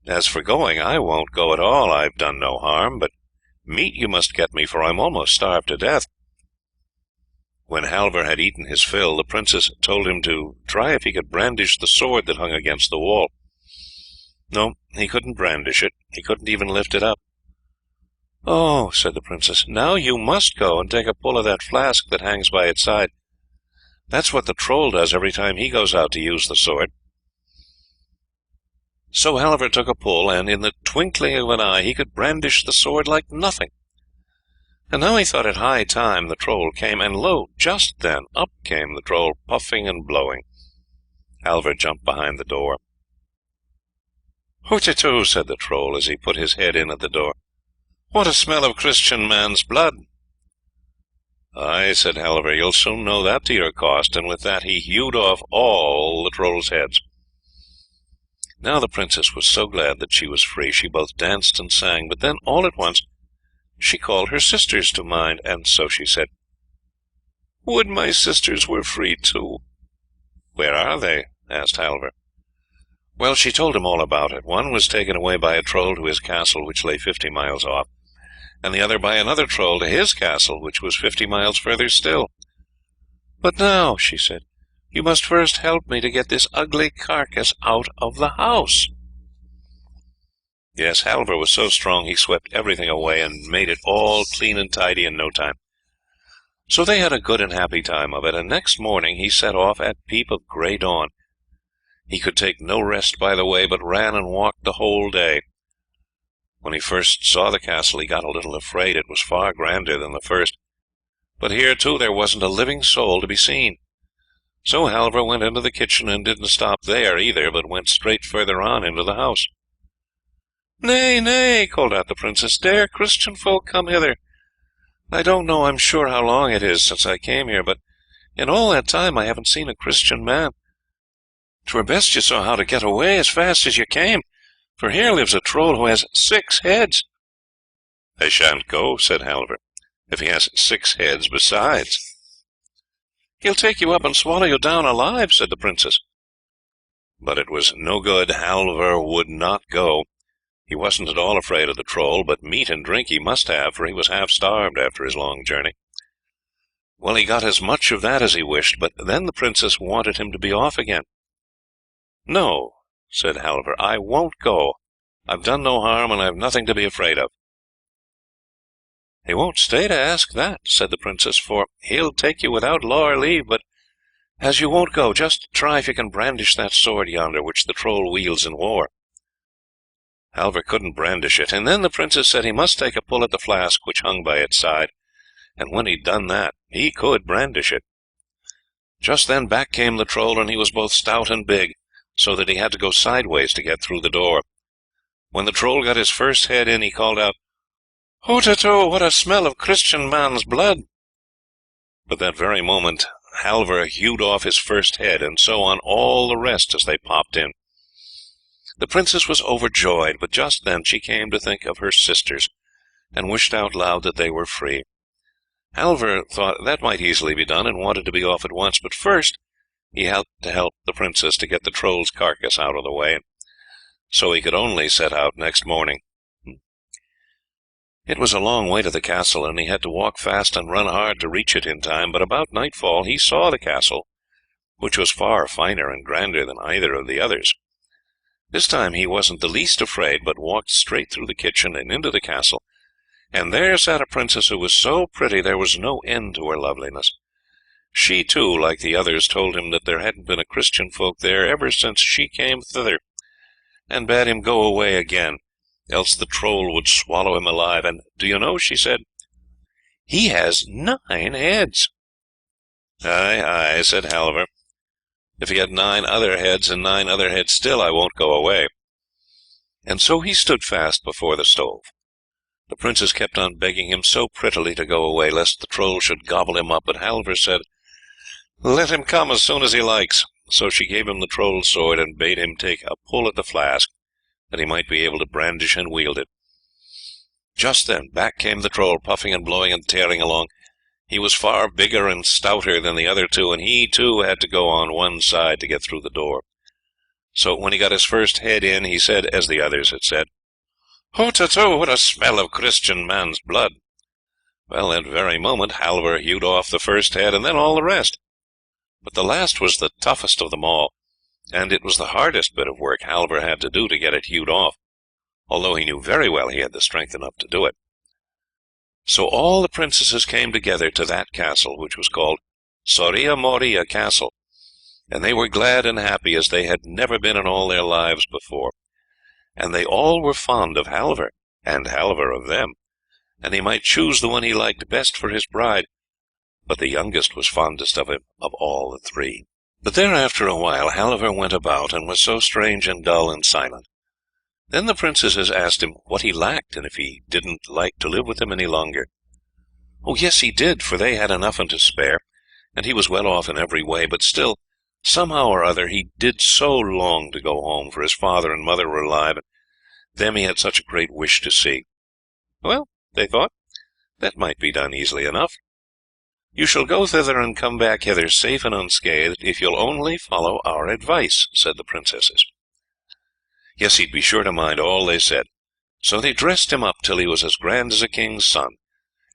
As for going, I won't go at all. I've done no harm, but meat you must get me, for I'm almost starved to death." When Halvor had eaten his fill, the princess told him to try if he could brandish the sword that hung against the wall. No, he couldn't brandish it. He couldn't even lift it up. "Oh," said the princess, "now you must go and take a pull of that flask that hangs by its side. That's what the troll does every time he goes out to use the sword." So Halvor took a pull, and in the twinkling of an eye he could brandish the sword like nothing. And now he thought it high time the troll came, and lo, just then up came the troll, puffing and blowing. Halvor jumped behind the door. "Hooty-too," said the troll as he put his head in at the door. "What a smell of Christian man's blood!" "Aye," said Halvor, "you'll soon know that to your cost," and with that he hewed off all the troll's heads. Now the princess was so glad that she was free, she both danced and sang, but then all at once she called her sisters to mind, and so she said, "Would my sisters were free too." "Where are they?" asked Halvor. Well, she told him all about it. One was taken away by a troll to his castle, which lay 50 miles off, and the other by another troll to his castle, which was 50 miles further still. "But now," she said, "you must first help me to get this ugly carcass out of the house." Yes, Halvor was so strong he swept everything away and made it all clean and tidy in no time. So they had a good and happy time of it, and next morning he set off at peep of grey dawn. He could take no rest by the way, but ran and walked the whole day. When he first saw the castle, he got a little afraid. It was far grander than the first, but here, too, there wasn't a living soul to be seen. So Halvor went into the kitchen, and didn't stop there either, but went straight further on into the house. "Nay, nay," called out the princess, "dare Christian folk come hither? I don't know, I'm sure, how long it is since I came here, but in all that time I haven't seen a Christian man. 'Twere best you saw how to get away as fast as you came, for here lives a troll who has 6 heads." "I shan't go," said Halvor, "if he has 6 heads besides." "He'll take you up and swallow you down alive," said the princess. But it was no good. Halvor would not go. He wasn't at all afraid of the troll, but meat and drink he must have, for he was half starved after his long journey. Well, he got as much of that as he wished, but then the princess wanted him to be off again. "No," said Halvor, "I won't go. I've done no harm, and I've nothing to be afraid of." "He won't stay to ask that," said the princess, "for he'll take you without law or leave, but as you won't go, just try if you can brandish that sword yonder, which the troll wields in war." Halvor couldn't brandish it, and then the princess said he must take a pull at the flask which hung by its side, and when he'd done that, he could brandish it. Just then back came the troll, and he was both stout and big, so that he had to go sideways to get through the door. When the troll got his first head in, he called out, "Ho-ta-to, what a smell of Christian man's blood!" But that very moment Halvor hewed off his first head, and so on all the rest as they popped in. The princess was overjoyed, but just then she came to think of her sisters, and wished out loud that they were free. Halvor thought that might easily be done, and wanted to be off at once, but first he had to help the princess to get the troll's carcass out of the way, so he could only set out next morning. It was a long way to the castle, and he had to walk fast and run hard to reach it in time, but about nightfall he saw the castle, which was far finer and grander than either of the others. This time he wasn't the least afraid, but walked straight through the kitchen and into the castle, and there sat a princess who was so pretty there was no end to her loveliness. She, too, like the others, told him that there hadn't been a Christian folk there ever since she came thither, and bade him go away again, else the troll would swallow him alive. And do you know, she said, he has 9 heads. "Aye, aye," said Halvor. "If he had 9 other heads, and 9 other heads still, I won't go away." And so he stood fast before the stove. The princess kept on begging him so prettily to go away, lest the troll should gobble him up, but Halvor said, "Let him come as soon as he likes." So she gave him the troll's sword, and bade him take a pull at the flask, that he might be able to brandish and wield it. Just then back came the troll, puffing and blowing and tearing along. He was far bigger and stouter than the other two, and he, too, had to go on one side to get through the door. So when he got his first head in, he said, as the others had said, "Ho-ta-to, what a smell of Christian man's blood!" Well, that very moment Halvor hewed off the first head, and then all the rest. But the last was the toughest of them all, and it was the hardest bit of work Halvor had to do to get it hewed off, although he knew very well he had the strength enough to do it. So all the princesses came together to that castle, which was called Surya Moria Castle, and they were glad and happy as they had never been in all their lives before. And they all were fond of Halvor, and Halvor of them, and he might choose the one he liked best for his bride, but the youngest was fondest of him of all the 3. But there after a while Halvor went about, and was so strange and dull and silent. Then the princesses asked him what he lacked, and if he didn't like to live with them any longer. Oh, yes, he did, for they had enough and to spare, and he was well off in every way, but still, somehow or other, he did so long to go home, for his father and mother were alive, and them he had such a great wish to see. Well, they thought, that might be done easily enough. "You shall go thither and come back hither safe and unscathed, if you'll only follow our advice," said the princesses. Yes, he'd be sure to mind all they said. So they dressed him up till he was as grand as a king's son,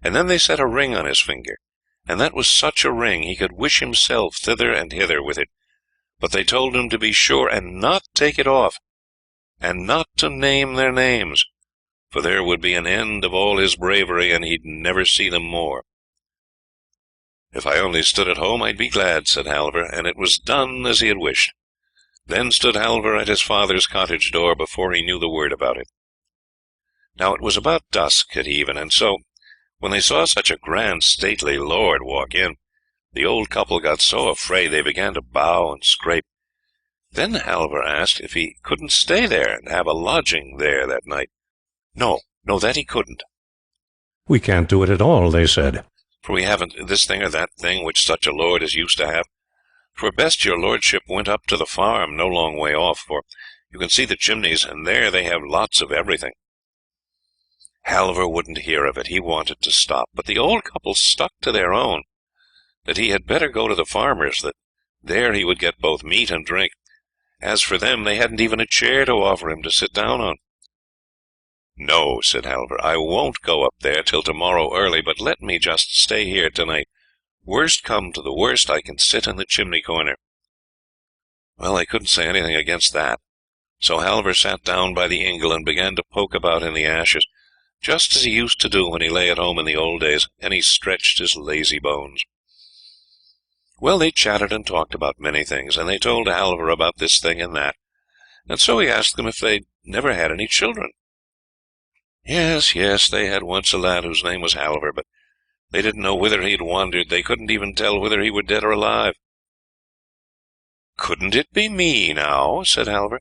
and then they set a ring on his finger, and that was such a ring he could wish himself thither and hither with it, but they told him to be sure and not take it off, and not to name their names, for there would be an end of all his bravery, and he'd never see them more. "If I only stood at home, I'd be glad," said Halvor, and it was done as he had wished. Then stood Halvor at his father's cottage door before he knew the word about it. Now it was about dusk at even, and so, when they saw such a grand stately lord walk in, the old couple got so afraid they began to bow and scrape. Then Halvor asked if he couldn't stay there and have a lodging there that night. No, that he couldn't.
We can't do it at all, they said.
For we haven't this thing or that thing which such a lord is used to have. For best your lordship went up to the farm no long way off, for you can see the chimneys, and there they have lots of everything. Halvor wouldn't hear of it. He wanted to stop, but the old couple stuck to their own, that he had better go to the farmer's, that there he would get both meat and drink. As for them, they hadn't even a chair to offer him to sit down on. No, said Halvor, I won't go up there till tomorrow early, but let me just stay here tonight. Worst come to the worst, I can sit in the chimney corner. Well, they couldn't say anything against that, so Halvor sat down by the ingle and began to poke about in the ashes, just as he used to do when he lay at home in the old days, and he stretched his lazy bones. Well, they chatted and talked about many things, and they told Halvor about this thing and that, and so he asked them if they'd never had any children. Yes, they had once a lad whose name was Halvor, but they didn't know whither he had wandered. They couldn't even tell whether he were dead or alive. Couldn't it be me, now? Said Halvor.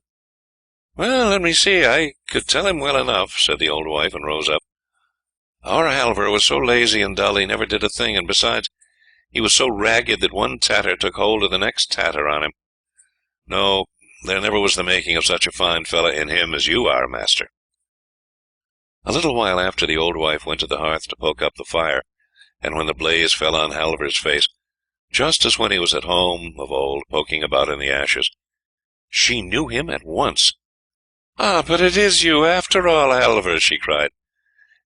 Well, let me see, I could tell him well enough, said the old wife, and rose up. Our Halvor was so lazy and dull he never did a thing, and besides, he was so ragged that one tatter took hold of the next tatter on him. No, there never was the making of such a fine fellow in him as you are, master. A little while after, the old wife went to the hearth to poke up the fire, and when the blaze fell on Halvor's face, just as when he was at home of old, poking about in the ashes, she knew him at once. Ah, but it is you, after all, Halvor, she cried.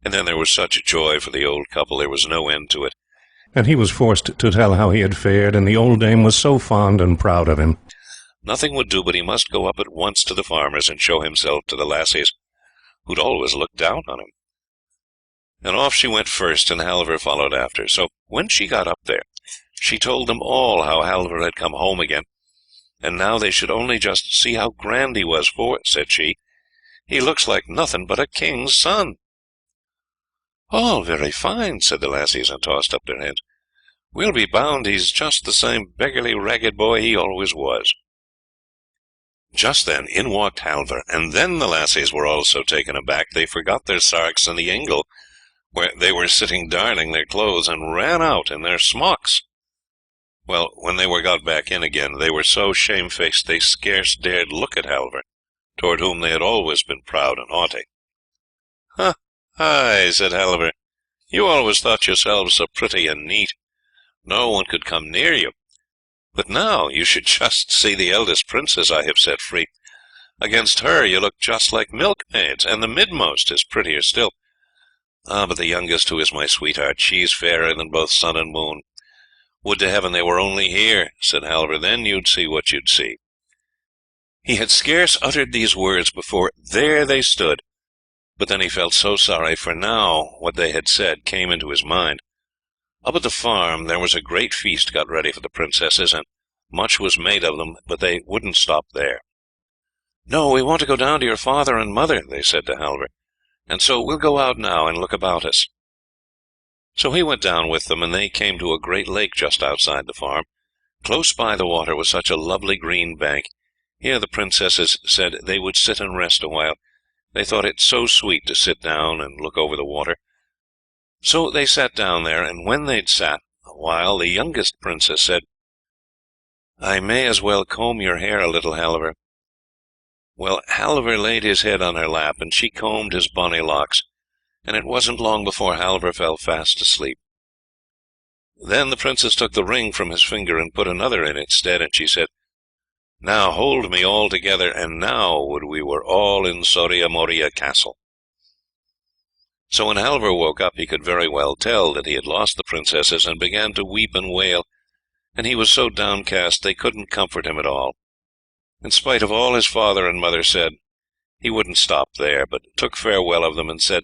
And then there was such joy for the old couple, there was no end to it.
And he was forced to tell how he had fared, and the old dame was so fond and proud of him.
Nothing would do but he must go up at once to the farmer's and show himself to the lassies, who'd always looked down on him. And off she went first, and Halvor followed after. So when she got up there, she told them all how Halvor had come home again, and now they should only just see how grand he was, for, said she, he looks like nothing but a king's son. All very fine, said the lassies, and tossed up their heads. We'll be bound he's just the same beggarly, ragged boy he always was. Just then in walked Halvor, and then the lassies were all so taken aback they forgot their sarks in the ingle, where they were sitting darning their clothes, and ran out in their smocks. Well, when they were got back in again, they were so shamefaced they scarce dared look at Halvor, toward whom they had always been proud and haughty. "Ha, aye," said Halvor, "you always thought yourselves so pretty and neat, no one could come near you. But now you should just see the eldest princess I have set free. Against her you look just like milkmaids, and the midmost is prettier still. Ah, but the youngest, who is my sweetheart, she's fairer than both sun and moon. Would to heaven they were only here," said Halvor, "then you'd see what you'd see." He had scarce uttered these words before there they stood, but then he felt so sorry, for now what they had said came into his mind. Up at the farm there was a great feast got ready for the princesses, and much was made of them, but they wouldn't stop there. "No, we want to go down to your father and mother," they said to Halvor, "and so we'll go out now and look about us." So he went down with them, and they came to a great lake just outside the farm. Close by the water was such a lovely green bank. Here the princesses said they would sit and rest a while. They thought it so sweet to sit down and look over the water. So they sat down there, and when they'd sat a while, the youngest princess said, "I may as well comb your hair a little, Halvor." Well, Halvor laid his head on her lap, and she combed his bonny locks, and it wasn't long before Halvor fell fast asleep. Then the princess took the ring from his finger and put another in its stead, and she said, "Now hold me all together, and now would we were all in Surya Moria castle." So when Halvor woke up, he could very well tell that he had lost the princesses, and began to weep and wail, and he was so downcast they couldn't comfort him at all. In spite of all his father and mother said, he wouldn't stop there, but took farewell of them, and said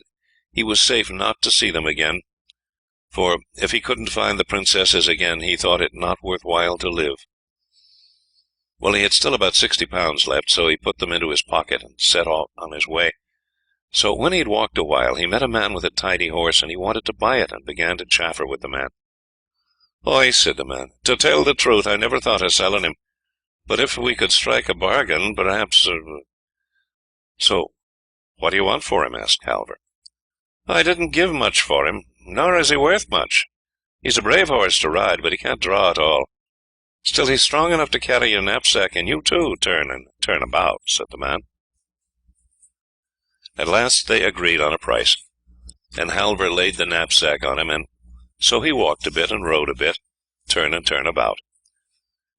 he was safe not to see them again, for if he couldn't find the princesses again, he thought it not worth while to live. Well, he had still about £60 left, so he put them into his pocket and set off on his way. So when he had walked a while, he met a man with a tidy horse, and he wanted to buy it, and began to chaffer with the man. "Oi," said the man, "to tell the truth, I never thought of selling him, but if we could strike a bargain, perhaps—" "So, what do you want for him?" asked Halvor. "I didn't give much for him, nor is he worth much. He's a brave horse to ride, but he can't draw at all. Still, he's strong enough to carry your knapsack, and you too, turn about," said the man. At last they agreed on a price, and Halvor laid the knapsack on him, and so he walked a bit and rode a bit, turn about.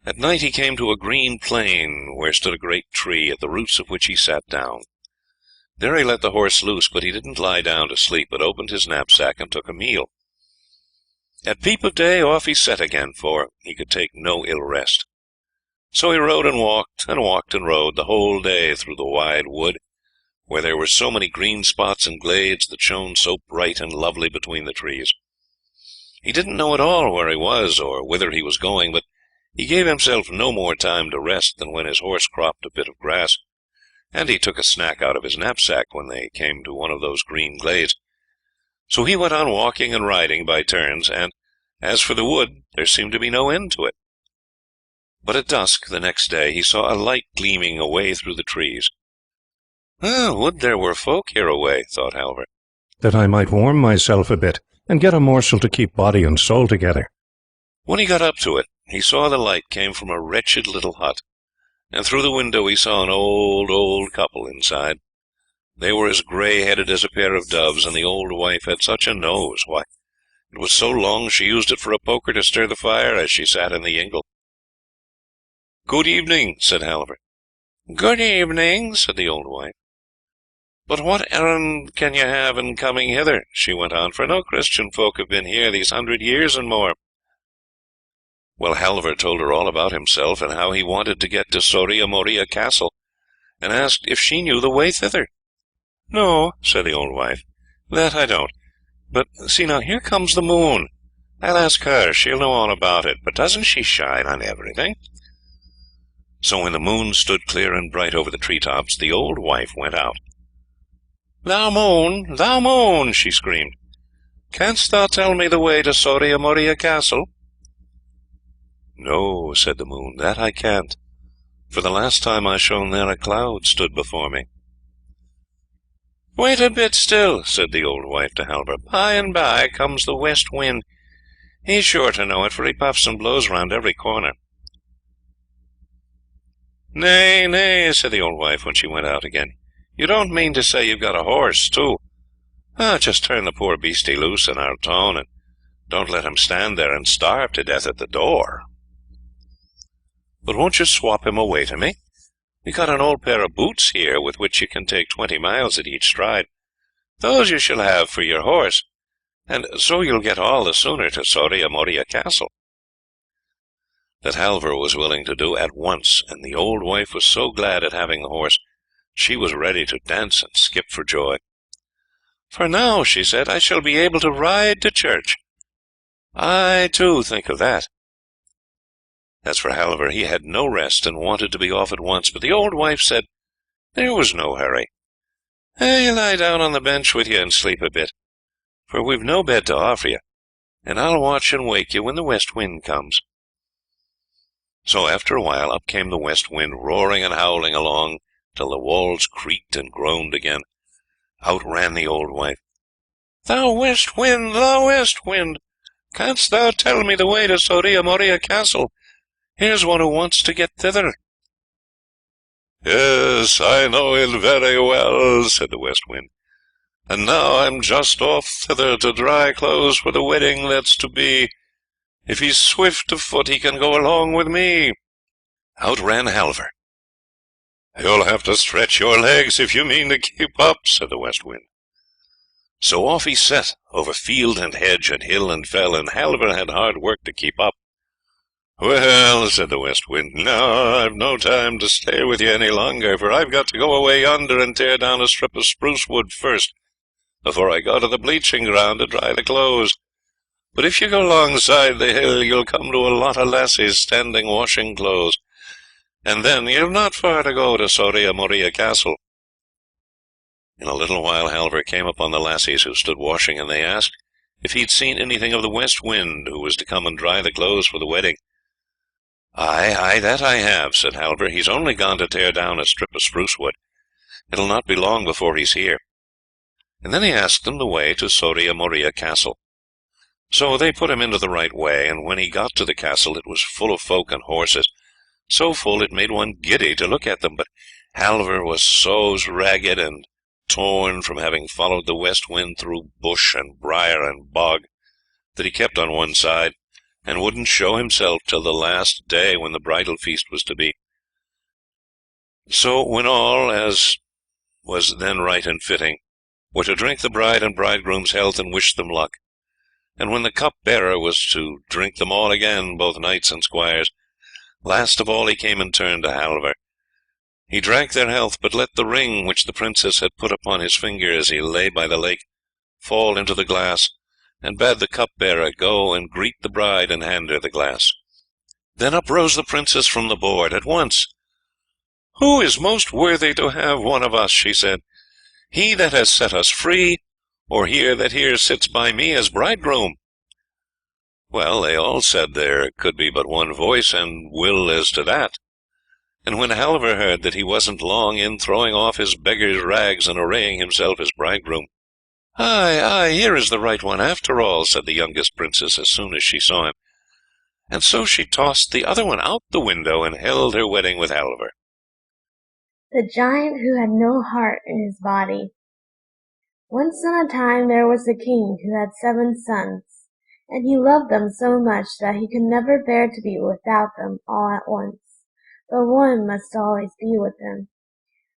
At night he came to a green plain, where stood a great tree, at the roots of which he sat down. There he let the horse loose, but he didn't lie down to sleep, but opened his knapsack and took a meal. At peep of day off he set again, for he could take no ill rest. So he rode and walked and rode the whole day through the wide wood, where there were so many green spots and glades that shone so bright and lovely between the trees. He didn't know at all where he was or whither he was going, but he gave himself no more time to rest than when his horse cropped a bit of grass, and he took a snack out of his knapsack when they came to one of those green glades. So he went on walking and riding by turns, and as for the wood, there seemed to be no end to it. But at dusk the next day he saw a light gleaming away through the trees. "Would there were folk hereaway," thought Halvor,
"that I might warm myself a bit, and get a morsel to keep body and soul together."
When he got up to it, he saw the light came from a wretched little hut, and through the window he saw an old couple inside. They were as grey-headed as a pair of doves, and the old wife had such a nose, why, it was so long she used it for a poker to stir the fire as she sat in the ingle. "Good evening," said Halvor. "Good evening," said the old wife. "But what errand can you have in coming hither?" she went on, "for no Christian folk have been here these 100 years and more." Well, Halvor told her all about himself, and how he wanted to get to Surya Moria Castle, and asked if she knew the way thither. "No," said the old wife, "that I don't. But see now, here comes the moon. I'll ask her, she'll know all about it, but doesn't she shine on everything?" So when the moon stood clear and bright over the tree-tops, the old wife went out. Thou moon," she screamed, "canst thou tell me the way to Surya Moria Castle?" "No," said the moon, "that I can't, for the last time I shone there a cloud stood before me." "Wait a bit still," said the old wife to Halvor. "By and by comes the west wind. He's sure to know it, for he puffs and blows round every corner." "Nay, nay," said the old wife when she went out again. "You don't mean to say you've got a horse, too? Just turn the poor beastie loose in our town, and don't let him stand there and starve to death at the door." "But won't you swap him away to me? We've got an old pair of boots here with which you can take 20 miles at each stride. Those you shall have for your horse, and so you'll get all the sooner to Surya Moria Castle." That Halvor was willing to do at once, and the old wife was so glad at having the horse, she was ready to dance and skip for joy. "For now," she said, "I shall be able to ride to church. I, too, think of that." As for Halvor, he had no rest, and wanted to be off at once, but the old wife said there was no hurry. "You lie down on the bench with you and sleep a bit, for we've no bed to offer you, and I'll watch and wake you when the west wind comes." So after a while up came the west wind, roaring and howling along, till the walls creaked and groaned again. Out ran the old wife. Thou west wind, canst thou tell me the way to Surya Moria Castle? Here's one who wants to get thither." "Yes, I know it very well," said the west wind, "and now I'm just off thither to dry clothes for the wedding that's to be. If he's swift of foot, he can go along with me." Out ran Halvor. "You'll have to stretch your legs if you mean to keep up," said the west wind. So off he set, over field and hedge, and hill and fell, and Halvor had hard work to keep up. "Well," said the west wind, "now I've no time to stay with you any longer, for I've got to go away yonder and tear down a strip of spruce wood first, before I go to the bleaching ground to dry the clothes. But if you go alongside the hill, you'll come to a lot of lassies standing washing clothes, and then you've not far to go to Surya Moria Castle." In a little while Halvor came upon the lassies who stood washing, and they asked if he'd seen anything of the west wind, who was to come and dry the clothes for the wedding. Aye, that I have, said Halvor. He's only gone to tear down a strip of spruce wood. It'll not be long before he's here. And then he asked them the way to Surya Moria Castle. So they put him into the right way, and when he got to the castle it was full of folk and horses, so full it made one giddy to look at them. But Halvor was so ragged and torn from having followed the west wind through bush and briar and bog that he kept on one side, and wouldn't show himself till the last day when the bridal feast was to be. So when all, as was then right and fitting, were to drink the bride and bridegroom's health and wish them luck, and when the cup-bearer was to drink them all again, both knights and squires, last of all he came and turned to Halvor. He drank their health, but let the ring which the princess had put upon his finger as he lay by the lake fall into the glass, and bade the cup-bearer go and greet the bride and hand her the glass. Then up rose the princess from the board at once. "Who is most worthy to have one of us?" she said. "He that has set us free, or he that here sits by me as bridegroom?" Well, they all said there could be but one voice, and will as to that. And when Halvor heard that he wasn't long in throwing off his beggar's rags and arraying himself as bridegroom, "Aye, here is the right one after all," said the youngest princess as soon as she saw him, and so she tossed the other one out the window and held her wedding with Halvor.
The giant who had no heart in his body. Once on a time there was a king who had 7 sons, and he loved them so much that he could never bear to be without them all at once, but one must always be with him.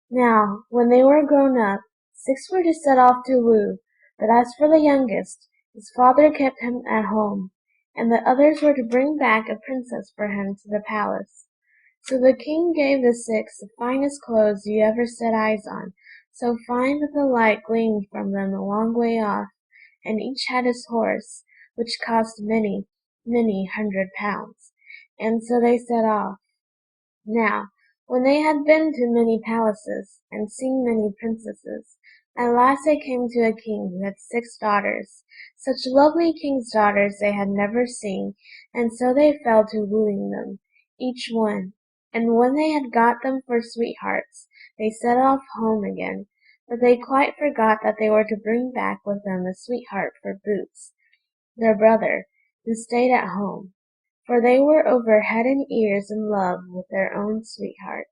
Now, when they were grown up, 6 were to set off to woo, but as for the youngest, his father kept him at home, and the others were to bring back a princess for him to the palace. So the king gave the 6 the finest clothes you ever set eyes on, so fine that the light gleamed from them a long way off, and each had his horse, which cost many, many £100, and so they set off. Now, when they had been to many palaces, and seen many princesses, at last they came to a king who had 6 daughters. Such lovely king's daughters they had never seen, and so they fell to wooing them, each one. And when they had got them for sweethearts, they set off home again, but they quite forgot that they were to bring back with them a sweetheart for Boots, their brother, who stayed at home, for they were over head and ears in love with their own sweethearts.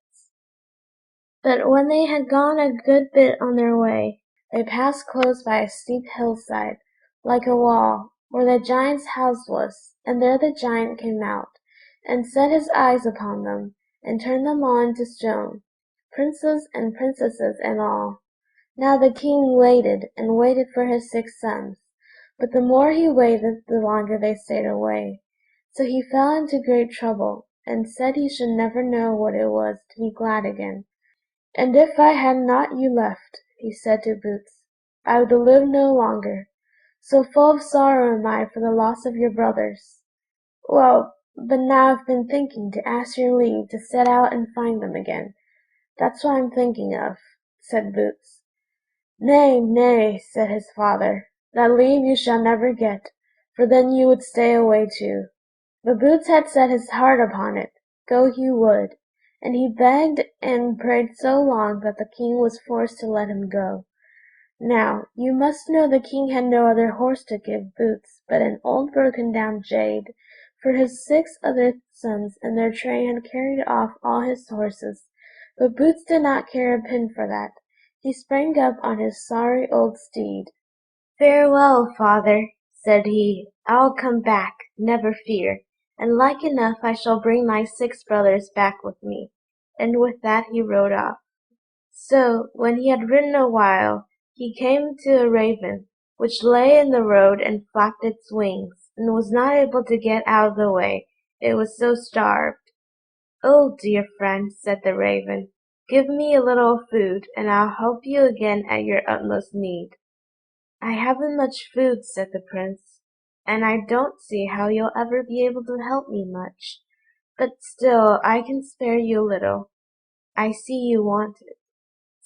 But when they had gone a good bit on their way, they passed close by a steep hillside, like a wall, where the giant's house was, and there the giant came out, and set his eyes upon them, and turned them all into stone, princes and princesses and all. Now the king waited and waited for his 6 sons, but the more he waited, the longer they stayed away. So he fell into great trouble, and said he should never know what it was to be glad again. "And if I had not you left," he said to Boots, "I would live no longer. So full of sorrow am I for the loss of your brothers." "Well, but now I've been thinking to ask your leave to set out and find them again. That's what I'm thinking of," said Boots. "Nay, nay," said his father, "that leave you shall never get, for then you would stay away too." But Boots had set his heart upon it, go he would, and he begged and prayed so long that the king was forced to let him go. Now, you must know the king had no other horse to give Boots but an old broken-down jade, for his 6 other sons in their train had carried off all his horses, but Boots did not care a pin for that. He sprang up on his sorry old steed. "Farewell, father," said he. "I'll come back, never fear, and like enough I shall bring my 6 brothers back with me." And with that he rode off. So, when he had ridden a while, he came to a raven, which lay in the road and flapped its wings, and was not able to get out of the way, it was so starved. "Oh, dear friend," said the raven, "give me a little food, and I'll help you again at your utmost need." "I haven't much food," said the prince, "and I don't see how you'll ever be able to help me much, but still I can spare you a little. I see you want it."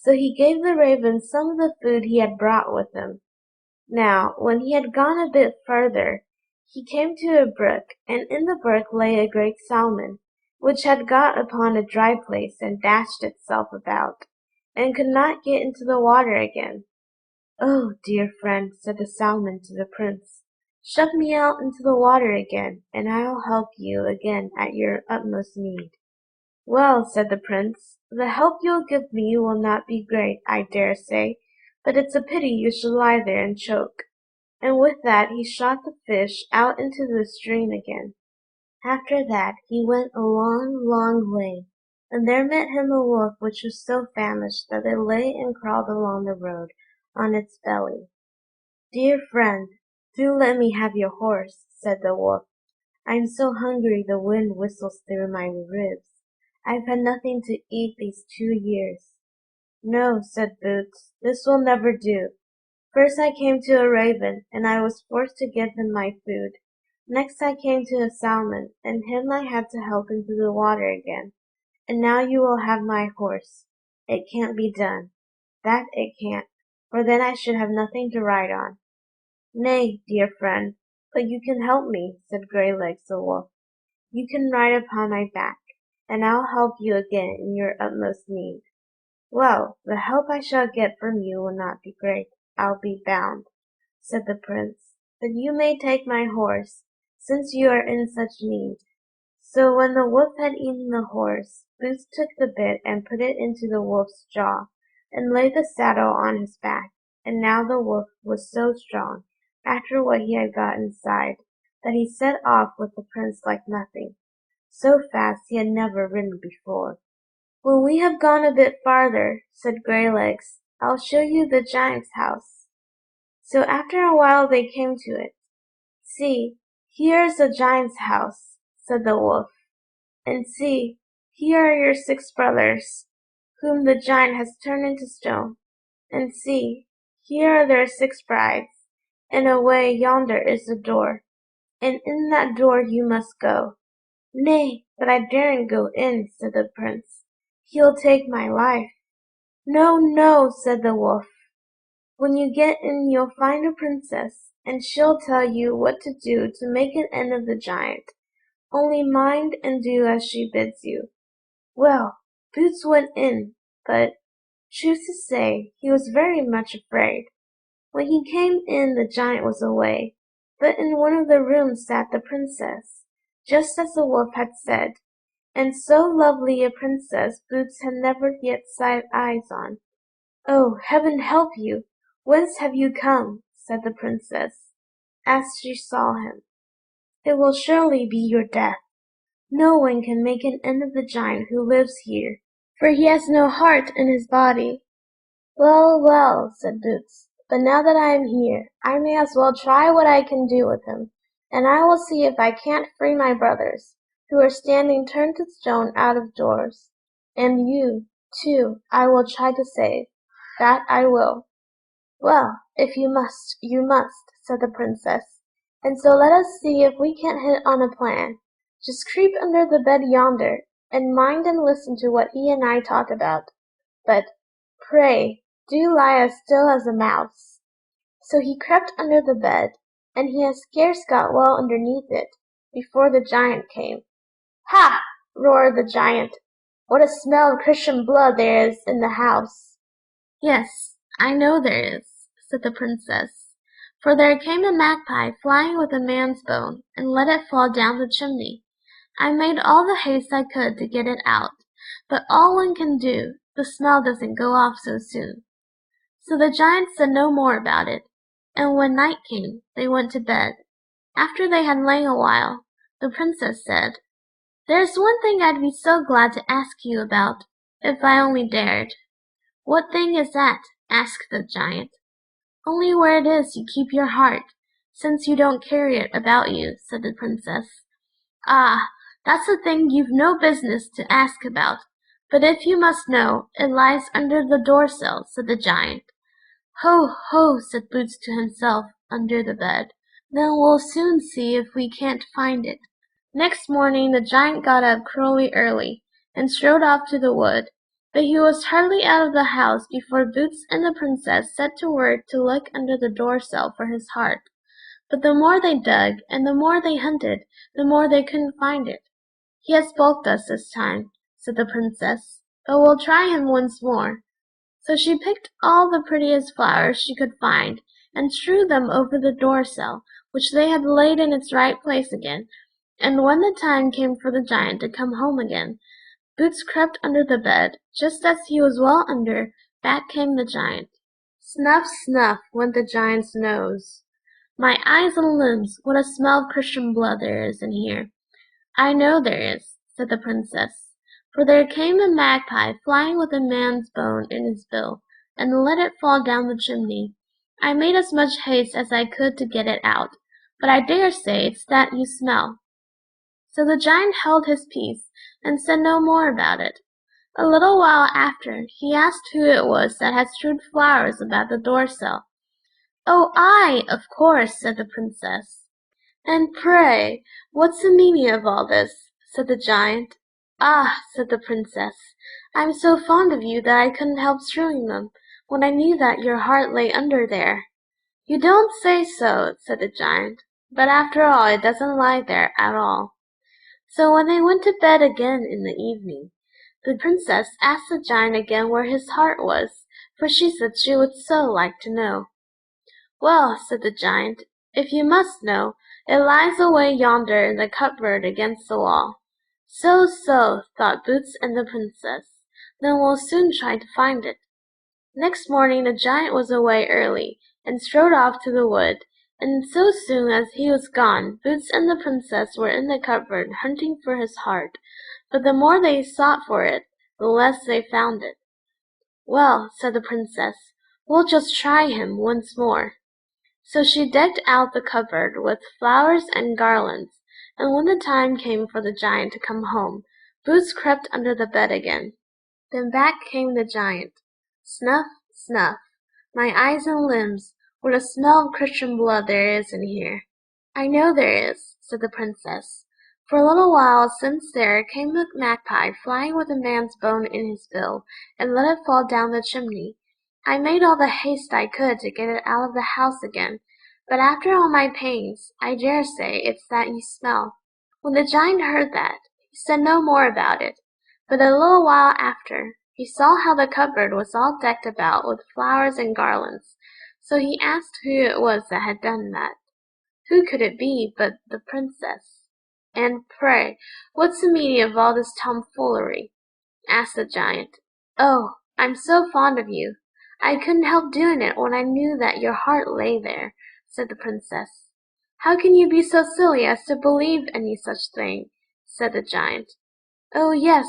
So he gave the raven some of the food he had brought with him. Now, when he had gone a bit further, he came to a brook, and in the brook lay a great salmon, which had got upon a dry place and dashed itself about, and could not get into the water again. "Oh, dear friend," said the salmon to the prince, "shove me out into the water again, and I'll help you again at your utmost need." "Well," said the prince, "the help you'll give me will not be great, I dare say, but it's a pity you should lie there and choke." And with that he shot the fish out into the stream again. After that he went a long, long way, and there met him a wolf which was so famished that it lay and crawled along the road on its belly. "Dear friend, do let me have your horse," said the wolf. "I'm so hungry the wind whistles through my ribs. I've had nothing to eat these 2 years." "No," said Boots, "this will never do. First I came to a raven, and I was forced to give him my food. Next I came to a salmon, and him I had to help into the water again. And now you will have my horse. It can't be done. That it can't, for then I should have nothing to ride on." "Nay, dear friend, but you can help me," said Greylegs the wolf. "You can ride upon my back, and I'll help you again in your utmost need." "Well, the help I shall get from you will not be great, I'll be bound," said the prince, "but you may take my horse, since you are in such need." So when the wolf had eaten the horse, Boots took the bit and put it into the wolf's jaw, and laid the saddle on his back, and now the wolf was so strong, after what he had got inside, that he set off with the prince like nothing. So fast he had never ridden before. "When we have gone a bit farther," said Greylegs, "I'll show you the giant's house." So after a while they came to it. "See, here is the giant's house," said the wolf, "and see, here are your 6 brothers, whom the giant has turned into stone, and see, here are their 6 brides, and away yonder is the door, and in that door you must go." "Nay, but I daren't go in," said the prince. "He'll take my life." "No, no," said the wolf. "When you get in you'll find a princess, and she'll tell you what to do to make an end of the giant. Only mind and do as she bids you." Well, Boots went in, but, truth to say, he was very much afraid. When he came in the giant was away, but in one of the rooms sat the princess, just as the wolf had said, and so lovely a princess Boots had never yet set eyes on. "Oh, heaven help you! Whence have you come?" said the princess, as she saw him. "It will surely be your death. No one can make an end of the giant who lives here, for he has no heart in his body." "Well, well," said Boots, "but now that I am here, I may as well try what I can do with him, and I will see if I can't free my brothers, who are standing turned to stone out of doors. And you, too, I will try to save. That I will." "Well, if you must, you must," said the princess, "and so let us see if we can't hit on a plan. Just creep under the bed yonder, and mind and listen to what he and I talk about. But, pray, do lie as still as a mouse." So he crept under the bed, and he had scarce got well underneath it, before the giant came. "Ha!" roared the giant, "what a smell of Christian blood there is in the house!" "Yes, I know there is," said the princess, "for there came a magpie flying with a man's bone, and let it fall down the chimney. I made all the haste I could to get it out, but all one can do, the smell doesn't go off so soon." So the giant said no more about it, and when night came they went to bed. After they had lain a while, the princess said, "There's one thing I'd be so glad to ask you about, if I only dared." "What thing is that?" asked the giant. "Only where it is you keep your heart, since you don't carry it about you," said the princess. "Ah, that's a thing you've no business to ask about, but if you must know, it lies under the door-sill," said the giant. "Ho, ho," said Boots to himself, under the bed. "Then we'll soon see if we can't find it." Next morning the giant got up cruelly early, and strode off to the wood. But he was hardly out of the house before Boots and the Princess set to work to look under the door-sill for his heart. But the more they dug, and the more they hunted, the more they couldn't find it. "He has balked us this time," said the Princess, "but we'll try him once more." So she picked all the prettiest flowers she could find, and strewed them over the door-sill, which they had laid in its right place again, and when the time came for the giant to come home again, Boots crept under the bed. Just as he was well under, back came the giant. Snuff, snuff, went the giant's nose. "My eyes and limbs, what a smell of Christian blood there is in here!" "I know there is," said the Princess, "for there came a magpie flying with a man's bone in his bill, and let it fall down the chimney. I made as much haste as I could to get it out, but I dare say it's that you smell." So the giant held his peace, and said no more about it. A little while after, he asked who it was that had strewed flowers about the door-sill. "Oh, I, of course," said the Princess. "And pray, what's the meaning of all this?" said the giant. "Ah," said the Princess, "I'm so fond of you that I couldn't help strewing them, when I knew that your heart lay under there." "You don't say so," said the giant, "but after all it doesn't lie there at all." So when they went to bed again in the evening, the Princess asked the giant again where his heart was, for she said she would so like to know. "Well," said the giant, "if you must know, it lies away yonder in the cupboard against the wall." So, thought Boots and the Princess, "then we'll soon try to find it." Next morning the giant was away early, and strode off to the wood, and so soon as he was gone, Boots and the Princess were in the cupboard hunting for his heart, but the more they sought for it, the less they found it. "Well," said the Princess, "we'll just try him once more." So she decked out the cupboard with flowers and garlands, and when the time came for the giant to come home, Boots crept under the bed again. Then back came the giant. Snuff, snuff, my eyes and limbs, what a smell of Christian blood there is in here. "I know there is," said the Princess. "For a little while since there came a magpie flying with a man's bone in his bill, and let it fall down the chimney. I made all the haste I could to get it out of the house again, but after all my pains, I dare say it's that you smell." When the giant heard that, he said no more about it, but a little while after, he saw how the cupboard was all decked about with flowers and garlands, so he asked who it was that had done that. Who could it be but the Princess? "And pray, what's the meaning of all this tomfoolery?" asked the giant. "Oh, I'm so fond of you, I couldn't help doing it when I knew that your heart lay there," said the Princess. "How can you be so silly as to believe any such thing?" said the giant. "Oh, yes,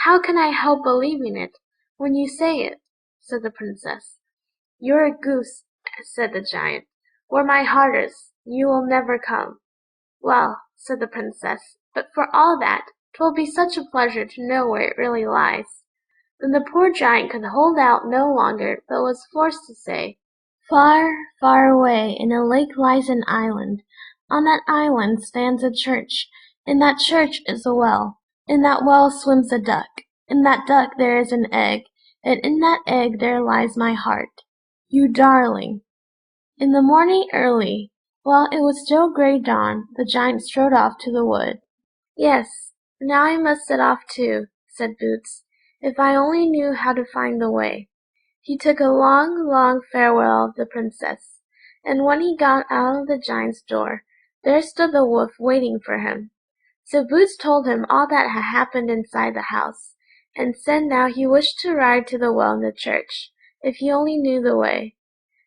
how can I help believing it, when you say it?" said the Princess. "You're a goose," said the giant. "Where my heart is, you will never come." "Well," said the Princess, "but for all that, 'twill be such a pleasure to know where it really lies." Then the poor giant could hold out no longer, but was forced to say, "Far, far away in a lake lies an island. On that island stands a church. In that church is a well. In that well swims a duck. In that duck there is an egg, and in that egg there lies my heart. You darling!" In the morning early, while it was still grey dawn, the giant strode off to the wood. "Yes, now I must set off too," said Boots, "if I only knew how to find the way." He took a long, long farewell of the Princess, and when he got out of the giant's door, there stood the wolf waiting for him. So Boots told him all that had happened inside the house, and said now he wished to ride to the well in the church, if he only knew the way.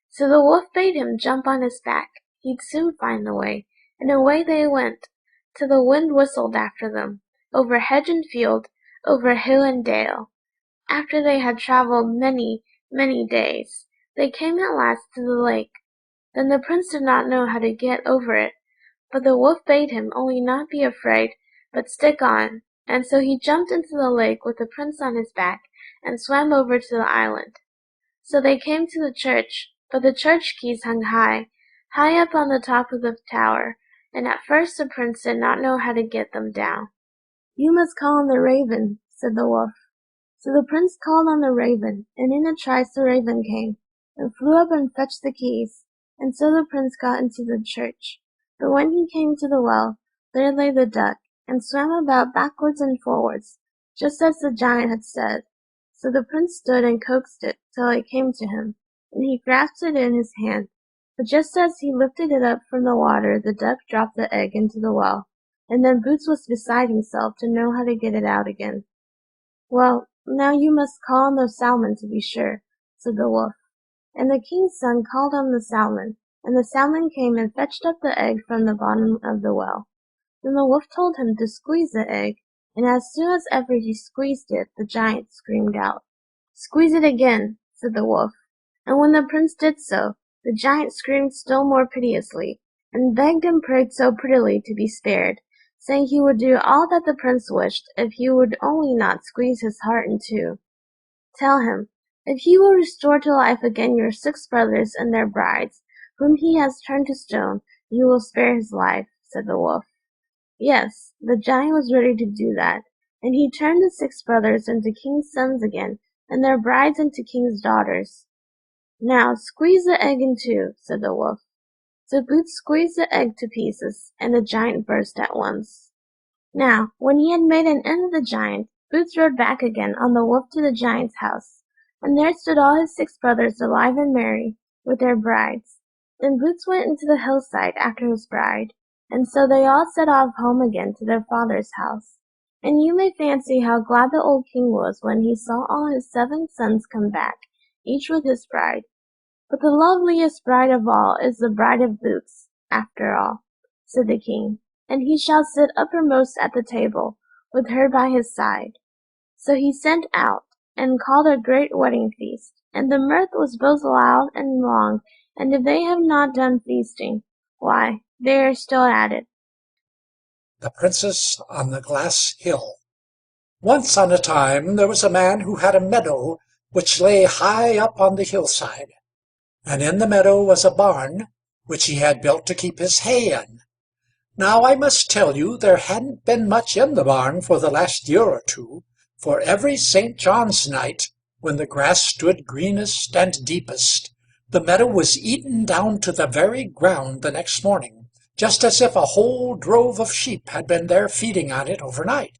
So the wolf bade him jump on his back, he'd soon find the way, and away they went, till the wind whistled after them, over hedge and field, over hill and dale. After they had travelled many, many days, they came at last to the lake. Then the prince did not know how to get over it, but the wolf bade him only not be afraid, but stick on, and so he jumped into the lake with the prince on his back, and swam over to the island. So they came to the church, but the church keys hung high, high up on the top of the tower, and at first the prince did not know how to get them down. "You must call on the raven," said the wolf. So the prince called on the raven, and in a trice the raven came, and flew up and fetched the keys, and so the prince got into the church. But when he came to the well, there lay the duck, and swam about backwards and forwards, just as the giant had said. So the prince stood and coaxed it till it came to him, and he grasped it in his hand. But just as he lifted it up from the water, the duck dropped the egg into the well, and then Boots was beside himself to know how to get it out again. "Well, now you must call on the salmon to be sure," said the wolf. And the king's son called on the salmon, and the salmon came and fetched up the egg from the bottom of the well. Then the wolf told him to squeeze the egg, and as soon as ever he squeezed it, the giant screamed out. "Squeeze it again," said the wolf. And when the prince did so, the giant screamed still more piteously, and begged and prayed so prettily to be spared, saying he would do all that the prince wished if he would only not squeeze his heart in two. "Tell him, if he will restore to life again your 6 brothers and their brides, whom he has turned to stone, you will spare his life," said the wolf. Yes, the giant was ready to do that, and he turned the 6 brothers into king's sons again, and their brides into king's daughters. "Now squeeze the egg in two," said the wolf. So Boots squeezed the egg to pieces, and the giant burst at once. Now, when he had made an end of the giant, Boots rode back again on the wolf to the giant's house, and there stood all his 6 brothers alive and merry, with their brides. Then Boots went into the hillside after his bride, and so they all set off home again to their father's house. And you may fancy how glad the old king was when he saw all his 7 sons come back, each with his bride. "But the loveliest bride of all is the bride of Boots, after all," said the king, "and he shall sit uppermost at the table, with her by his side." So he sent out, and called a great wedding feast, and the mirth was both loud and long, and if they have not done feasting, why, they are still at it.
The Princess on the Glass Hill. Once on a time there was a man who had a meadow which lay high up on the hillside. And in the meadow was a barn, which he had built to keep his hay in. Now I must tell you there hadn't been much in the barn for the last year or two, for every St. John's night, when the grass stood greenest and deepest, the meadow was eaten down to the very ground the next morning, just as if a whole drove of sheep had been there feeding on it overnight.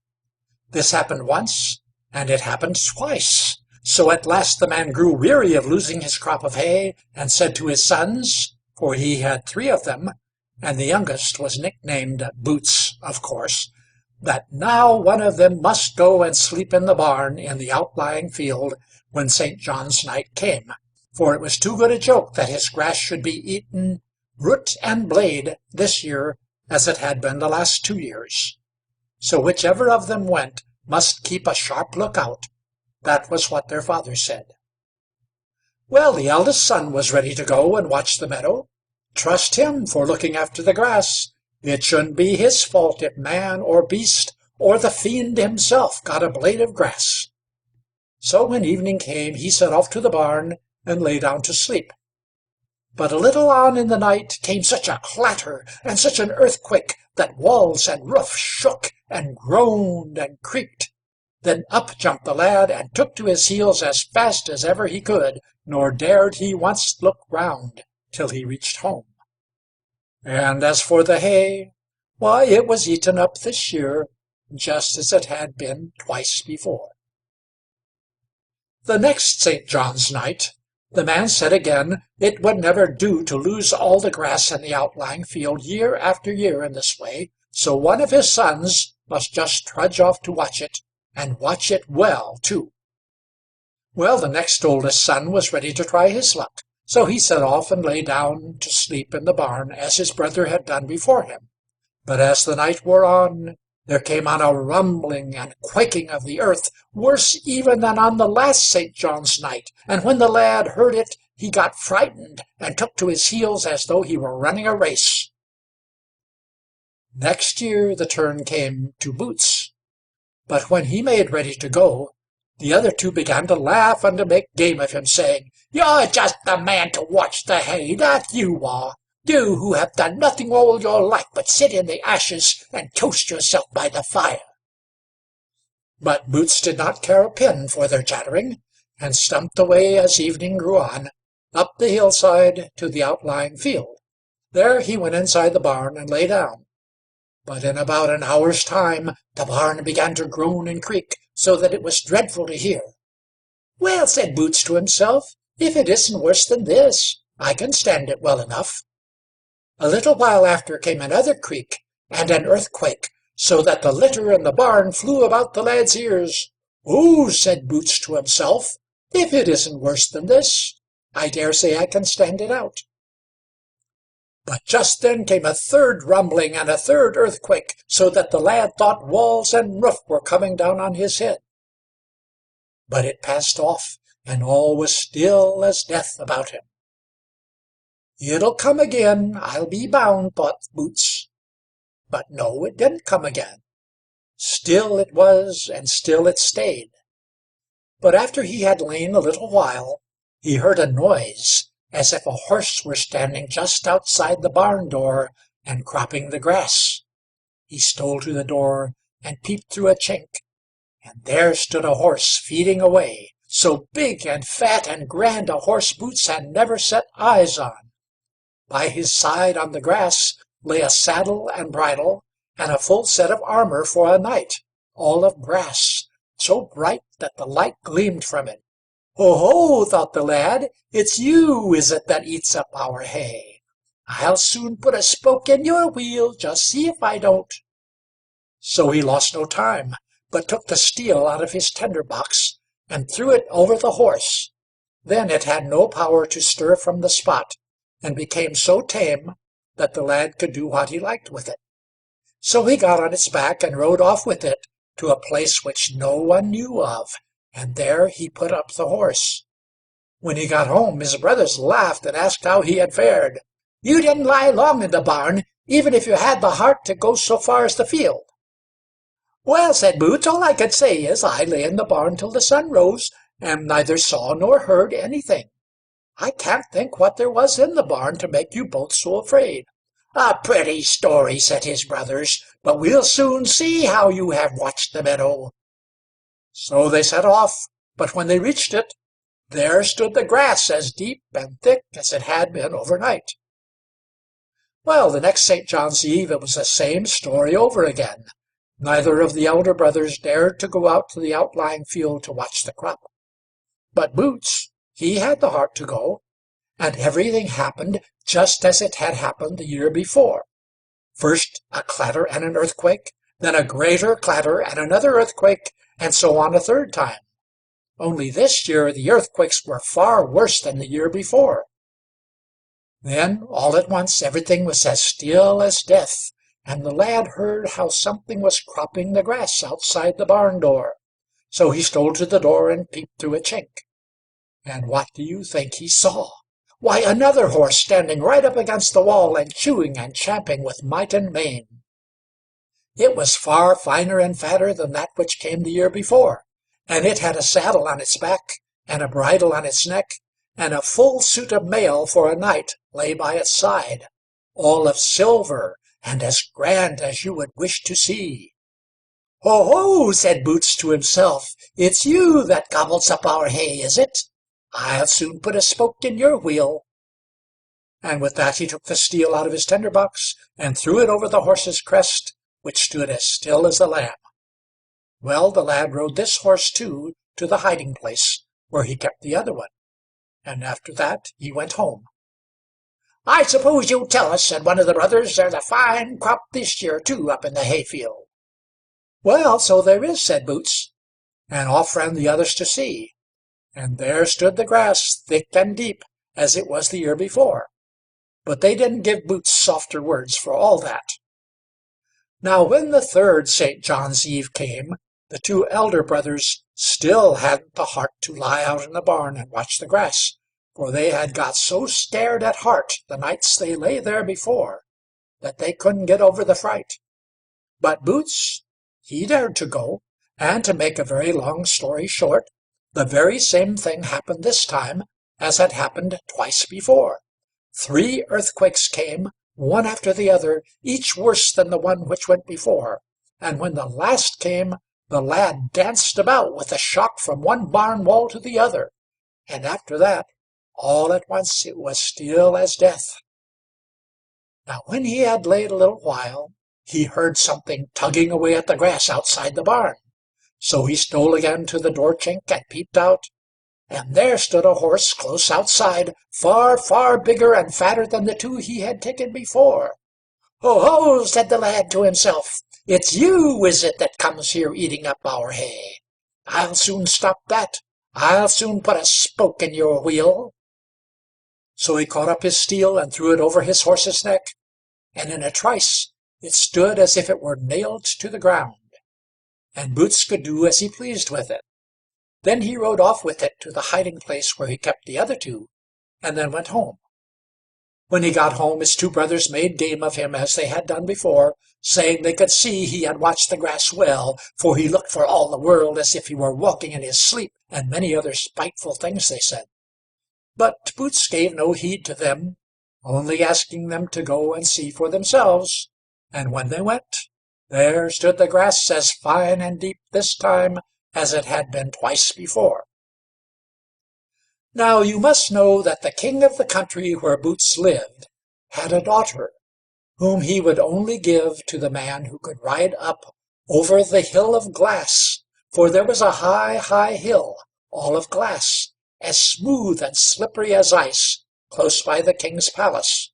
This happened once, and it happened twice. So at last the man grew weary of losing his crop of hay, and said to his sons, for he had 3 of them, and the youngest was nicknamed Boots, of course, that now one of them must go and sleep in the barn in the outlying field when St. John's night came, for it was too good a joke that his grass should be eaten root and blade this year as it had been the last 2 years. So whichever of them went must keep a sharp lookout. That was what their father said. Well, the eldest son was ready to go and watch the meadow. Trust him for looking after the grass. It shouldn't be his fault if man or beast or the fiend himself got a blade of grass. So when evening came, he set off to the barn and lay down to sleep. But a little on in the night came such a clatter and such an earthquake that walls and roof shook and groaned and creaked. Then up jumped the lad, and took to his heels as fast as ever he could, nor dared he once look round till he reached home. And as for the hay, why, it was eaten up this year, just as it had been twice before. The next St. John's night, the man said again it would never do to lose all the grass in the outlying field year after year in this way, so one of his sons must just trudge off to watch it, and watch it well, too. Well, the next oldest son was ready to try his luck, so he set off and lay down to sleep in the barn, as his brother had done before him. But as the night wore on, there came on a rumbling and quaking of the earth, worse even than on the last St. John's night, and when the lad heard it, he got frightened, and took to his heels as though he were running a race. Next year the turn came to Boots. But when he made ready to go, the other 2 began to laugh and to make game of him, saying, "You're just the man to watch the hay, that you are, you who have done nothing all your life but sit in the ashes and toast yourself by the fire." But Boots did not care a pin for their chattering, and stumped away as evening grew on, up the hillside to the outlying field. There he went inside the barn and lay down. But in about an hour's time the barn began to groan and creak, so that it was dreadful to hear. "Well," said Boots to himself, "if it isn't worse than this, I can stand it well enough." A little while after came another creak and an earthquake, so that the litter in the barn flew about the lad's ears. "Oh," said Boots to himself, "if it isn't worse than this, I dare say I can stand it out." But just then came a third rumbling and a third earthquake, so that the lad thought walls and roof were coming down on his head. But it passed off, and all was still as death about him. "It'll come again, I'll be bound," thought Boots. But no, it didn't come again. Still it was, and still it stayed. But after he had lain a little while, he heard a noise, as if a horse were standing just outside the barn door and cropping the grass. He stole to the door and peeped through a chink, and there stood a horse feeding away, so big and fat and grand a horse Boots had never set eyes on. By his side on the grass lay a saddle and bridle, and a full set of armor for a knight, all of brass, so bright that the light gleamed from it. "Ho, ho!" thought the lad, "it's you, is it, that eats up our hay? I'll soon put a spoke in your wheel, just see if I don't." So he lost no time, but took the steel out of his tinder box and threw it over the horse. Then it had no power to stir from the spot, and became so tame that the lad could do what he liked with it. So he got on its back and rode off with it to a place which no one knew of, and there he put up the horse. When he got home, his brothers laughed and asked how he had fared. "You didn't lie long in the barn, even if you had the heart to go so far as the field." "Well," said Boots, "all I can say is I lay in the barn till the sun rose, and neither saw nor heard anything. I can't think what there was in the barn to make you both so afraid." "A pretty story," said his brothers, "but we'll soon see how you have watched the meadow." So they set off, but when they reached it, there stood the grass as deep and thick as it had been overnight. Well, the next St. John's Eve it was the same story over again. Neither of the elder brothers dared to go out to the outlying field to watch the crop. But Boots, he had the heart to go, and everything happened just as it had happened the year before. First a clatter and an earthquake, then a greater clatter and another earthquake, and so on a third time. Only this year the earthquakes were far worse than the year before. Then all at once everything was as still as death, and the lad heard how something was cropping the grass outside the barn door. So he stole to the door and peeped through a chink. And what do you think he saw? Why, another horse standing right up against the wall and chewing and champing with might and main. It was far finer and fatter than that which came the year before, and it had a saddle on its back, and a bridle on its neck, and a full suit of mail for a knight lay by its side, all of silver, and as grand as you would wish to see. "Ho, ho!" said Boots to himself, "it's you that gobbles up our hay, is it? I'll soon put a spoke in your wheel." And with that he took the steel out of his tinder box and threw it over the horse's crest, which stood as still as a lamb. Well, the lad rode this horse too to the hiding place where he kept the other one, and after that he went home. "I suppose you'll tell us," said one of the brothers, "there's a fine crop this year too up in the hayfield." "Well, so there is," said Boots, and off ran the others to see, and there stood the grass thick and deep as it was the year before. But they didn't give Boots softer words for all that. Now when the third St. John's Eve came, the two elder brothers still hadn't the heart to lie out in the barn and watch the grass, for they had got so scared at heart the nights they lay there before, that they couldn't get over the fright. But Boots, he dared to go, and to make a very long story short, the very same thing happened this time as had happened twice before. 3 earthquakes came, one after the other, each worse than the one which went before, and when the last came, the lad danced about with a shock from one barn wall to the other, and after that, all at once it was still as death. Now when he had laid a little while, he heard something tugging away at the grass outside the barn. So he stole again to the door chink and peeped out, and there stood a horse close outside, far, far bigger and fatter than the two he had taken before. "Ho, ho!" said the lad to himself. "It's you, is it, that comes here eating up our hay? I'll soon stop that. I'll soon put a spoke in your wheel." So he caught up his steel and threw it over his horse's neck, and in a trice it stood as if it were nailed to the ground, and Boots could do as he pleased with it. Then he rode off with it to the hiding place where he kept the other two, and then went home. When he got home, his two brothers made game of him as they had done before, saying they could see he had watched the grass well, for he looked for all the world as if he were walking in his sleep, and many other spiteful things they said. But Boots gave no heed to them, only asking them to go and see for themselves, and when they went, there stood the grass as fine and deep this time as it had been twice before. Now you must know that the king of the country where Boots lived had a daughter, whom he would only give to the man who could ride up over the hill of glass, for there was a high, high hill, all of glass, as smooth and slippery as ice, close by the king's palace.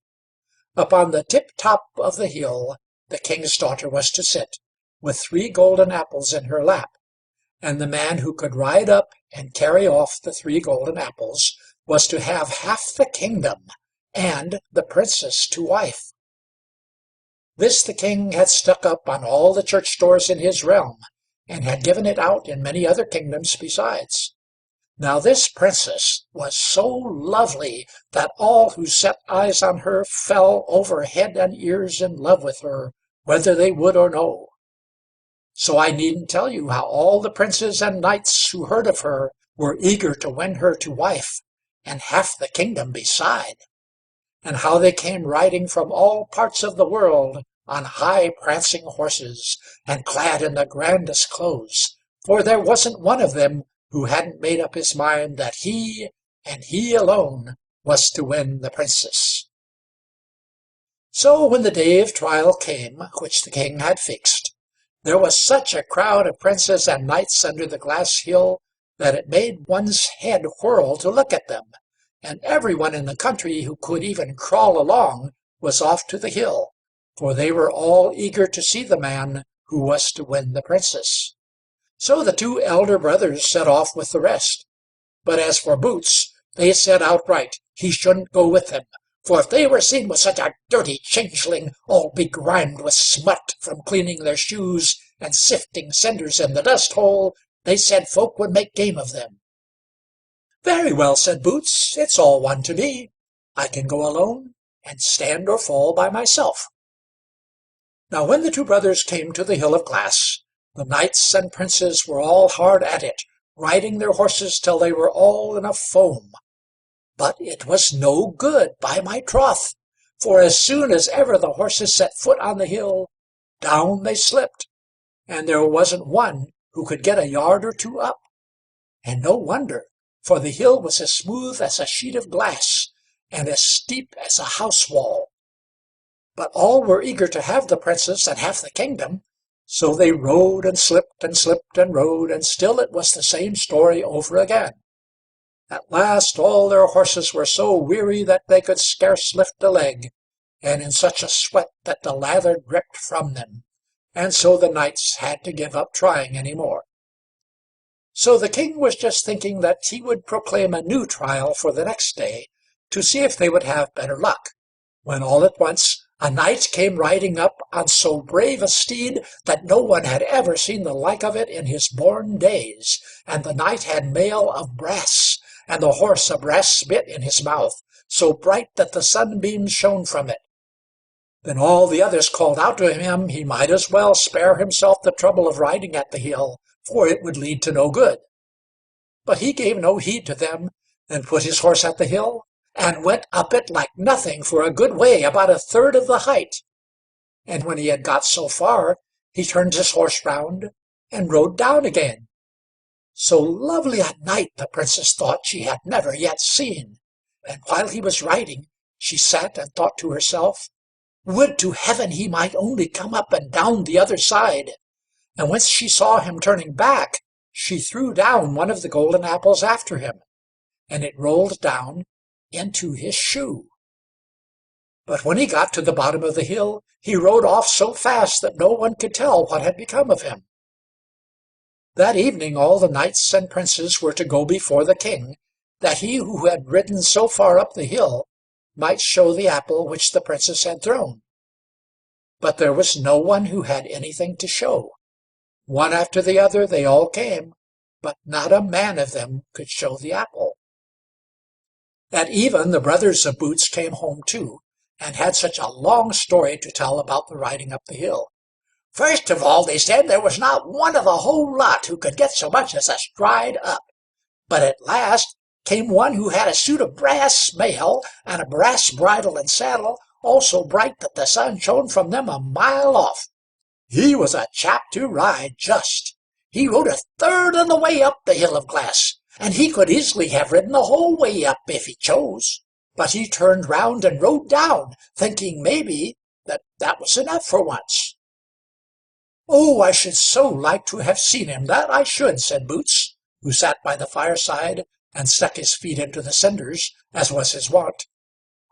Upon the tip-top of the hill the king's daughter was to sit, with 3 golden apples in her lap, and the man who could ride up and carry off the 3 golden apples was to have half the kingdom, and the princess to wife. This the king had stuck up on all the church doors in his realm, and had given it out in many other kingdoms besides. Now this princess was so lovely that all who set eyes on her fell over head and ears in love with her, whether they would or no. So I needn't tell you how all the princes and knights who heard of her were eager to win her to wife, and half the kingdom beside, and how they came riding from all parts of the world on high prancing horses, and clad in the grandest clothes, for there wasn't one of them who hadn't made up his mind that he, and he alone, was to win the princess. So when the day of trial came, which the king had fixed, there was such a crowd of princes and knights under the glass hill that it made one's head whirl to look at them, and everyone in the country who could even crawl along was off to the hill, for they were all eager to see the man who was to win the princess. So the 2 elder brothers set off with the rest. But as for Boots, they said outright he shouldn't go with them, for if they were seen with such a dirty changeling, all begrimed with smut from cleaning their shoes and sifting cinders in the dust-hole, they said folk would make game of them. "Very well," said Boots, "it's all one to me. I can go alone, and stand or fall by myself." Now when the 2 brothers came to the hill of glass, the knights and princes were all hard at it, riding their horses till they were all in a foam. But it was no good, by my troth, for as soon as ever the horses set foot on the hill, down they slipped, and there wasn't one who could get a yard or 2 up. And no wonder, for the hill was as smooth as a sheet of glass, and as steep as a house wall. But all were eager to have the princess and half the kingdom, so they rode and slipped and rode, and still it was the same story over again. At last all their horses were so weary that they could scarce lift a leg, and in such a sweat that the lather dripped from them, and so the knights had to give up trying any more. So the king was just thinking that he would proclaim a new trial for the next day, to see if they would have better luck, when all at once a knight came riding up on so brave a steed that no one had ever seen the like of it in his born days, and the knight had mail of brass, and the horse a brass bit in his mouth, so bright that the sunbeams shone from it. Then all the others called out to him he might as well spare himself the trouble of riding at the hill, for it would lead to no good. But he gave no heed to them, and put his horse at the hill, and went up it like nothing for a good way, about 1/3 of the height. And when he had got so far, he turned his horse round, and rode down again. So lovely a night the Princess thought she had never yet seen, and while he was riding, she sat and thought to herself, "Would to heaven he might only come up and down the other side!" And when she saw him turning back, she threw down one of the golden apples after him, and it rolled down into his shoe. But when he got to the bottom of the hill, he rode off so fast that no one could tell what had become of him. That evening all the knights and princes were to go before the king, that he who had ridden so far up the hill might show the apple which the Princess had thrown. But there was no one who had anything to show. One after the other they all came, but not a man of them could show the apple. At even the brothers of Boots came home too, and had such a long story to tell about the riding up the hill.
First of all, they said there was not one of the whole lot who could get so much as a stride up. But at last came one who had a suit of brass mail, and a brass bridle and saddle, all so bright that the sun shone from them a mile off. He was a chap to ride, just. He rode a third of the way up the hill of glass, and he could easily have ridden the whole way up if he chose. But he turned round and rode down, thinking maybe that was enough for once. "Oh, I should so like to have seen him, that I should," said Boots, who sat by the fireside and stuck his feet into the cinders, as was his wont.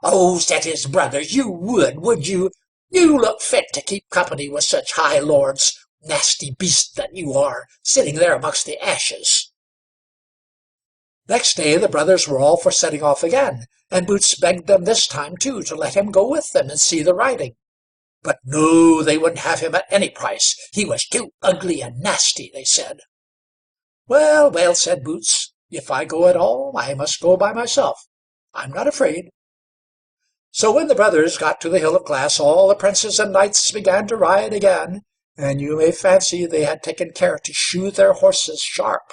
"Oh," said his brothers, "you would you? You look fit to keep company with such high lords, nasty beast that you are, sitting there amongst the ashes."
Next day the brothers were all for setting off again, and Boots begged them this time too to let him go with them and see the riding.
But no, they wouldn't have him at any price. He was too ugly and nasty, they said.
"Well, well," said Boots, "if I go at all, I must go by myself. I'm not afraid." So when the brothers got to the hill of glass, all the princes and knights began to ride again, and you may fancy they had taken care to shoe their horses sharp.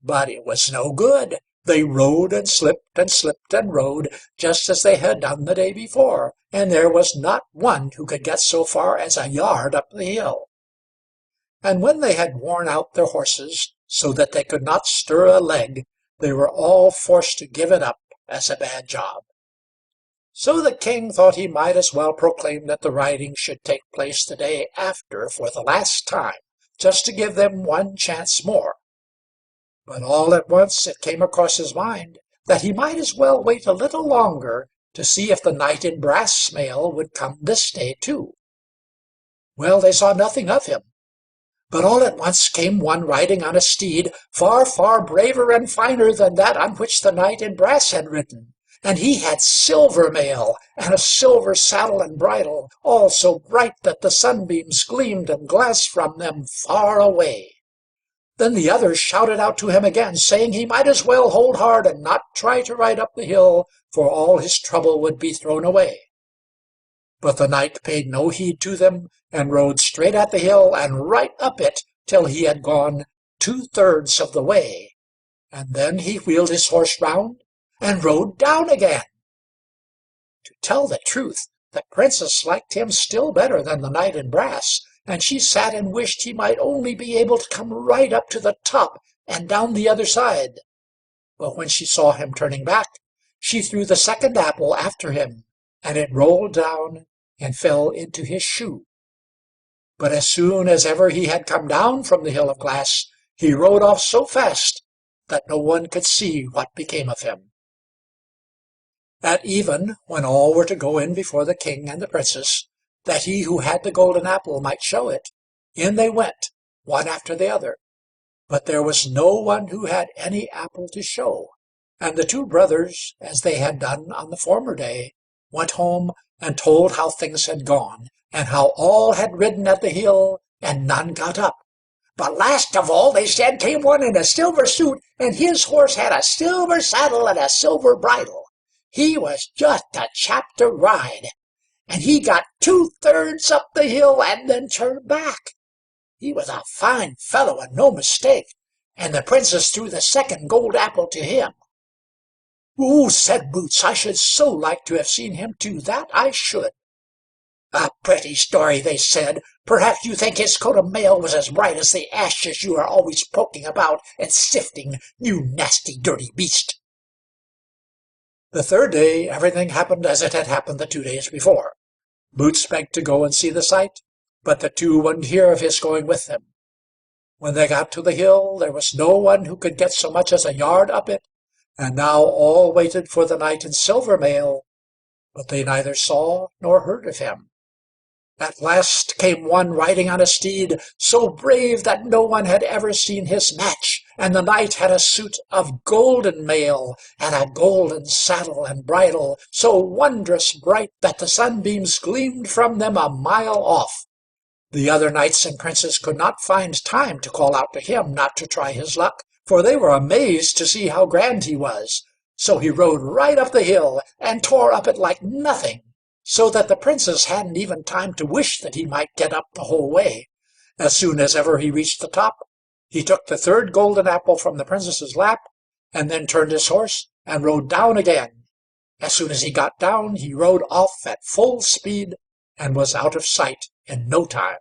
But it was no good. They rode and slipped and rode, just as they had done the day before, and there was not one who could get so far as a yard up the hill. And when they had worn out their horses, so that they could not stir a leg, they were all forced to give it up as a bad job. So the king thought he might as well proclaim that the riding should take place the day after for the last time, just to give them one chance more. But all at once it came across his mind that he might as well wait a little longer to see if the knight in brass mail would come this day too. Well, they saw nothing of him, but all at once came one riding on a steed far, far braver and finer than that on which the knight in brass had ridden, and he had silver mail, and a silver saddle and bridle, all so bright that the sunbeams gleamed and glanced from them far away. Then the others shouted out to him again, saying he might as well hold hard and not try to ride up the hill, for all his trouble would be thrown away. But the knight paid no heed to them, and rode straight at the hill and right up it till he had gone 2/3 of the way, and then he wheeled his horse round and rode down again. To tell the truth, the Princess liked him still better than the knight in brass, and she sat and wished he might only be able to come right up to the top and down the other side. But when she saw him turning back, she threw the second apple after him, and it rolled down and fell into his shoe. But as soon as ever he had come down from the hill of glass, he rode off so fast that no one could see what became of him. At even, when all were to go in before the king and the princess, that he who had the golden apple might show it, in they went, one after the other. But there was no one who had any apple to show, and the two brothers, as they had done on the former day, went home and told how things had gone, and how all had ridden at the hill, and none got up.
But last of all, they said, came one in a silver suit, and his horse had a silver saddle and a silver bridle. He was just a chap to ride, and he got 2/3 up the hill and then turned back. He was a fine fellow and no mistake, and the Princess threw the second gold apple to him.
"Oh," said Boots, "I should so like to have seen him too, that I should."
"A pretty story," they said. "Perhaps you think his coat of mail was as bright as the ashes you are always poking about and sifting, you nasty, dirty beast."
The third day everything happened as it had happened the 2 days before. Boots begged to go and see the sight, but the two wouldn't hear of his going with them. When they got to the hill, there was no one who could get so much as a yard up it, and now all waited for the knight in silver mail, but they neither saw nor heard of him. At last came one riding on a steed so brave that no one had ever seen his match, and the knight had a suit of golden mail, and a golden saddle and bridle, so wondrous bright that the sunbeams gleamed from them a mile off. The other knights and princes could not find time to call out to him not to try his luck, for they were amazed to see how grand he was. So he rode right up the hill, and tore up it like nothing, so that the princes hadn't even time to wish that he might get up the whole way. As soon as ever he reached the top, he took the third golden apple from the princess's lap, and then turned his horse and rode down again. As soon as he got down, he rode off at full speed, and was out of sight in no time.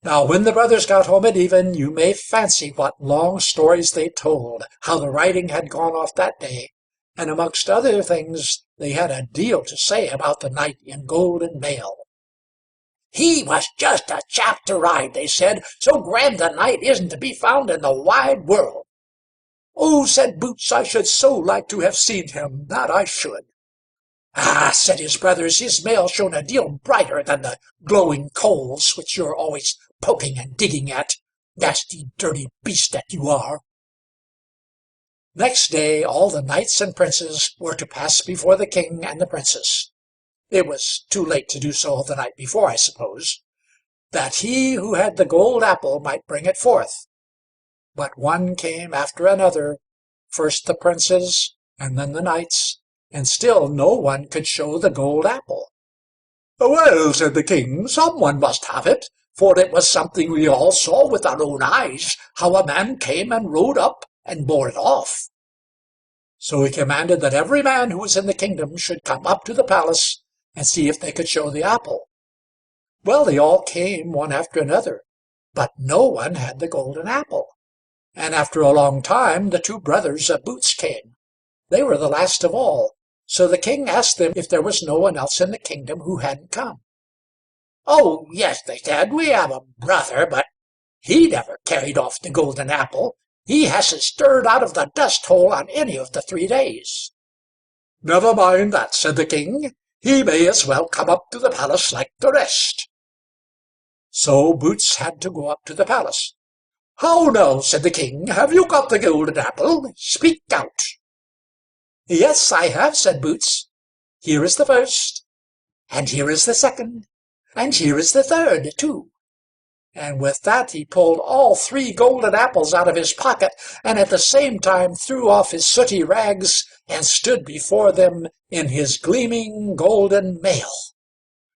Now when the brothers got home at even, you may fancy what long stories they told, how the riding had gone off that day, and amongst other things they had a deal to say about the knight in golden mail.
"He was just a chap to ride," they said. "So grand a knight isn't to be found in the wide world."
"Oh," said Boots, "I should so like to have seen him, that I should."
"Ah," said his brothers, "his mail shone a deal brighter than the glowing coals which you're always poking and digging at. Nasty, dirty beast that you are."
Next day all the knights and princes were to pass before the king and the princess. It was too late to do so the night before, I suppose, that he who had the gold apple might bring it forth. But one came after another, first the princes and then the knights, and still no one could show the gold apple.
"Well," said the king, "some one must have it, for it was something we all saw with our own eyes, how a man came and rode up and bore it off."
So he commanded that every man who was in the kingdom should come up to the palace and see if they could show the apple. Well, they all came one after another, but no one had the golden apple. And after a long time the two brothers of Boots came. They were the last of all, so the king asked them if there was no one else in the kingdom who hadn't come.
"Oh, yes," they said, "we have a brother, but he never carried off the golden apple. He hasn't stirred out of the dust hole on any of the 3 days."
"Never mind that," said the king. "He may as well come up to the palace like the rest." So Boots had to go up to the palace.
"How now," said the king, "have you got the golden apple? Speak out."
"Yes, I have," said Boots. "Here is the first, and here is the second, and here is the third, too." And with that he pulled all 3 golden apples out of his pocket, and at the same time threw off his sooty rags, and stood before them in his gleaming golden mail.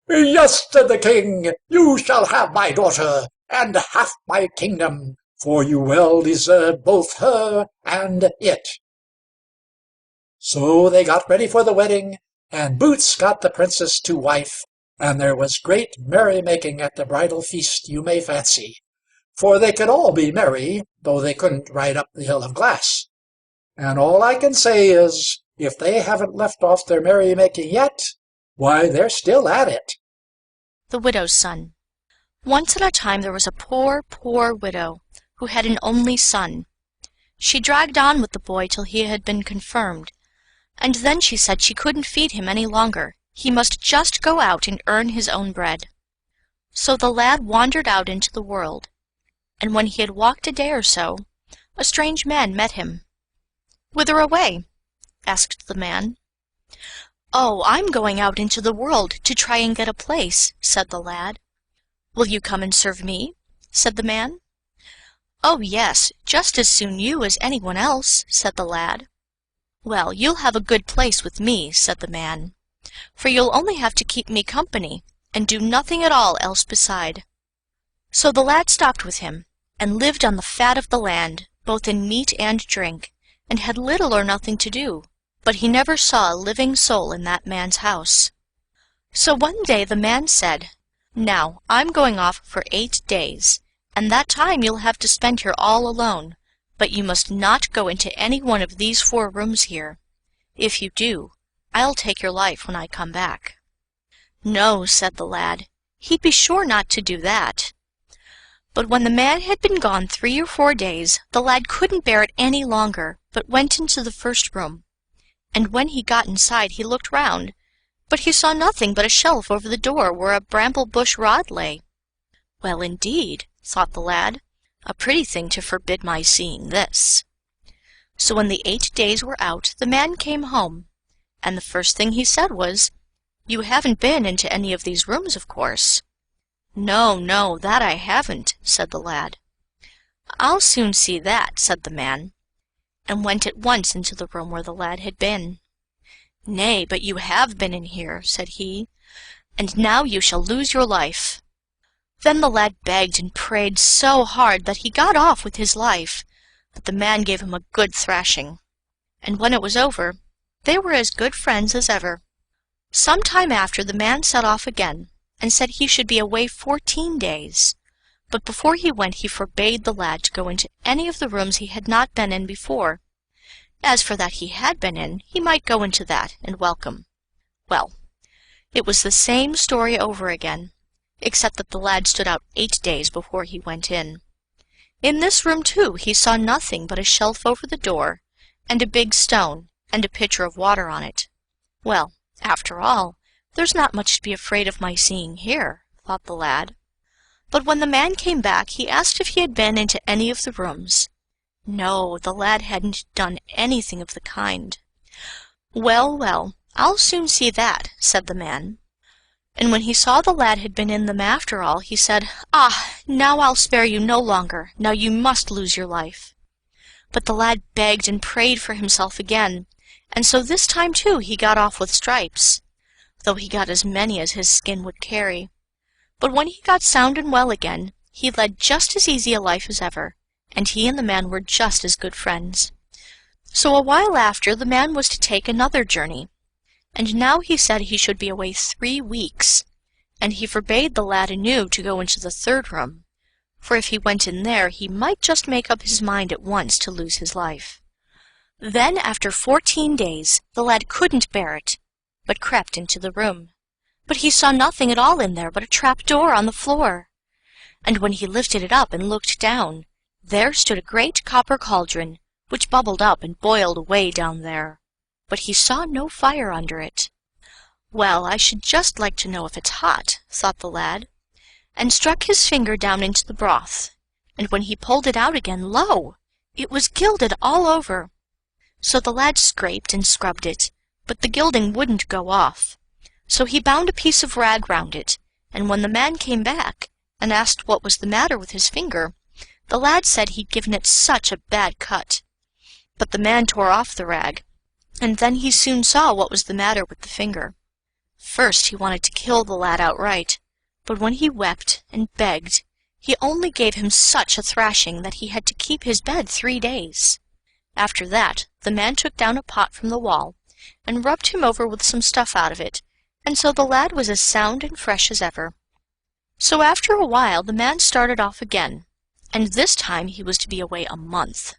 "Yes," said the king, "you shall have my daughter, and half my kingdom, for you well deserve both her and it."
So they got ready for the wedding, and Boots got the princess to wife, and there was great merry-making at the bridal feast, you may fancy, for they could all be merry, though they couldn't ride up the hill of glass. And all I can say is, if they haven't left off their merry-making yet, why, they're still at it.
The Widow's Son. Once on a time there was a poor, poor widow, who had an only son. She dragged on with the boy till he had been confirmed, and then she said she couldn't feed him any longer. He must just go out and earn his own bread. So the lad wandered out into the world, and when he had walked a day or so, a strange man met him. "Whither away?" asked the man. "Oh, I'm going out into the world to try and get a place," said the lad. "Will you come and serve me?" said the man. "Oh, yes, just as soon you as anyone else," said the lad. "Well, you'll have a good place with me," said the man, "for you'll only have to keep me company, and do nothing at all else beside." So the lad stopped with him, and lived on the fat of the land, both in meat and drink, and had little or nothing to do, but he never saw a living soul in that man's house. So one day the man said, "Now, I'm going off for 8 days, and that time you'll have to spend here all alone, but you must not go into any one of these 4 rooms here. If you do, I'll take your life when I come back." "No," said the lad, he'd be sure not to do that. But when the man had been gone 3 or 4 days, the lad couldn't bear it any longer, but went into the first room. And when he got inside, he looked round, but he saw nothing but a shelf over the door where a bramble-bush rod lay. "Well, indeed," thought the lad, "a pretty thing to forbid my seeing this." So when the 8 days were out, the man came home, and the first thing he said was, "You haven't been into any of these rooms, of course." "No, no, that I haven't," said the lad. "I'll soon see that," said the man, and went at once into the room where the lad had been. "Nay, but you have been in here," said he, "and now you shall lose your life." Then the lad begged and prayed so hard that he got off with his life, but the man gave him a good thrashing. And when it was over, they were as good friends as ever. Some time after, the man set off again, and said he should be away 14 days. But before he went, he forbade the lad to go into any of the rooms he had not been in before. As for that he had been in, he might go into that, and welcome. Well, it was the same story over again, except that the lad stood out 8 days before he went in. In this room, too, he saw nothing but a shelf over the door, and a big stone, and a pitcher of water on it. "Well, after all, there's not much to be afraid of my seeing here," thought the lad. But when the man came back, he asked if he had been into any of the rooms. No, the lad hadn't done anything of the kind. "Well, well, I'll soon see that," said the man. And when he saw the lad had been in them after all, he said, "Ah, now I'll spare you no longer. Now you must lose your life." But the lad begged and prayed for himself again, and so this time too he got off with stripes, though he got as many as his skin would carry. But when he got sound and well again, he led just as easy a life as ever, and he and the man were just as good friends. So a while after, the man was to take another journey, and now he said he should be away 3 weeks, and he forbade the lad anew to go into the 3rd room, for if he went in there, he might just make up his mind at once to lose his life. Then, after 14 days, the lad couldn't bear it, but crept into the room. But he saw nothing at all in there but a trap-door on the floor. And when he lifted it up and looked down, there stood a great copper cauldron, which bubbled up and boiled away down there. But he saw no fire under it. "Well, I should just like to know if it's hot," thought the lad, and struck his finger down into the broth, and when he pulled it out again, lo! It was gilded all over. So the lad scraped and scrubbed it, but the gilding wouldn't go off. So he bound a piece of rag round it, and when the man came back and asked what was the matter with his finger, the lad said he'd given it such a bad cut. But the man tore off the rag, and then he soon saw what was the matter with the finger. First he wanted to kill the lad outright, but when he wept and begged, he only gave him such a thrashing that he had to keep his bed 3 days. After that, the man took down a pot from the wall, and rubbed him over with some stuff out of it, and so the lad was as sound and fresh as ever. So after a while the man started off again, and this time he was to be away a month.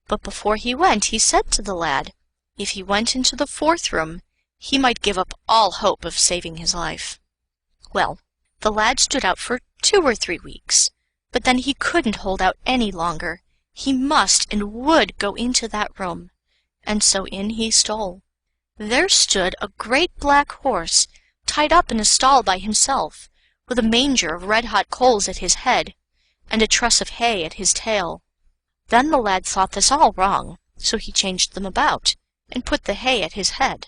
But before he went, he said to the lad, if he went into the 4th room, he might give up all hope of saving his life. Well, the lad stood out for 2 or 3 weeks, but then he couldn't hold out any longer. He must and would go into that room, and so in he stole. There stood a great black horse, tied up in a stall by himself, with a manger of red-hot coals at his head, and a truss of hay at his tail. Then the lad thought this all wrong, so he changed them about, and put the hay at his head.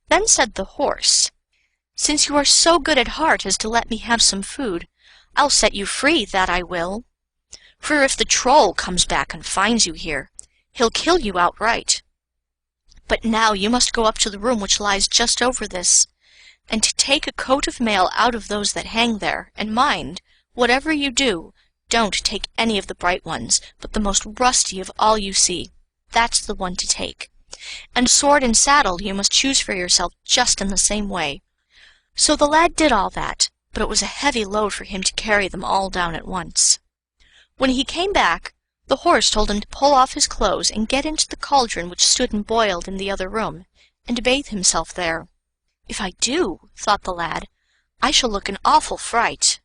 Then said the horse, "Since you are so good at heart as to let me have some food, I'll set you free, that I will. For if the troll comes back and finds you here, he'll kill you outright. But now you must go up to the room which lies just over this, and take a coat of mail out of those that hang there, and mind, whatever you do, don't take any of the bright ones, but the most rusty of all you see. That's the one to take. And sword and saddle you must choose for yourself just in the same way. So the lad did all that, but it was a heavy load for him to carry them all down at once. When he came back, the horse told him to pull off his clothes and get into the cauldron which stood and boiled in the other room, and bathe himself there. "If I do," thought the lad, "I shall look an awful fright."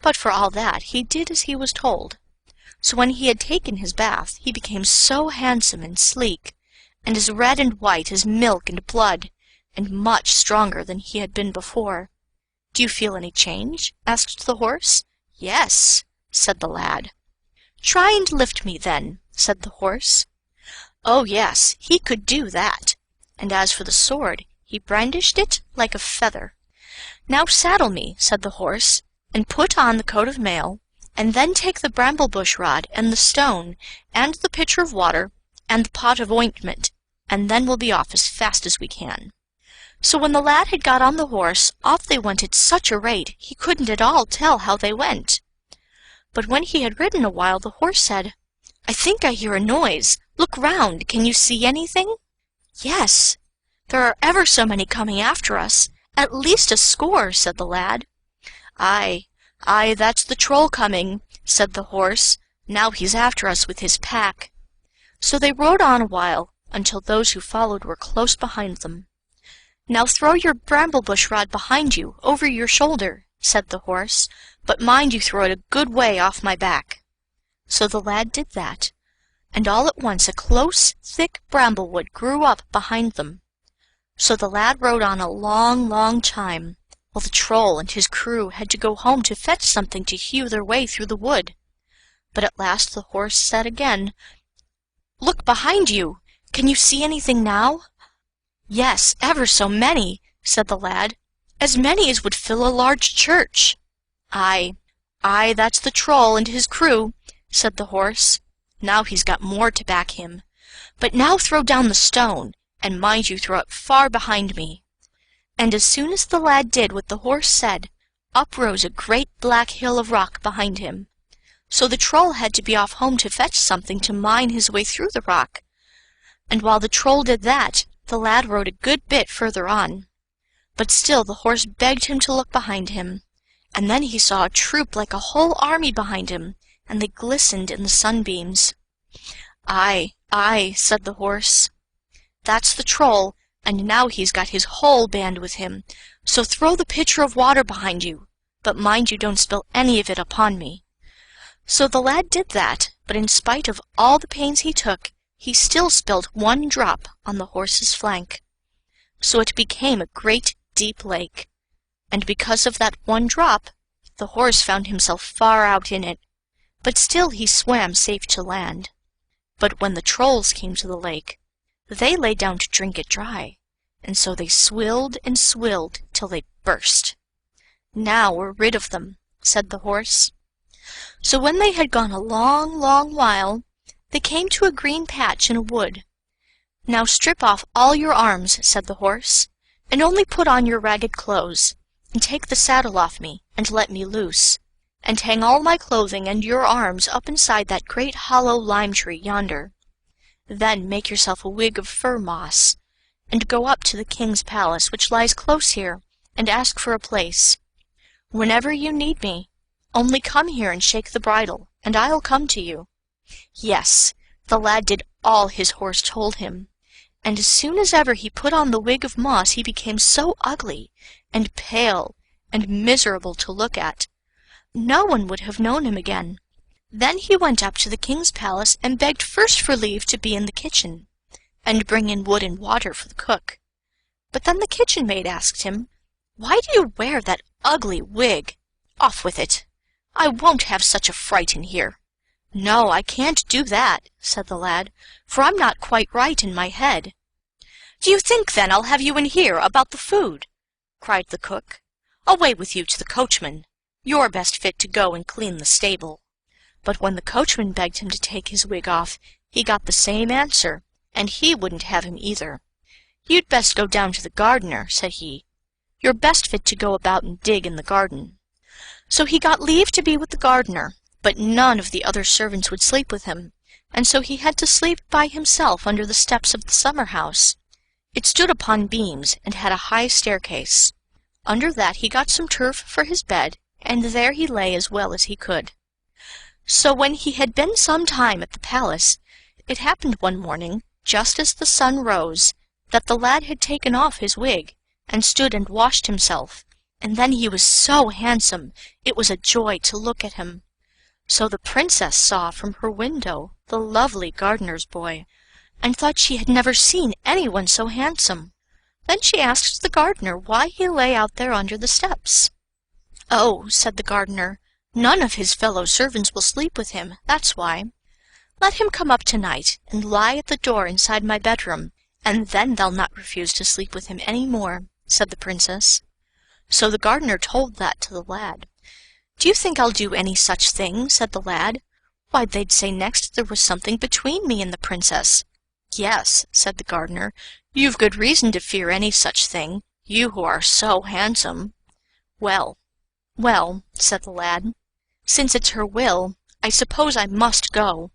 But for all that, he did as he was told. So when he had taken his bath, he became so handsome and sleek, and as red and white as milk and blood, and much stronger than he had been before. "Do you feel any change?" asked the horse. "Yes," said the lad. "Try and lift me, then," said the horse. Oh yes, he could do that, and as for the sword, he brandished it like a feather. "Now saddle me," said the horse, "and put on the coat of mail, and then take the bramble-bush rod and the stone, and the pitcher of water, and the pot of ointment, and then we'll be off as fast as we can." So when the lad had got on the horse, off they went at such a rate he couldn't at all tell how they went. But when he had ridden a while, the horse said, "I think I hear a noise. Look round. Can you see anything?" "Yes, there are ever so many coming after us, at least a score," said the lad. "Aye, aye, that's the troll coming," said the horse. "Now he's after us with his pack." So they rode on a while, until those who followed were close behind them. "Now throw your bramble-bush rod behind you, over your shoulder," said the horse, "but mind you throw it a good way off my back." So the lad did that, and all at once a close, thick bramblewood grew up behind them. So the lad rode on a long, long time, while the troll and his crew had to go home to fetch something to hew their way through the wood. But at last the horse said again, "Look behind you! Can you see anything now?" "Yes, ever so many," said the lad, "as many as would fill a large church." "Aye, aye, that's the troll and his crew," said the horse. "Now he's got more to back him. But now throw down the stone, and mind you throw it far behind me." And as soon as the lad did what the horse said, up rose a great black hill of rock behind him. So the troll had to be off home to fetch something to mine his way through the rock. And while the troll did that, the lad rode a good bit further on. But still the horse begged him to look behind him, and then he saw a troop like a whole army behind him, and they glistened in the sunbeams. "Aye, aye," said the horse, "that's the troll, and now he's got his whole band with him, so throw the pitcher of water behind you, but mind you don't spill any of it upon me." So the lad did that, but in spite of all the pains he took, he still spilled one drop on the horse's flank. So it became a great deep lake, and because of that one drop, the horse found himself far out in it, but still he swam safe to land. But when the trolls came to the lake, they lay down to drink it dry, and so they swilled and swilled till they burst. "Now we're rid of them," said the horse. So when they had gone a long, long while, they came to a green patch in a wood. "Now strip off all your arms," said the horse, "and only put on your ragged clothes, and take the saddle off me, and let me loose, and hang all my clothing and your arms up inside that great hollow lime-tree yonder. Then make yourself a wig of fir moss, and go up to the king's palace, which lies close here, and ask for a place. Whenever you need me, only come here and shake the bridle, and I'll come to you." Yes, the lad did all his horse told him, and as soon as ever he put on the wig of moss he became so ugly, and pale, and miserable to look at, no one would have known him again. Then he went up to the king's palace and begged first for leave to be in the kitchen, and bring in wood and water for the cook. But then the kitchen maid asked him, "Why do you wear that ugly wig? Off with it! I won't have such a fright in here." "No, I can't do that," said the lad, "for I'm not quite right in my head." "Do you think, then, I'll have you in here about the food?" cried the cook. "Away with you to the coachman. You're best fit to go and clean the stable." But when the coachman begged him to take his wig off, he got the same answer, and he wouldn't have him either. "You'd best go down to the gardener," said he. "You're best fit to go about and dig in the garden." So he got leave to be with the gardener, but none of the other servants would sleep with him, and so he had to sleep by himself under the steps of the summer-house. It stood upon beams, and had a high staircase. Under that he got some turf for his bed, and there he lay as well as he could. So when he had been some time at the palace, it happened one morning, just as the sun rose, that the lad had taken off his wig, and stood and washed himself, and then he was so handsome it was a joy to look at him. So the princess saw from her window the lovely gardener's boy, and thought she had never seen anyone so handsome. Then she asked the gardener why he lay out there under the steps. "Oh," said the gardener, "none of his fellow servants will sleep with him, that's why. Let him come up tonight and lie at the door inside my bedroom, and then they'll not refuse to sleep with him any more," said the princess. So the gardener told that to the lad. "Do you think I'll do any such thing?" said the lad. "Why, they'd say next there was something between me and the princess." "Yes," said the gardener, "you've good reason to fear any such thing, you who are so handsome." "Well, well," said the lad, "since it's her will, I suppose I must go."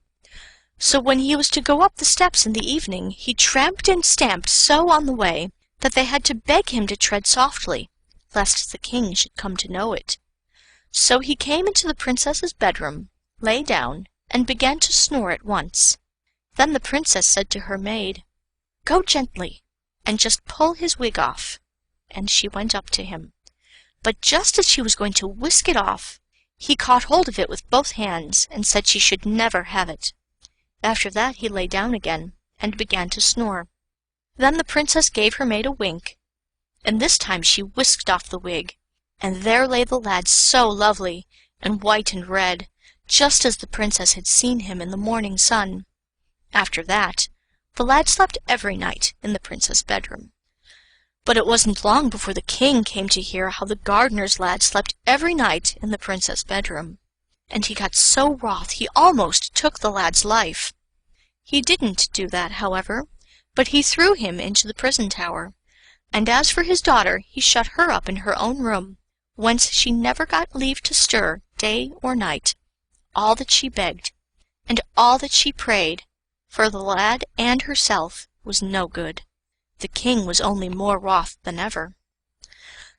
So when he was to go up the steps in the evening, he tramped and stamped so on the way that they had to beg him to tread softly, lest the king should come to know it. So he came into the princess's bedroom, lay down, and began to snore at once. Then the princess said to her maid, "Go gently, and just pull his wig off." And she went up to him. But just as she was going to whisk it off, he caught hold of it with both hands, and said she should never have it. After that he lay down again, and began to snore. Then the princess gave her maid a wink, and this time she whisked off the wig, and there lay the lad so lovely, and white and red, just as the princess had seen him in the morning sun. After that, the lad slept every night in the princess' bedroom. But it wasn't long before the king came to hear how the gardener's lad slept every night in the princess' bedroom, and he got so wroth he almost took the lad's life. He didn't do that, however, but he threw him into the prison tower, and as for his daughter, he shut her up in her own room, whence she never got leave to stir day or night. All that she begged, and all that she prayed, for the lad and herself, was no good. The king was only more wroth than ever.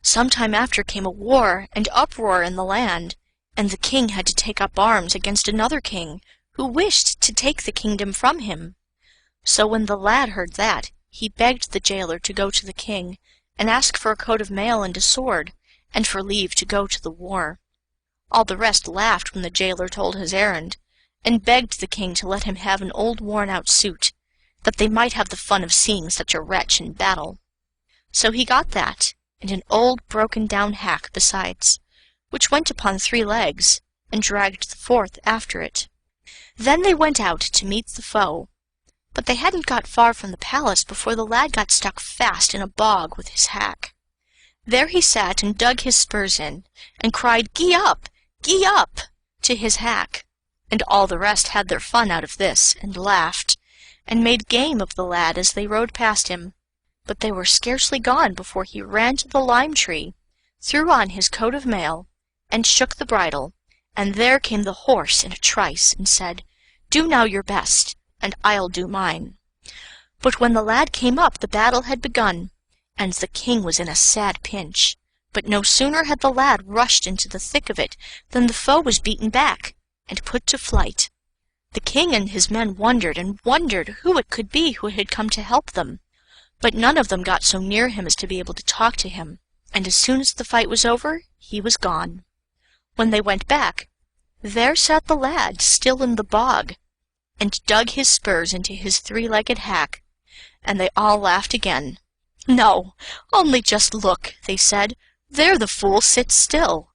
Some time after came a war and uproar in the land, and the king had to take up arms against another king, who wished to take the kingdom from him. So when the lad heard that, he begged the jailer to go to the king, and ask for a coat of mail and a sword, and for leave to go to the war. All the rest laughed when the jailer told his errand, and begged the king to let him have an old worn-out suit, that they might have the fun of seeing such a wretch in battle. So he got that, and an old broken-down hack besides, which went upon 3 legs, and dragged the 4th after it. Then they went out to meet the foe, but they hadn't got far from the palace before the lad got stuck fast in a bog with his hack. There he sat and dug his spurs in, and cried, "Gee up! Gee up!" to his hack, and all the rest had their fun out of this, and laughed, and made game of the lad as they rode past him. But they were scarcely gone before he ran to the lime tree, threw on his coat of mail, and shook the bridle, and there came the horse in a trice, and said, "Do now your best, and I'll do mine." But when the lad came up, the battle had begun, and the king was in a sad pinch. But no sooner had the lad rushed into the thick of it than the foe was beaten back, and put to flight. The king and his men wondered and wondered who it could be who had come to help them, but none of them got so near him as to be able to talk to him, and as soon as the fight was over, he was gone. When they went back, there sat the lad still in the bog, and dug his spurs into his 3-legged hack, and they all laughed again. "No, only just look," they said, "there the fool sits still."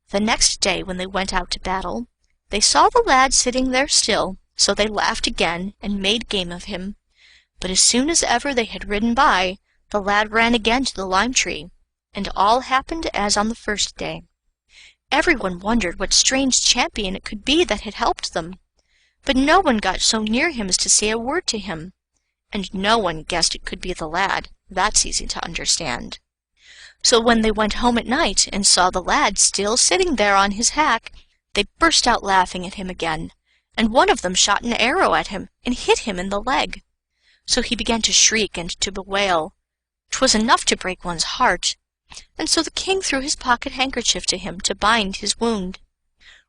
The next day when they went out to battle, they saw the lad sitting there still, so they laughed again and made game of him. But as soon as ever they had ridden by, the lad ran again to the lime tree, and all happened as on the first day. Everyone wondered what strange champion it could be that had helped them, but no one got so near him as to say a word to him, and no one guessed it could be the lad. That's easy to understand. So when they went home at night and saw the lad still sitting there on his hack, they burst out laughing at him again, and one of them shot an arrow at him and hit him in the leg. So he began to shriek and to bewail. 'Twas enough to break one's heart. and so the king threw his pocket handkerchief to him to bind his wound.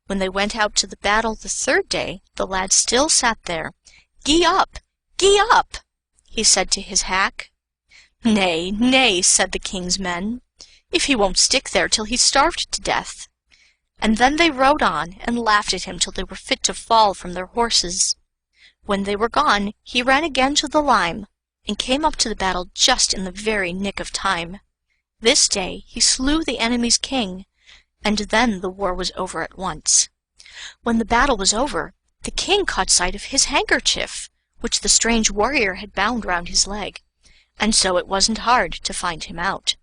When they went out to the battle the third day, the lad still sat there. "Gee up! Gee up!" he said to his hack. "Nay, nay," said the king's men, "if he won't stick there till he's starved to death." And then they rode on and laughed at him till they were fit to fall from their horses. When they were gone, he ran again to the lime, and came up to the battle just in the very nick of time. This day he slew the enemy's king, and then the war was over at once. When the battle was over, the king caught sight of his handkerchief, which the strange warrior had bound round his leg, and so it wasn't hard to find him out.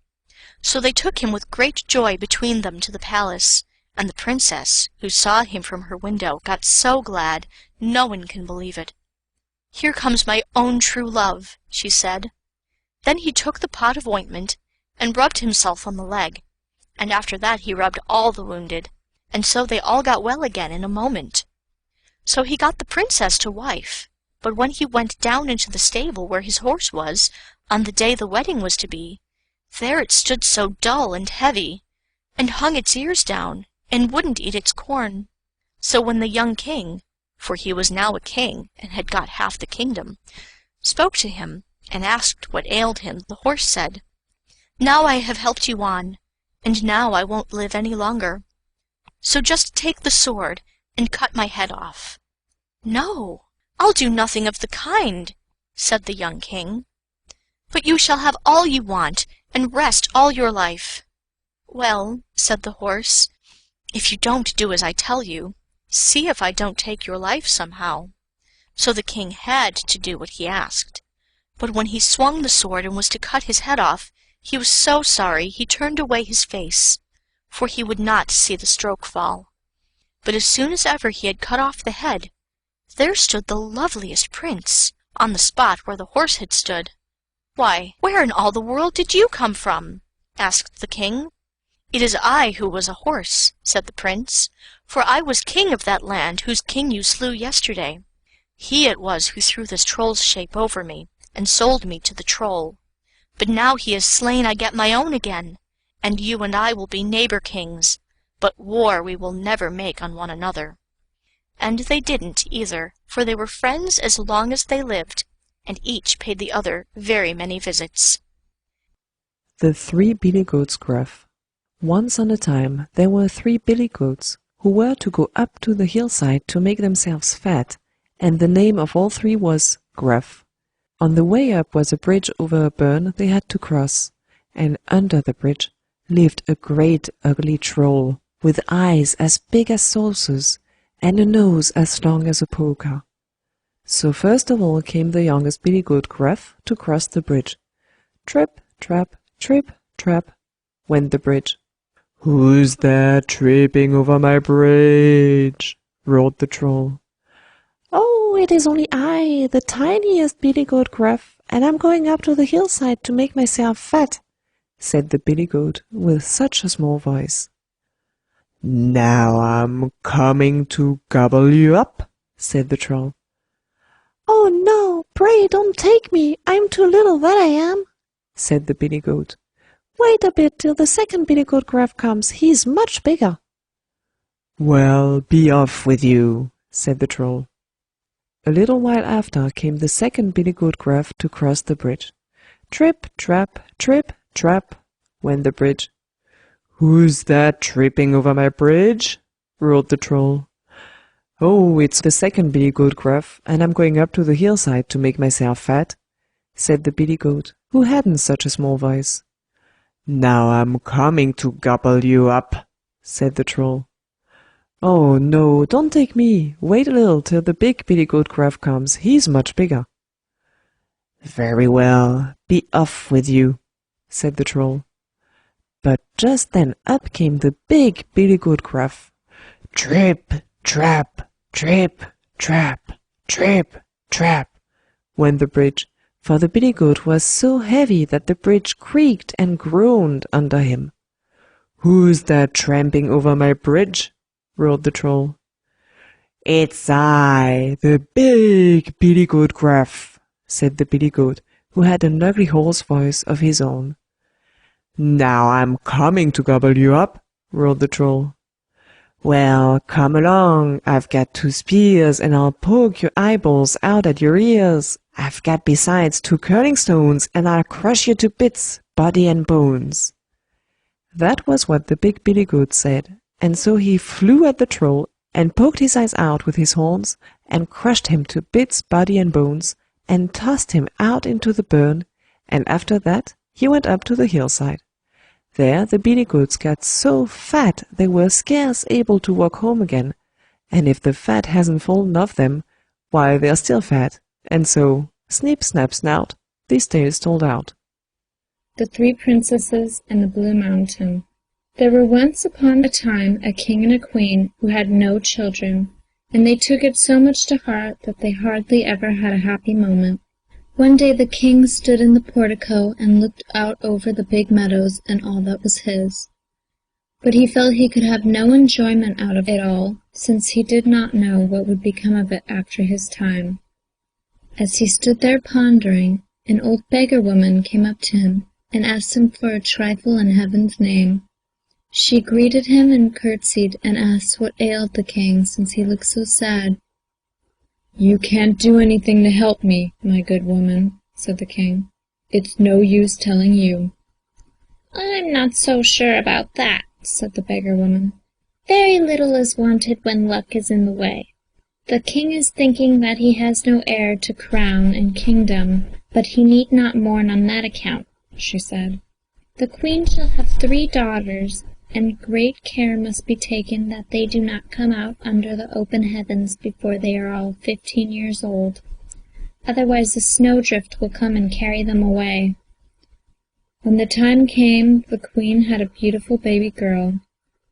So they took him with great joy between them to the palace, and the princess, who saw him from her window, got so glad no one can believe it. "Here comes my own true love," she said. Then he took the pot of ointment and rubbed himself on the leg, and after that he rubbed all the wounded, and so they all got well again in a moment. So he got the princess to wife, but when he went down into the stable where his horse was, on the day the wedding was to be, there it stood so dull and heavy, and hung its ears down, and wouldn't eat its corn. So when the young king, for he was now a king and had got half the kingdom, spoke to him and asked what ailed him, the horse said, "Now I have helped you on, and now I won't live any longer. So just take the sword and cut my head off." "No, I'll do nothing of the kind," said the young king. "But you shall have all you want, and rest all your life." "Well," said the horse, "if you don't do as I tell you, see if I don't take your life somehow." So the king had to do what he asked. But when he swung the sword and was to cut his head off, he was so sorry he turned away his face, for he would not see the stroke fall. But as soon as ever he had cut off the head, there stood the loveliest prince on the spot where the horse had stood. "Why, where in all the world did you come from?" asked the king. "It is I who was a horse," said the prince, "for I was king of that land whose king you slew yesterday. He it was who threw this troll's shape over me, and sold me to the troll. But now he is slain I get my own again, and you and I will be neighbor kings, but war we will never make on one another." And they didn't either, for they were friends as long as they lived, and each paid the other very many visits.
The Three Billy Goats Gruff. Once on a time there were 3 billy goats, who were to go up to the hillside to make themselves fat, and the name of all 3 was Gruff. On the way up was a bridge over a burn they had to cross, and under the bridge lived a great ugly troll, with eyes as big as saucers, and a nose as long as a poker. So first of all came the youngest billy goat Gruff to cross the bridge. Trip, trap, trip, trap, went the bridge. "Who's that tripping over my bridge?" roared the troll. "Oh, it is only I, the tiniest billy goat Gruff, and I'm going up to the hillside to make myself fat," said the billy goat with such a small voice. "Now I'm coming to gobble you up," said the troll. "Oh no, pray don't take me, I'm too little, that I am," said the billy goat. "Wait a bit till the second billy goat Gruff comes, he's much bigger." "Well, be off with you," said the troll. A little while after came the second billy goat Gruff to cross the bridge. Trip, trap, went the bridge. "Who's that tripping over my bridge?" roared the troll. "Oh, it's the second billy goat Gruff, and I'm going up to the hillside to make myself fat," said the billy goat, who hadn't such a small voice. "Now I'm coming to gobble you up," said the troll. "Oh no, don't take me, wait a little till the big billy goat Gruff comes, he's much bigger." "Very well, be off with you," said the troll. But just then up came the big billy goat Gruff. Trip, trap, trip, trap, trip, trap, went the bridge, for the billy goat was so heavy that the bridge creaked and groaned under him. "Who's that tramping over my bridge?" roared the troll. "It's I, the big billy goat Gruff," said the billy goat, who had an ugly hoarse voice of his own. "Now I'm coming to gobble you up," roared the Troll. "Well, come along, I've got 2 spears, and I'll poke your eyeballs out at your ears. I've got besides 2 curling stones, and I'll crush you to bits, body and bones." That was what the big billy goat said, and so he flew at the Troll, and poked his eyes out with his horns, and crushed him to bits, body and bones, and tossed him out into the burn, and after that he went up to the hillside. There the billy goats got so fat they were scarce able to walk home again, and if the fat hasn't fallen off them, why they're still fat, and so, snip snap snout, this tale is told out.
The 3 Princesses and the Blue Mountain. There were once upon a time a king and a queen who had no children, and they took it so much to heart that they hardly ever had a happy moment. One day the king stood in the portico and looked out over the big meadows and all that was his. But he felt he could have no enjoyment out of it all, since he did not know what would become of it after his time. As he stood there pondering, an old beggar woman came up to him and asked him for a trifle in heaven's name. She greeted him and curtsied and asked what ailed the king, since he looked so sad. "You can't do anything to help me, my good woman," said the king. "It's no use telling you."
"I'm not so sure about that," said the beggar woman. "Very little is wanted when luck is in the way. The king is thinking that he has no heir to crown and kingdom, but he need not mourn on that account," she said. "The queen shall have 3 daughters, and great care must be taken that they do not come out under the open heavens before they are all 15 years old. Otherwise the snowdrift will come and carry them away." When the time came, the queen had a beautiful baby girl.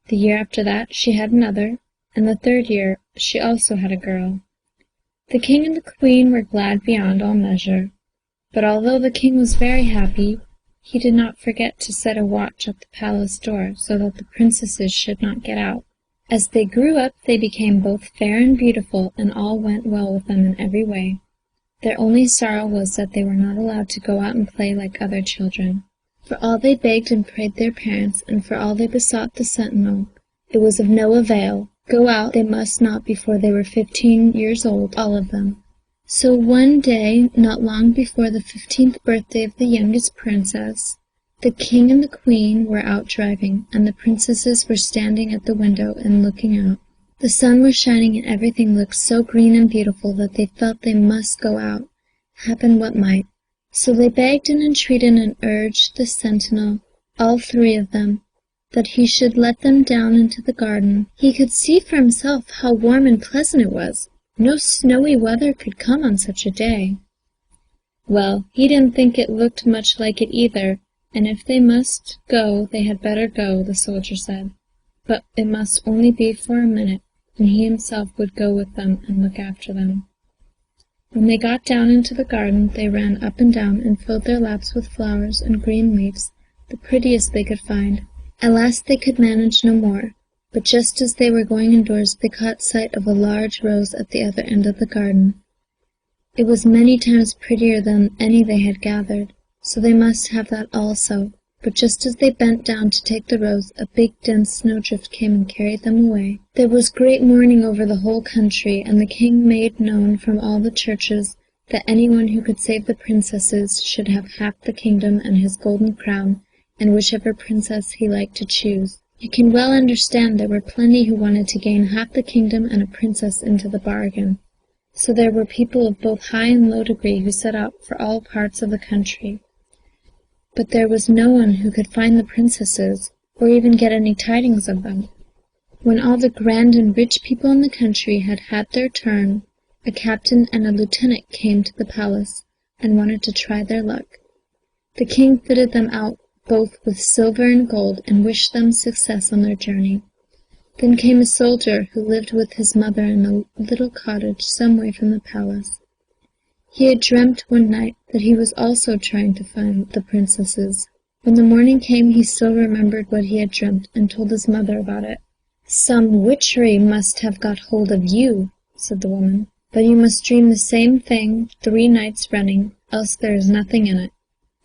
The year after that she had another, and the 3rd year she also had a girl. The king and the queen were glad beyond all measure, but although the king was very happy, he did not forget to set a watch at the palace door so that the princesses should not get out. As they grew up they became both fair and beautiful, and all went well with them in every way. Their only sorrow was that they were not allowed to go out and play like other children. For all they begged and prayed their parents, and for all they besought the sentinel, it was of no avail. Go out they must not before they were 15 years old, all of them. So one day, not long before the 15th birthday of the youngest princess, the king and the queen were out driving, and the princesses were standing at the window and looking out. The sun was shining and everything looked so green and beautiful that they felt they must go out, happen what might. So they begged and entreated and urged the sentinel, all 3 of them, that he should let them down into the garden. He could see for himself how warm and pleasant it was. No snowy weather could come on such a day. Well, he didn't think it looked much like it either, and if they must go, they had better go, the soldier said. But it must only be for a minute, and he himself would go with them and look after them. When they got down into the garden, they ran up and down and filled their laps with flowers and green leaves, the prettiest they could find. At last they could manage no more. But just as they were going indoors they caught sight of a large rose at the other end of the garden. It was many times prettier than any they had gathered, so they must have that also. But just as they bent down to take the rose, a big dense snowdrift came and carried them away. There was great mourning over the whole country, and the king made known from all the churches that anyone who could save the princesses should have half the kingdom and his golden crown, and whichever princess he liked to choose. You can well understand there were plenty who wanted to gain half the kingdom and a princess into the bargain. So there were people of both high and low degree who set out for all parts of the country. But there was no one who could find the princesses, or even get any tidings of them. When all the grand and rich people in the country had had their turn, a captain and a lieutenant came to the palace, and wanted to try their luck. The king fitted them out both with silver and gold, and wished them success on their journey. Then came a soldier who lived with his mother in a little cottage some way from the palace. He had dreamt one night that he was also trying to find the princesses. When the morning came he still remembered what he had dreamt, and told his mother about it. "Some witchery must have got hold of you," said the woman, "but you must dream the same thing 3 nights running, else there is nothing in it.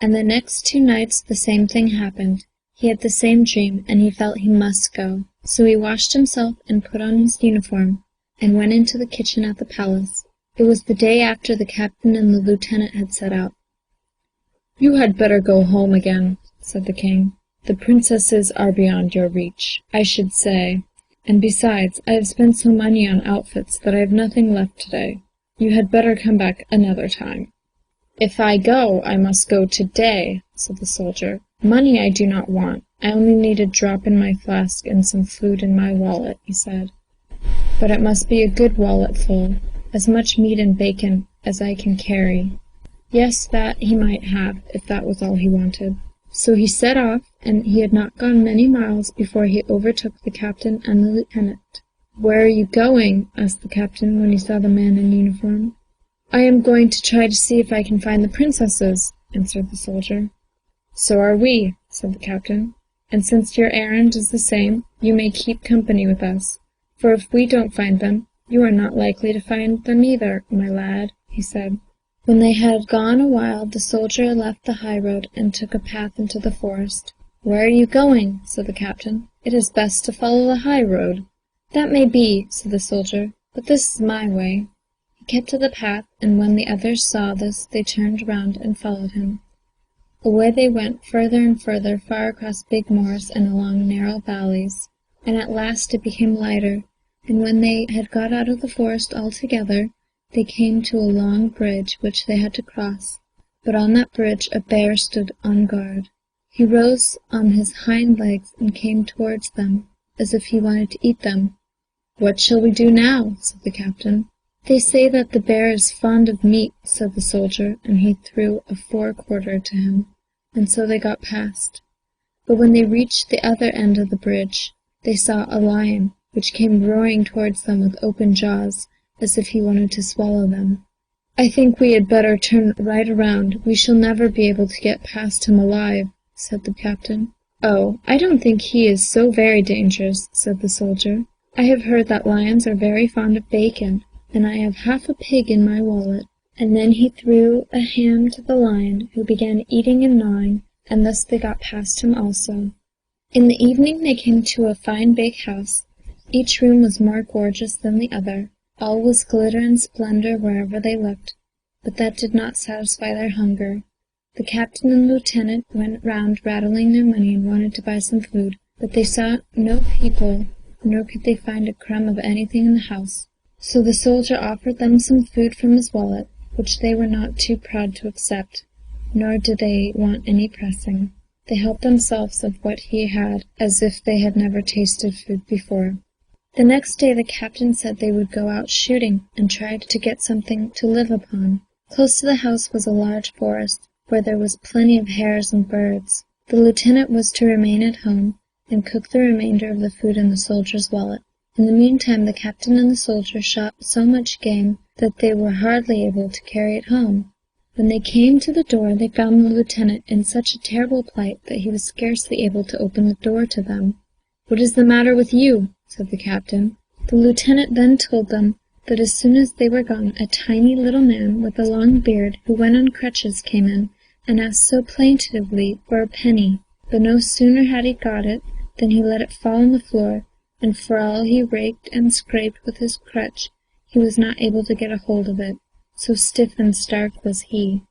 And the next 2 nights the same thing happened. He had the same dream, and he felt he must go. So he washed himself and put on his uniform, and went into the kitchen at the palace. It was the day after the captain and the lieutenant had set out. "You had better go home again," said the king. "The princesses are beyond your reach, I should say. And besides, I have spent so money on outfits that I have nothing left today. You had better come back another time." "If I go, I must go today," said the soldier. "Money I do not want. I only need a drop in my flask and some food in my wallet," he said. "But it must be a good wallet full, as much meat and bacon as I can carry." Yes, that he might have, if that was all he wanted. So he set off, and he had not gone many miles before he overtook the captain and the lieutenant. "Where are you going?" asked the captain when he saw the man in uniform. "I am going to try to see if I can find the princesses," answered the soldier. "So are we," said the captain, "and since your errand is the same, you may keep company with us, for if we don't find them, you are not likely to find them either, my lad," he said. When they had gone a while, the soldier left the high road and took a path into the forest. "Where are you going?" said the captain. "It is best to follow the high road." "That may be," said the soldier, "but this is my way." He kept to the path, and when the others saw this, they turned round and followed him. Away they went further and further, far across big moors and along narrow valleys, and at last it became lighter, and when they had got out of the forest altogether, they came to a long bridge which they had to cross, but on that bridge a bear stood on guard. He rose on his hind legs and came towards them, as if he wanted to eat them. "What shall we do now?" said the captain. "They say that the bear is fond of meat," said the soldier, and he threw a 4-quarter to him, and so they got past. But when they reached the other end of the bridge, they saw a lion, which came roaring towards them with open jaws, as if he wanted to swallow them. "I think we had better turn right around. We shall never be able to get past him alive," said the captain. "Oh, I don't think he is so very dangerous," said the soldier. "I have heard that lions are very fond of bacon, and I have half a pig in my wallet." And then he threw a ham to the lion, who began eating and gnawing, and thus they got past him also. In the evening they came to a fine big house. Each room was more gorgeous than the other. All was glitter and splendor wherever they looked, but that did not satisfy their hunger. The captain and lieutenant went round rattling their money and wanted to buy some food, but they saw no people, nor could they find a crumb of anything in the house. So the soldier offered them some food from his wallet, which they were not too proud to accept, nor did they want any pressing. They helped themselves of what he had, as if they had never tasted food before. The next day the captain said they would go out shooting, and try to get something to live upon. Close to the house was a large forest, where there was plenty of hares and birds. The lieutenant was to remain at home, and cook the remainder of the food in the soldier's wallet. In the meantime the captain and the soldier shot so much game that they were hardly able to carry it home. When they came to the door they found the lieutenant in such a terrible plight that he was scarcely able to open the door to them. "What is the matter with you?" said the captain. The lieutenant then told them that as soon as they were gone, a tiny little man with a long beard, who went on crutches, came in, and asked so plaintively for a penny. But no sooner had he got it than he let it fall on the floor, and for all he raked and scraped with his crutch, he was not able to get a hold of it, so stiff and stark was he.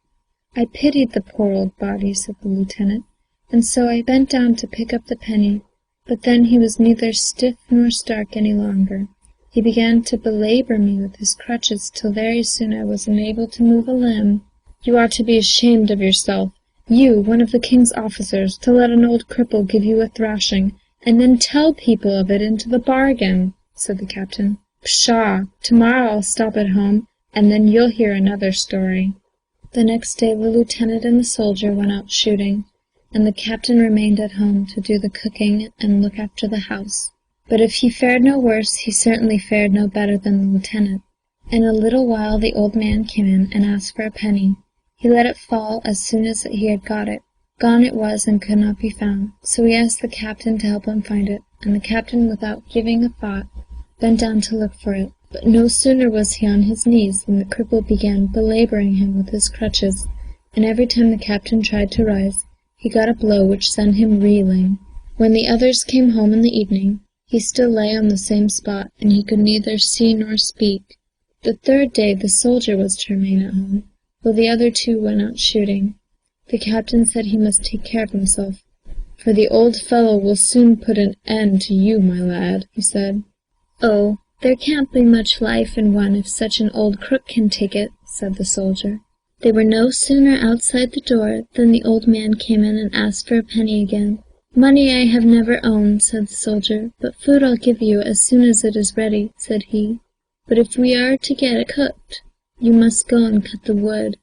"I pitied the poor old body," said the lieutenant, "and so I bent down to pick up the penny, but then he was neither stiff nor stark any longer. He began to belabor me with his crutches till very soon I was unable to move a limb." "You ought to be ashamed of yourself, you, one of the king's officers, to let an old cripple give you a thrashing, and then tell people of it into the bargain," said the captain. "Pshaw! Tomorrow I'll stop at home, and then you'll hear another story." The next day the lieutenant and the soldier went out shooting, and the captain remained at home to do the cooking and look after the house. But if he fared no worse, he certainly fared no better than the lieutenant. In a little while the old man came in and asked for a penny. He let it fall as soon as he had got it. Gone it was and could not be found, so he asked the captain to help him find it, and the captain, without giving a thought, bent down to look for it. But no sooner was he on his knees than the cripple began belaboring him with his crutches, and every time the captain tried to rise, he got a blow which sent him reeling. When the others came home in the evening, he still lay on the same spot, and he could neither see nor speak. The third day the soldier was to remain at home, while the other two went out shooting. The captain said he must take care of himself, "For the old fellow will soon put an end to you, my lad," he said. "Oh, there can't be much life in one if such an old crook can take it," said the soldier. They were no sooner outside the door than the old man came in and asked for a penny again. "Money I have never owned," said the soldier, "but food I'll give you as soon as it is ready," said he. "But if we are to get it cooked, you must go and cut the wood."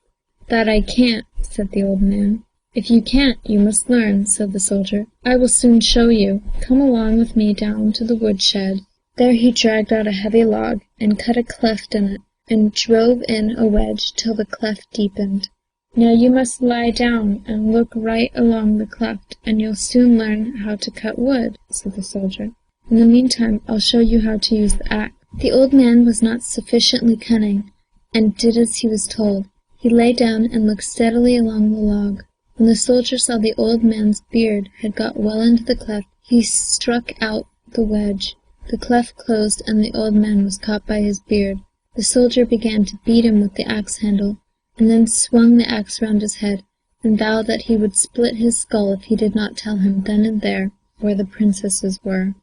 "That I can't," said the old man. "If you can't, you must learn," said the soldier. "I will soon show you. Come along with me down to the woodshed." There he dragged out a heavy log, and cut a cleft in it, and drove in a wedge till the cleft deepened. "Now you must lie down and look right along the cleft, and you'll soon learn how to cut wood," said the soldier. "In the meantime I'll show you how to use the axe." The old man was not sufficiently cunning, and did as he was told. He lay down and looked steadily along the log. When the soldier saw the old man's beard had got well into the cleft, he struck out the wedge. The cleft closed, and the old man was caught by his beard. The soldier began to beat him with the axe handle, and then swung the axe round his head, and vowed that he would split his skull if he did not tell him then and there where the princesses were.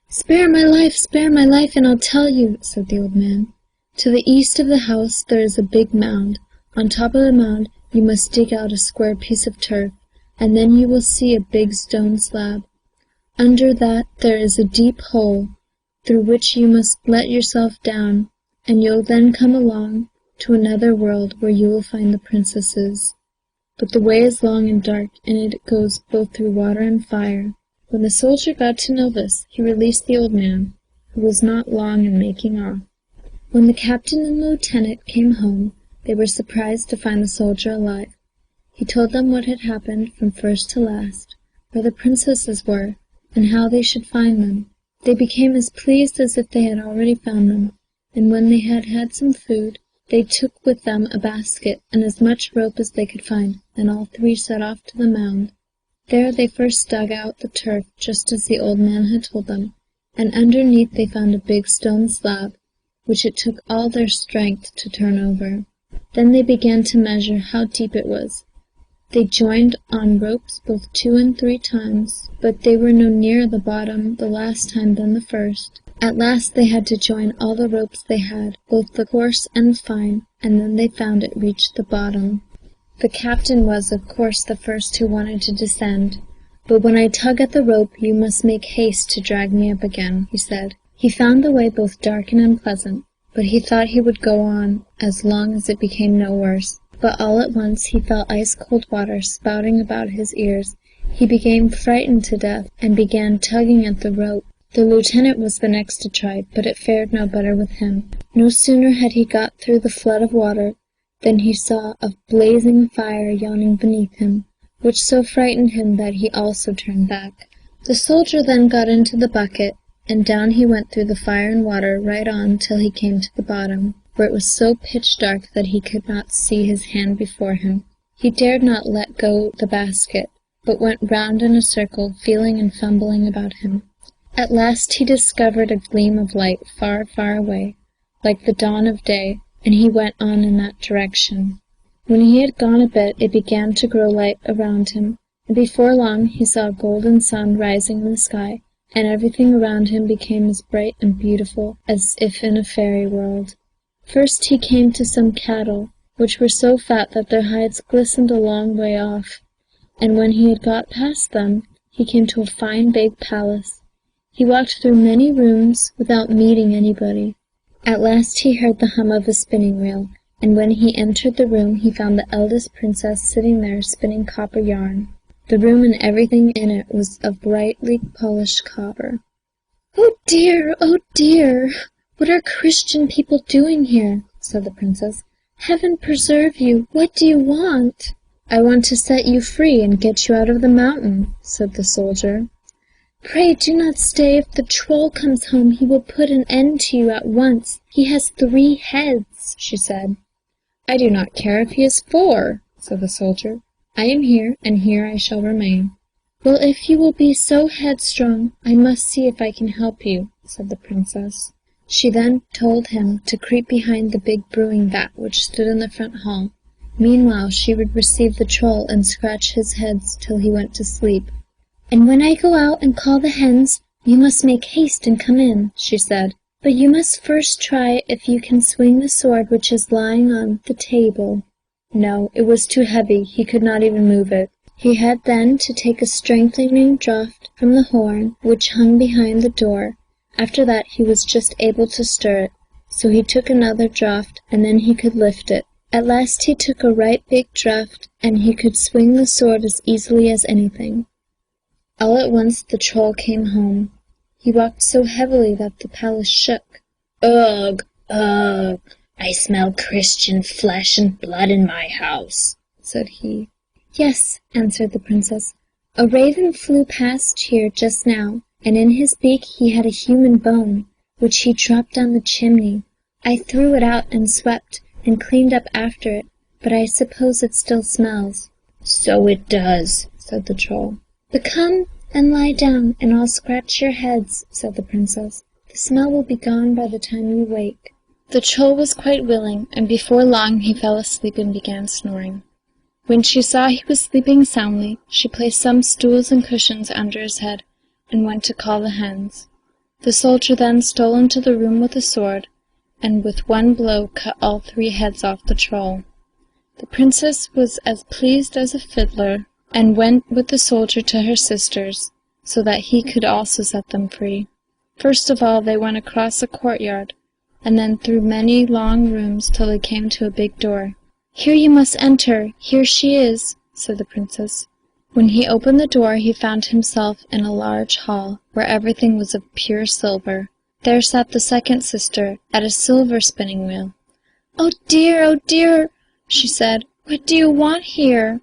spare my life, and I'll tell you," said the old man. "To the east of the house there is a big mound. On top of the mound you must dig out a square piece of turf, and then you will see a big stone slab. Under that there is a deep hole, through which you must let yourself down, and you'll then come along to another world where you will find the princesses. But the way is long and dark, and it goes both through water and fire." When the soldier got to know this, he released the old man, who was not long in making off. When the captain and the lieutenant came home, they were surprised to find the soldier alive. He told them what had happened from first to last, where the princesses were, and how they should find them. They became as pleased as if they had already found them, and when they had had some food, they took with them a basket and as much rope as they could find, and all three set off to the mound. There they first dug out the turf just as the old man had told them, and underneath they found a big stone slab, which it took all their strength to turn over. Then they began to measure how deep it was. They joined on ropes both 2 and 3 times, but they were no nearer the bottom the last time than the first. At last they had to join all the ropes they had, both the coarse and fine, and then they found it reached the bottom. The captain was, of course, the first who wanted to descend. "But when I tug at the rope, you must make haste to drag me up again," he said. He found the way both dark and unpleasant, but he thought he would go on as long as it became no worse. But all at once he felt ice-cold water spouting about his ears. He became frightened to death, and began tugging at the rope. The lieutenant was the next to try, but it fared no better with him. No sooner had he got through the flood of water than he saw a blazing fire yawning beneath him, which so frightened him that he also turned back. The soldier then got into the bucket, and down he went through the fire and water right on till he came to the bottom, where it was so pitch dark that he could not see his hand before him. He dared not let go the basket, but went round in a circle, feeling and fumbling about him. At last he discovered a gleam of light far, far away, like the dawn of day, and he went on in that direction. When he had gone a bit, it began to grow light around him, and before long he saw a golden sun rising in the sky, and everything around him became as bright and beautiful as if in a fairy world. First he came to some cattle, which were so fat that their hides glistened a long way off, and when he had got past them, he came to a fine big palace. He walked through many rooms without meeting anybody. At last he heard the hum of a spinning wheel, and when he entered the room he found the eldest princess sitting there spinning copper yarn. The room and everything in it was of brightly polished copper. "Oh dear, what are Christian people doing here?" said the princess. "Heaven preserve you! What do you want?" "I want to set you free and get you out of the mountain," said the soldier. "Pray do not stay. If the troll comes home he will put an end to you at once. He has 3 heads," she said. "I do not care if he has 4," said the soldier. "I am here, and here I shall remain." "Well, if you will be so headstrong, I must see if I can help you," said the princess. She then told him to creep behind the big brewing vat which stood in the front hall. Meanwhile she would receive the troll and scratch his heads till he went to sleep. "And when I go out and call the hens, you must make haste and come in," she said. "But you must first try if you can swing the sword which is lying on the table." No, it was too heavy, he could not even move it. He had then to take a strengthening draught from the horn which hung behind the door. After that he was just able to stir it, so he took another draught, and then he could lift it. At last he took a right big draught, and he could swing the sword as easily as anything. All at once the troll came home. He walked so heavily that the palace shook. "Ugh, ugh, I smell Christian flesh and blood in my house," said he. "Yes," answered the princess. "A raven flew past here just now, and in his beak he had a human bone, which he dropped down the chimney. I threw it out and swept, and cleaned up after it, but I suppose it still smells." "So it does," said the troll. "But come and lie down, and I'll scratch your heads," said the princess. "The smell will be gone by the time you wake." The troll was quite willing, and before long he fell asleep and began snoring. When she saw he was sleeping soundly, she placed some stools and cushions under his head, and went to call the hens. The soldier then stole into the room with a sword, and with one blow cut all 3 heads off the troll. The princess was as pleased as a fiddler, and went with the soldier to her sisters, so that he could also set them free. First of all they went across a courtyard, and then through many long rooms till they came to a big door. "Here you must enter, here she is," said the princess. When he opened the door he found himself in a large hall, where everything was of pure silver. There sat the second sister at a silver spinning wheel. Oh dear," she said, "what do you want here?"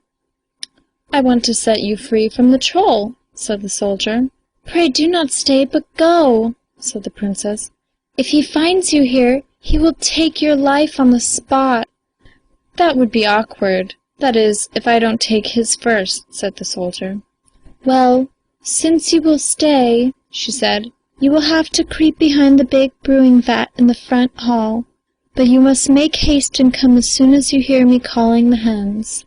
"I want to set you free from the troll," said the soldier. "Pray do not stay, but go," said the princess. "If he finds you here, he will take your life on the spot." "That would be awkward. That is, if I don't take his first," said the soldier. "Well, since you will stay," she said, "you will have to creep behind the big brewing vat in the front hall. But you must make haste and come as soon as you hear me calling the hens."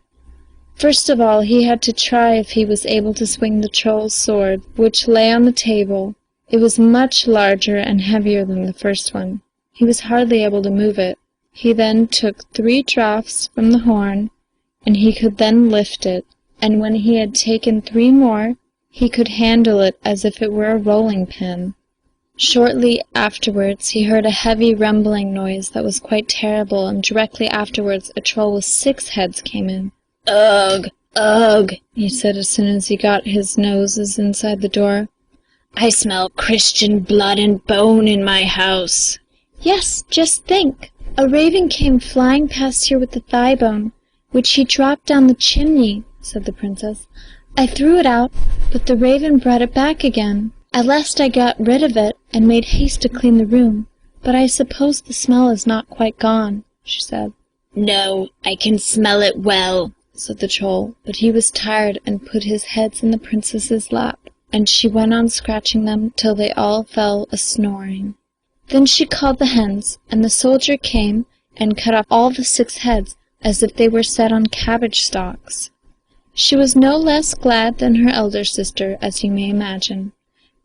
First of all he had to try if he was able to swing the troll's sword, which lay on the table. It was much larger and heavier than the first one. He was hardly able to move it. He then took 3 draughts from the horn, and he could then lift it, and when he had taken 3 more, he could handle it as if it were a rolling pin. Shortly afterwards he heard a heavy rumbling noise that was quite terrible, and directly afterwards a troll with 6 heads came in. "Ugh, ugh," he said as soon as he got his noses inside the door. "I smell Christian blood and bone in my house." "Yes, just think. A raven came flying past here with the thigh bone, which he dropped down the chimney," said the princess. "I threw it out, but the raven brought it back again. At last I got rid of it, and made haste to clean the room, but I suppose the smell is not quite gone," she said. "No, I can smell it well," said the troll, but he was tired and put his heads in the princess's lap, and she went on scratching them till they all fell a-snoring. Then she called the hens, and the soldier came and cut off all the 6 heads, as if they were set on cabbage stalks. She was no less glad than her elder sister, as you may imagine,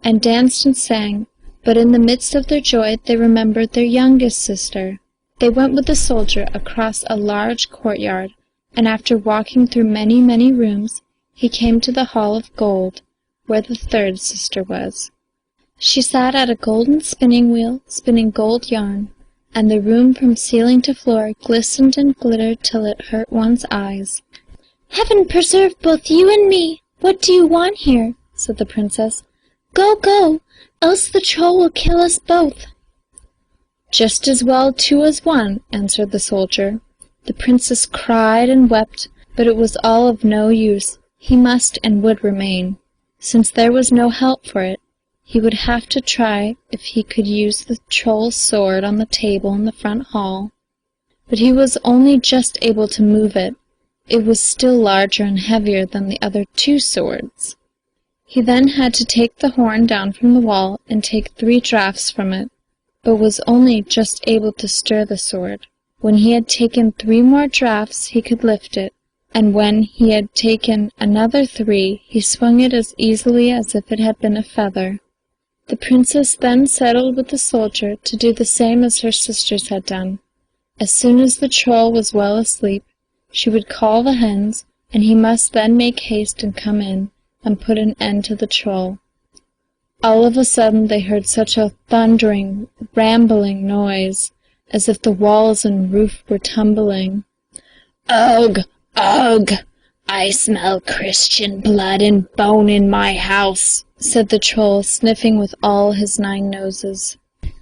and danced and sang, but in the midst of their joy they remembered their youngest sister. They went with the soldier across a large courtyard, and after walking through many, many rooms, he came to the hall of gold, where the 3rd sister was. She sat at a golden spinning wheel, spinning gold yarn, and the room from ceiling to floor glistened and glittered till it hurt one's eyes. "Heaven preserve both you and me! What do you want here?" said the princess. "Go, go, else the troll will kill us both." "Just as well 2 as 1, answered the soldier. The princess cried and wept, but it was all of no use. He must and would remain. Since there was no help for it, he would have to try if he could use the troll's sword on the table in the front hall. But he was only just able to move it, it was still larger and heavier than the other 2 swords. He then had to take the horn down from the wall and take 3 draughts from it, but was only just able to stir the sword. When he had taken 3 more draughts, he could lift it, and when he had taken another 3, he swung it as easily as if it had been a feather. The princess then settled with the soldier to do the same as her sisters had done. As soon as the troll was well asleep, she would call the hens, and he must then make haste and come in, and put an end to the troll. All of a sudden they heard such a thundering, rambling noise, as if the walls and roof were tumbling.
"Ugh! Ugh! I smell Christian blood and bone in my house,"
said the troll, sniffing with all his 9 noses.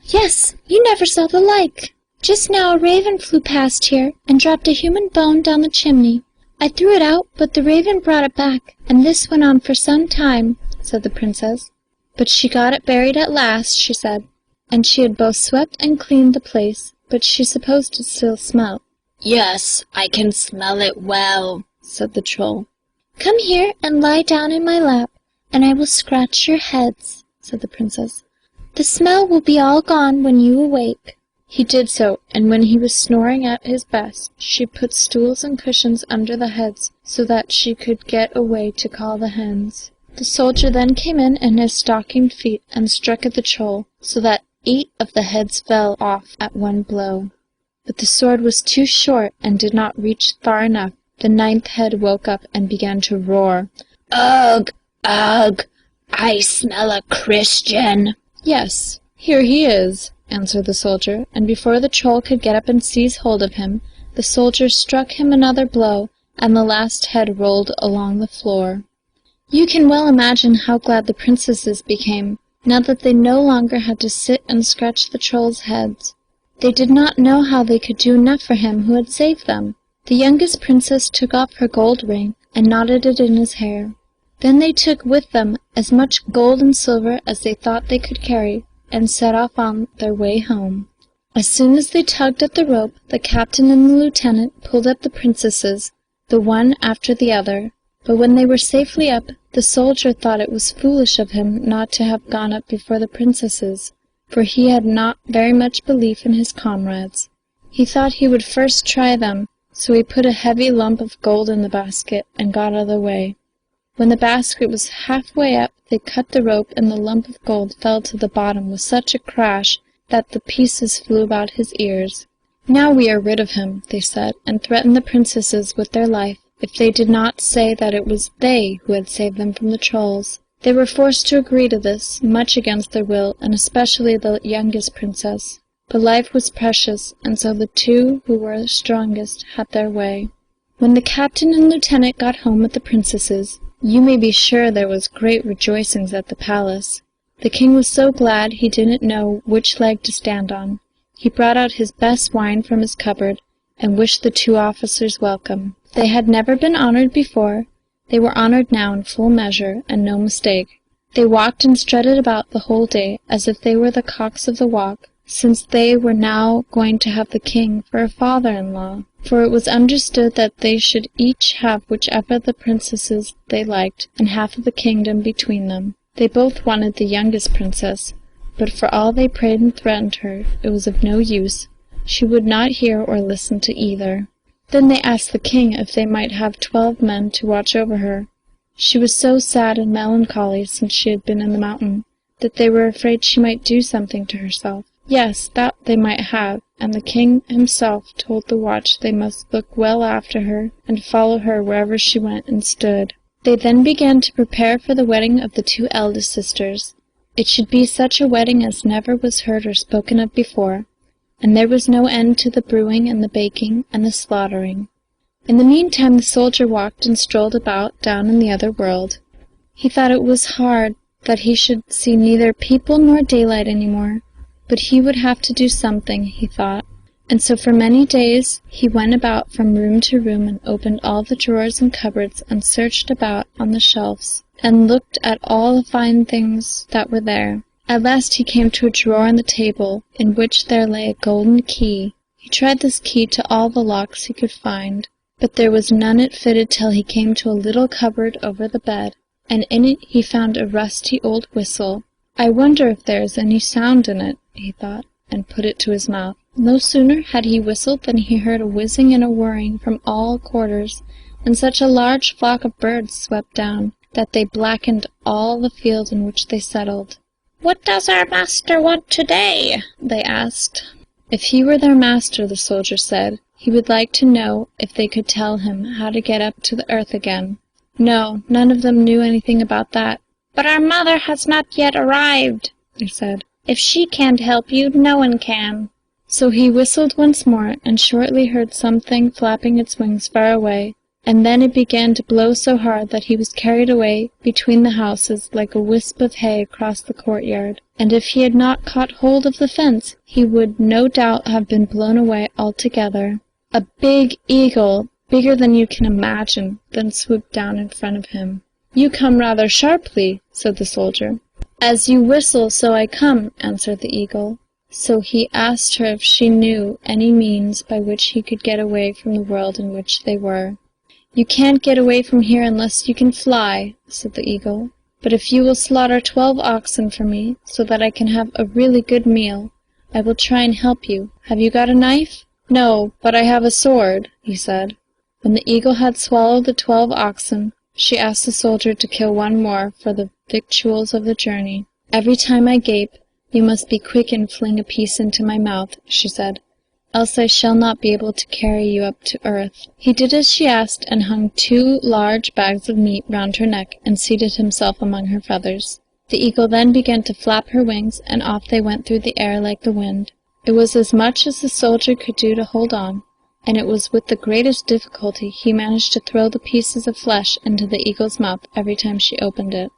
"Yes, you never saw the like. Just now a raven flew past here and dropped a human bone down the chimney. I threw it out, but the raven brought it back, and this went on for some time," said the princess. But she got it buried at last, she said, and she had both swept and cleaned the place, but she supposed it still smelt. "Yes, I can smell it well,"
said the troll.
"Come here and lie down in my lap, and I will scratch your heads," said the princess. "The smell will be all gone when you awake." He did so, and when he was snoring at his best, she put stools and cushions under the heads so that she could get away to call the hens. The soldier then came in his stockinged feet and struck at the troll, so that 8 of the heads fell off at one blow. But the sword was too short and did not reach far enough. The 9th head woke up and began to roar. "Ugh! Ugh! I smell a Christian."
"Yes, here he is," answered the soldier, and before the troll could get up and seize hold of him, the soldier struck him another blow, and the last head rolled along the floor. You can well imagine how glad the princesses became, now that they no longer had to sit and scratch the trolls' heads. They did not know how they could do enough for him who had saved them. The youngest princess took off her gold ring and knotted it in his hair. Then they took with them as much gold and silver as they thought they could carry, and set off on their way home. As soon as they tugged at the rope, the captain and the lieutenant pulled up the princesses, the one after the other. But when they were safely up, the soldier thought it was foolish of him not to have gone up before the princesses, for he had not very much belief in his comrades. He thought he would first try them, so he put a heavy lump of gold in the basket and got out of the way. When the basket was halfway up, they cut the rope, and the lump of gold fell to the bottom with such a crash that the pieces flew about his ears. "Now we are rid of him," they said, and threatened the princesses with their life if they did not say that it was they who had saved them from the trolls. They were forced to agree to this, much against their will, and especially the youngest princess. But life was precious, and so the 2 who were strongest had their way. When the captain and lieutenant got home with the princesses, you may be sure there was great rejoicings at the palace. The king was so glad he didn't know which leg to stand on. He brought out his best wine from his cupboard, and wished the 2 officers welcome. They had never been honored before. They were honored now in full measure, and no mistake. They walked and strutted about the whole day, as if they were the cocks of the walk, since they were now going to have the king for a father-in-law. For it was understood that they should each have whichever the princesses they liked, and half of the kingdom between them. They both wanted the youngest princess, but for all they prayed and threatened her, it was of no use. She would not hear or listen to either. Then they asked the king if they might have 12 men to watch over her. She was so sad and melancholy since she had been in the mountain, that they were afraid she might do something to herself. Yes, that they might have, and the king himself told the watch they must look well after her, and follow her wherever she went and stood. They then began to prepare for the wedding of the 2 eldest sisters. It should be such a wedding as never was heard or spoken of before, and there was no end to the brewing and the baking and the slaughtering. In the meantime the soldier walked and strolled about down in the other world. He thought it was hard that he should see neither people nor daylight any more, but he would have to do something, he thought, and so for many days he went about from room to room and opened all the drawers and cupboards and searched about on the shelves and looked at all the fine things that were there. At last he came to a drawer on the table in which there lay a golden key. He tried this key to all the locks he could find, but there was none it fitted till he came to a little cupboard over the bed, and in it he found a rusty old whistle. "I wonder if there is any sound in it," he thought, and put it to his mouth. No sooner had he whistled than he heard a whizzing and a whirring from all quarters, and such a large flock of birds swept down that they blackened all the field in which they settled. "What does our master want today?" they asked. If he were their master, the soldier said, he would like to know if they could tell him how to get up to the earth again. No, none of them knew anything about that. "But our mother has not yet arrived," they said. "If she can't help you, no one can." So he whistled once more, and shortly heard something flapping its wings far away, and then it began to blow so hard that he was carried away between the houses like a wisp of hay across the courtyard, and if he had not caught hold of the fence, he would no doubt have been blown away altogether. A big eagle, bigger than you can imagine, then swooped down in front of him. "You come rather sharply," said the soldier. "As you whistle, so I come," answered the eagle. So he asked her if she knew any means by which he could get away from the world in which they were. "You can't get away from here unless you can fly," said the eagle. "But if you will slaughter 12 oxen for me, so that I can have a really good meal, I will try and help you. Have you got a knife?" "No, but I have a sword," he said. When the eagle had swallowed the 12 oxen, she asked the soldier to kill one more for the victuals of the journey. "Every time I gape, you must be quick and fling a piece into my mouth," she said, "else I shall not be able to carry you up to earth." He did as she asked, and hung 2 large bags of meat round her neck, and seated himself among her feathers. The eagle then began to flap her wings, and off they went through the air like the wind. It was as much as the soldier could do to hold on, and it was with the greatest difficulty he managed to throw the pieces of flesh into the eagle's mouth every time she opened it.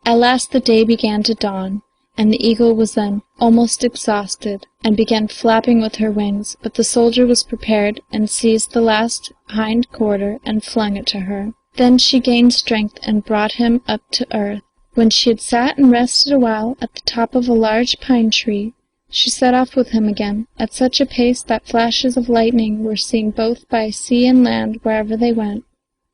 At last the day began to dawn, and the eagle was then almost exhausted, and began flapping with her wings, but the soldier was prepared, and seized the last hind quarter and flung it to her. Then she gained strength and brought him up to earth. When she had sat and rested a while at the top of a large pine tree, she set off with him again, at such a pace that flashes of lightning were seen both by sea and land wherever they went.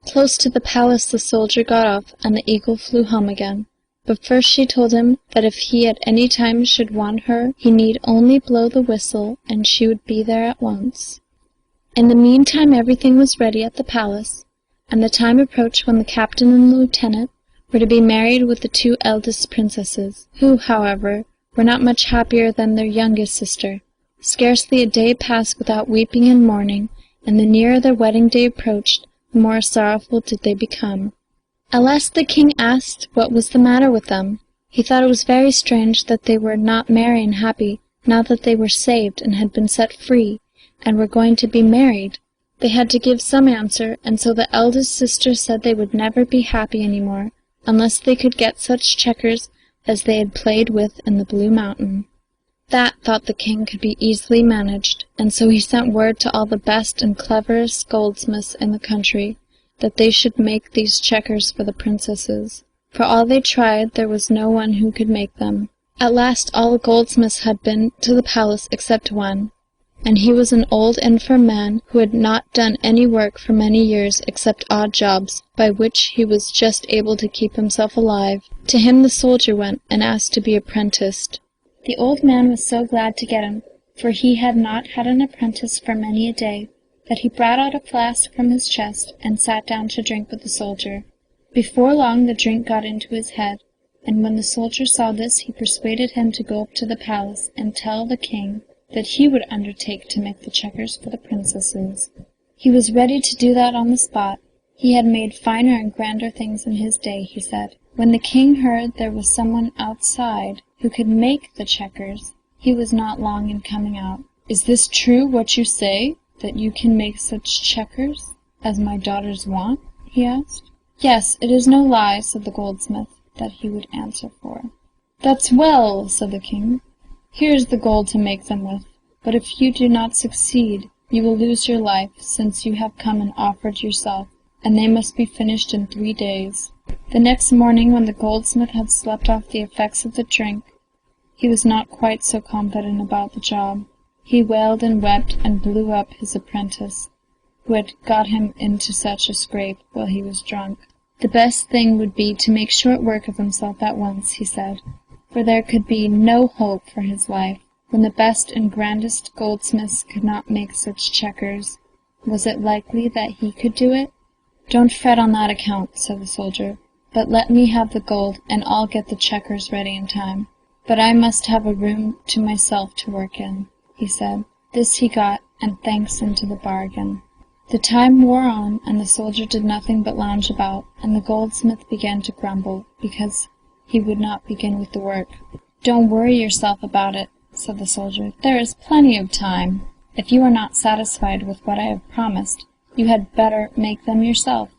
Close to the palace the soldier got off, and the eagle flew home again. But first she told him that if he at any time should want her, he need only blow the whistle, and she would be there at once. In the meantime everything was ready at the palace, and the time approached when the captain and the lieutenant were to be married with the 2 eldest princesses, who, however, were not much happier than their youngest sister. Scarcely a day passed without weeping and mourning, and the nearer their wedding day approached, the more sorrowful did they become. At last the king asked what was the matter with them. He thought it was very strange that they were not merry and happy, now that they were saved and had been set free, and were going to be married. They had to give some answer, and so the eldest sister said they would never be happy any more, unless they could get such checkers as they had played with in the Blue Mountain. That, thought the king, could be easily managed, and so he sent word to all the best and cleverest goldsmiths in the country, that they should make these checkers for the princesses. For all they tried, there was no one who could make them. At last all the goldsmiths had been to the palace except one, and he was an old infirm man who had not done any work for many years except odd jobs, by which he was just able to keep himself alive. To him the soldier went and asked to be apprenticed. The old man was so glad to get him, for he had not had an apprentice for many a day, that he brought out a flask from his chest and sat down to drink with the soldier. Before long the drink got into his head, and when the soldier saw this he persuaded him to go up to the palace and tell the king that he would undertake to make the checkers for the princesses. He was ready to do that on the spot. He had made finer and grander things in his day, he said. When the king heard there was someone outside who could make the checkers, he was not long in coming out. "Is this true what you say, that you can make such checkers as my daughters want?" he asked. "Yes, it is no lie," said the goldsmith, that he would answer for. "That's well," said the king. "Here is the gold to make them with, but if you do not succeed, you will lose your life, since you have come and offered yourself, and they must be finished in 3 days." The next morning, when the goldsmith had slept off the effects of the drink, he was not quite so confident about the job. He wailed and wept and blew up his apprentice. who had got him into such a scrape while he was drunk. The best thing would be to make short work of himself at once, he said, for there could be no hope for his life. When the best and grandest goldsmiths could not make such checkers, was it likely that he could do it? "Don't fret on that account," said the soldier, "but let me have the gold, and I'll get the checkers ready in time. But I must have a room to myself to work in," he said. This he got, and thanks into the bargain. The time wore on, and the soldier did nothing but lounge about, and the goldsmith began to grumble, because he would not begin with the work. "Don't worry yourself about it," said the soldier. "There is plenty of time. If you are not satisfied with what I have promised, you had better make them yourself."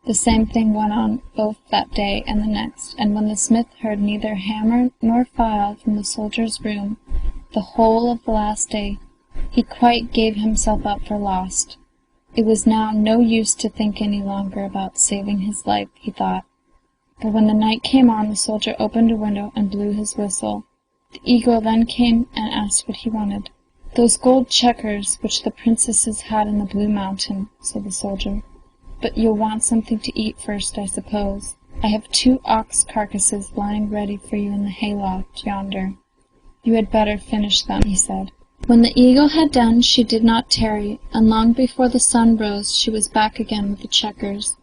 The same thing went on both that day and the next, and when the smith heard neither hammer nor file from the soldier's room the whole of the last day, he quite gave himself up for lost. It was now no use to think any longer about saving his life, he thought. But when the night came on, the soldier opened a window and blew his whistle. The eagle then came and asked what he wanted. "Those gold checkers which the princesses had in the Blue Mountain," said the soldier. "But you'll want something to eat first, I suppose. I have 2 ox carcasses lying ready for you in the hayloft yonder. You had better finish them," he said. When the eagle had done, she did not tarry, and long before the sun rose she was back again with the checkers.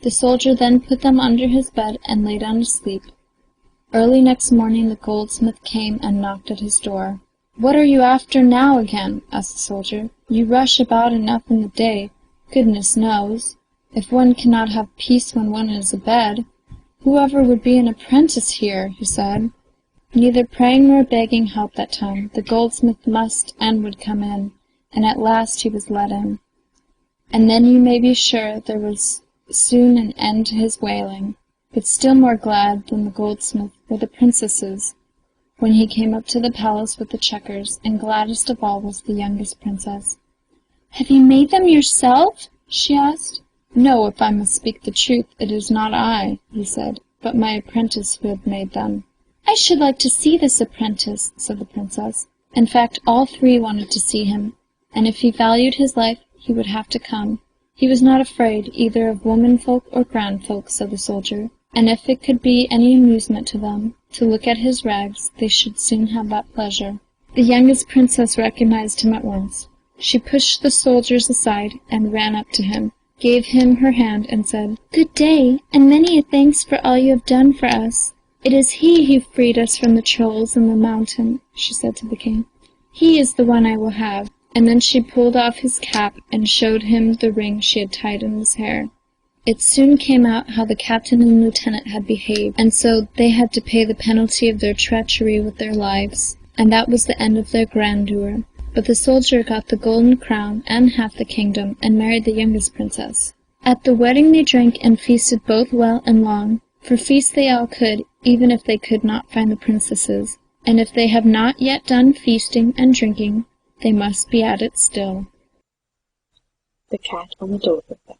The soldier then put them under his bed and lay down to sleep. Early next morning the goldsmith came and knocked at his door. "What are you after now again?" asked the soldier. "You rush about enough in the day, goodness knows. If one cannot have peace when one is abed, whoever would be an apprentice here?" he said. Neither praying nor begging helped that time. The goldsmith must and would come in, and at last he was let in. And then you may be sure there was soon an end to his wailing. But still more glad than the goldsmith were the princesses, when he came up to the palace with the checkers, and gladdest of all was the youngest princess. "Have you made them yourself?" she asked. "No, if I must speak the truth, it is not I," he said, "but my apprentice who had made them." "I should like to see this apprentice," said the princess. In fact, all 3 wanted to see him, and if he valued his life, he would have to come. He was not afraid either of womenfolk or grandfolk, said the soldier, and if it could be any amusement to them to look at his rags, they should soon have that pleasure. The youngest princess recognized him at once. She pushed the soldiers aside and ran up to him, gave him her hand, and said, "Good day, and many a thanks for all you have done for us. It is he who freed us from the trolls in the mountain," she said to the king. "He is the one I will have." And then she pulled off his cap and showed him the ring she had tied in his hair. It soon came out how the captain and lieutenant had behaved, and so they had to pay the penalty of their treachery with their lives, and that was the end of their grandeur. But the soldier got the golden crown and half the kingdom, and married the youngest princess. At the wedding they drank and feasted both well and long, for feast they all could, even if they could not find the princesses, and if they have not yet done feasting and drinking, they must be at it still.
The Cat on the Dovrefell.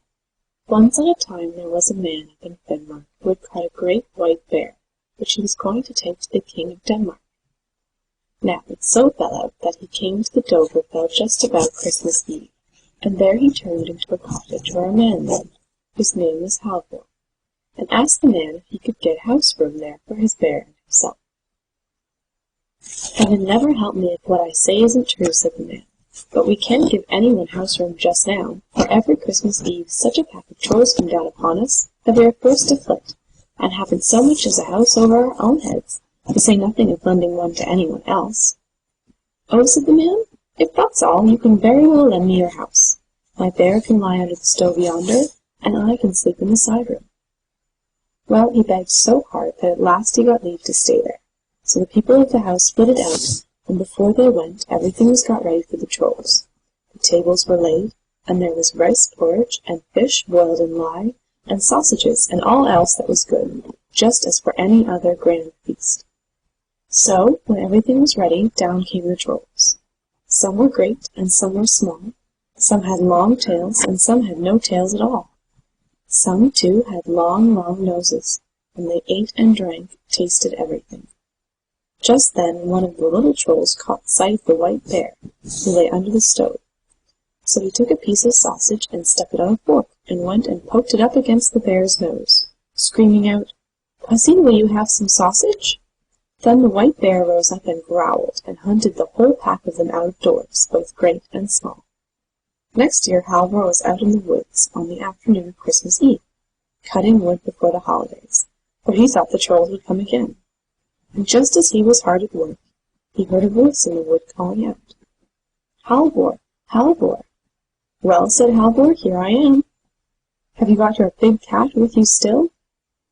Once on a time there was a man up in Denmark who had caught a great white bear, which he was going to take to the King of Denmark. Now it so fell out that he came to the Dovrefell just about Christmas Eve, and there he turned into a cottage where a man lived, whose name was Halvor, and asked the man if he could get house room there for his bear and himself. "Heaven never help me if what I say isn't true," said the man, "but we can't give anyone house room just now, for every Christmas Eve such a pack of chores come down upon us that we are forced to flit, and haven't so much as a house over our own heads, to say nothing of lending one to anyone else." "Oh," said the man, "if that's all, you can very well lend me your house. My bear can lie under the stove yonder, and I can sleep in the side room." Well, he begged so hard that at last he got leave to stay there. So the people of the house split it out, and before they went, everything was got ready for the trolls. The tables were laid, and there was rice porridge, and fish boiled in lye, and sausages, and all else that was good, just as for any other grand feast. So, when everything was ready, down came the trolls. Some were great, and some were small. Some had long tails, and some had no tails at all. Some, too, had long, long noses, and they ate and drank, tasted everything. Just then one of the little trolls caught sight of the white bear, who lay under the stove.
So he took a piece of sausage and stuck it on a fork, and went and poked it up against the bear's nose, screaming out, "Pussy, will you have some sausage?" Then the white bear rose up and growled, and hunted the whole pack of them out of doors, both great and small. Next year Halvor was out in the woods on the afternoon of Christmas Eve, cutting wood before the holidays, for he thought the Trolls would come again. And just as he was hard at work, he heard a voice in the wood calling out, "Halvor, Halvor!" "Well," said Halvor, "here I am." "Have you got your big cat with you still?"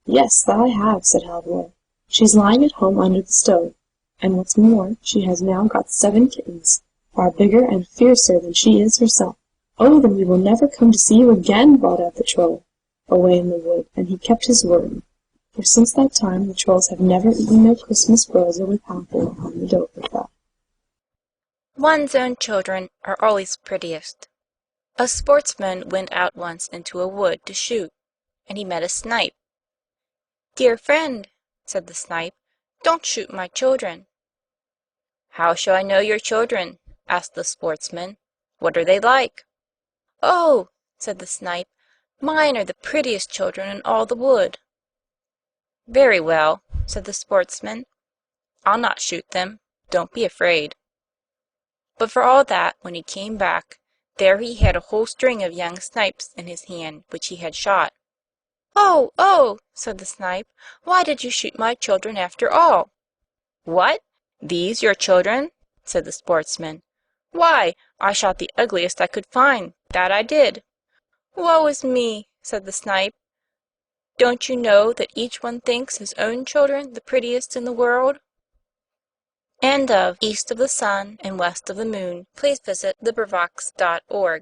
"Yes, that I have," said Halvor. "She's lying at home under the stove, and what's more, she has now got 7 kittens, far bigger and fiercer than she is herself." "Oh, then we will never come to see you again," bawled out the Troll, away in the wood, and he kept his word, for since that time the Trolls have never eaten their Christmas brose with Halvor on the Dovrefell.
One's own children are always prettiest. A sportsman went out once into a wood to shoot, and he met a snipe. "Dear friend," said the snipe, "don't shoot my children." "How shall I know your children?" asked the sportsman. "What are they like?" "Oh," said the snipe, "mine are the prettiest children in all the wood." "Very well," said the sportsman, "I'll not shoot them. Don't be afraid." But for all that, when he came back, there he had a whole string of young snipes in his hand, which he had shot. "Oh, oh!" said the snipe, "why did you shoot my children after all?" "What? These your children?" said the sportsman. "Why, I shot the ugliest I could find, that I did." "Woe is me!" said the snipe. "Don't you know that each one thinks his own children the prettiest in the world?" End of East of the Sun and West of the Moon. Please visit LibriVox.org.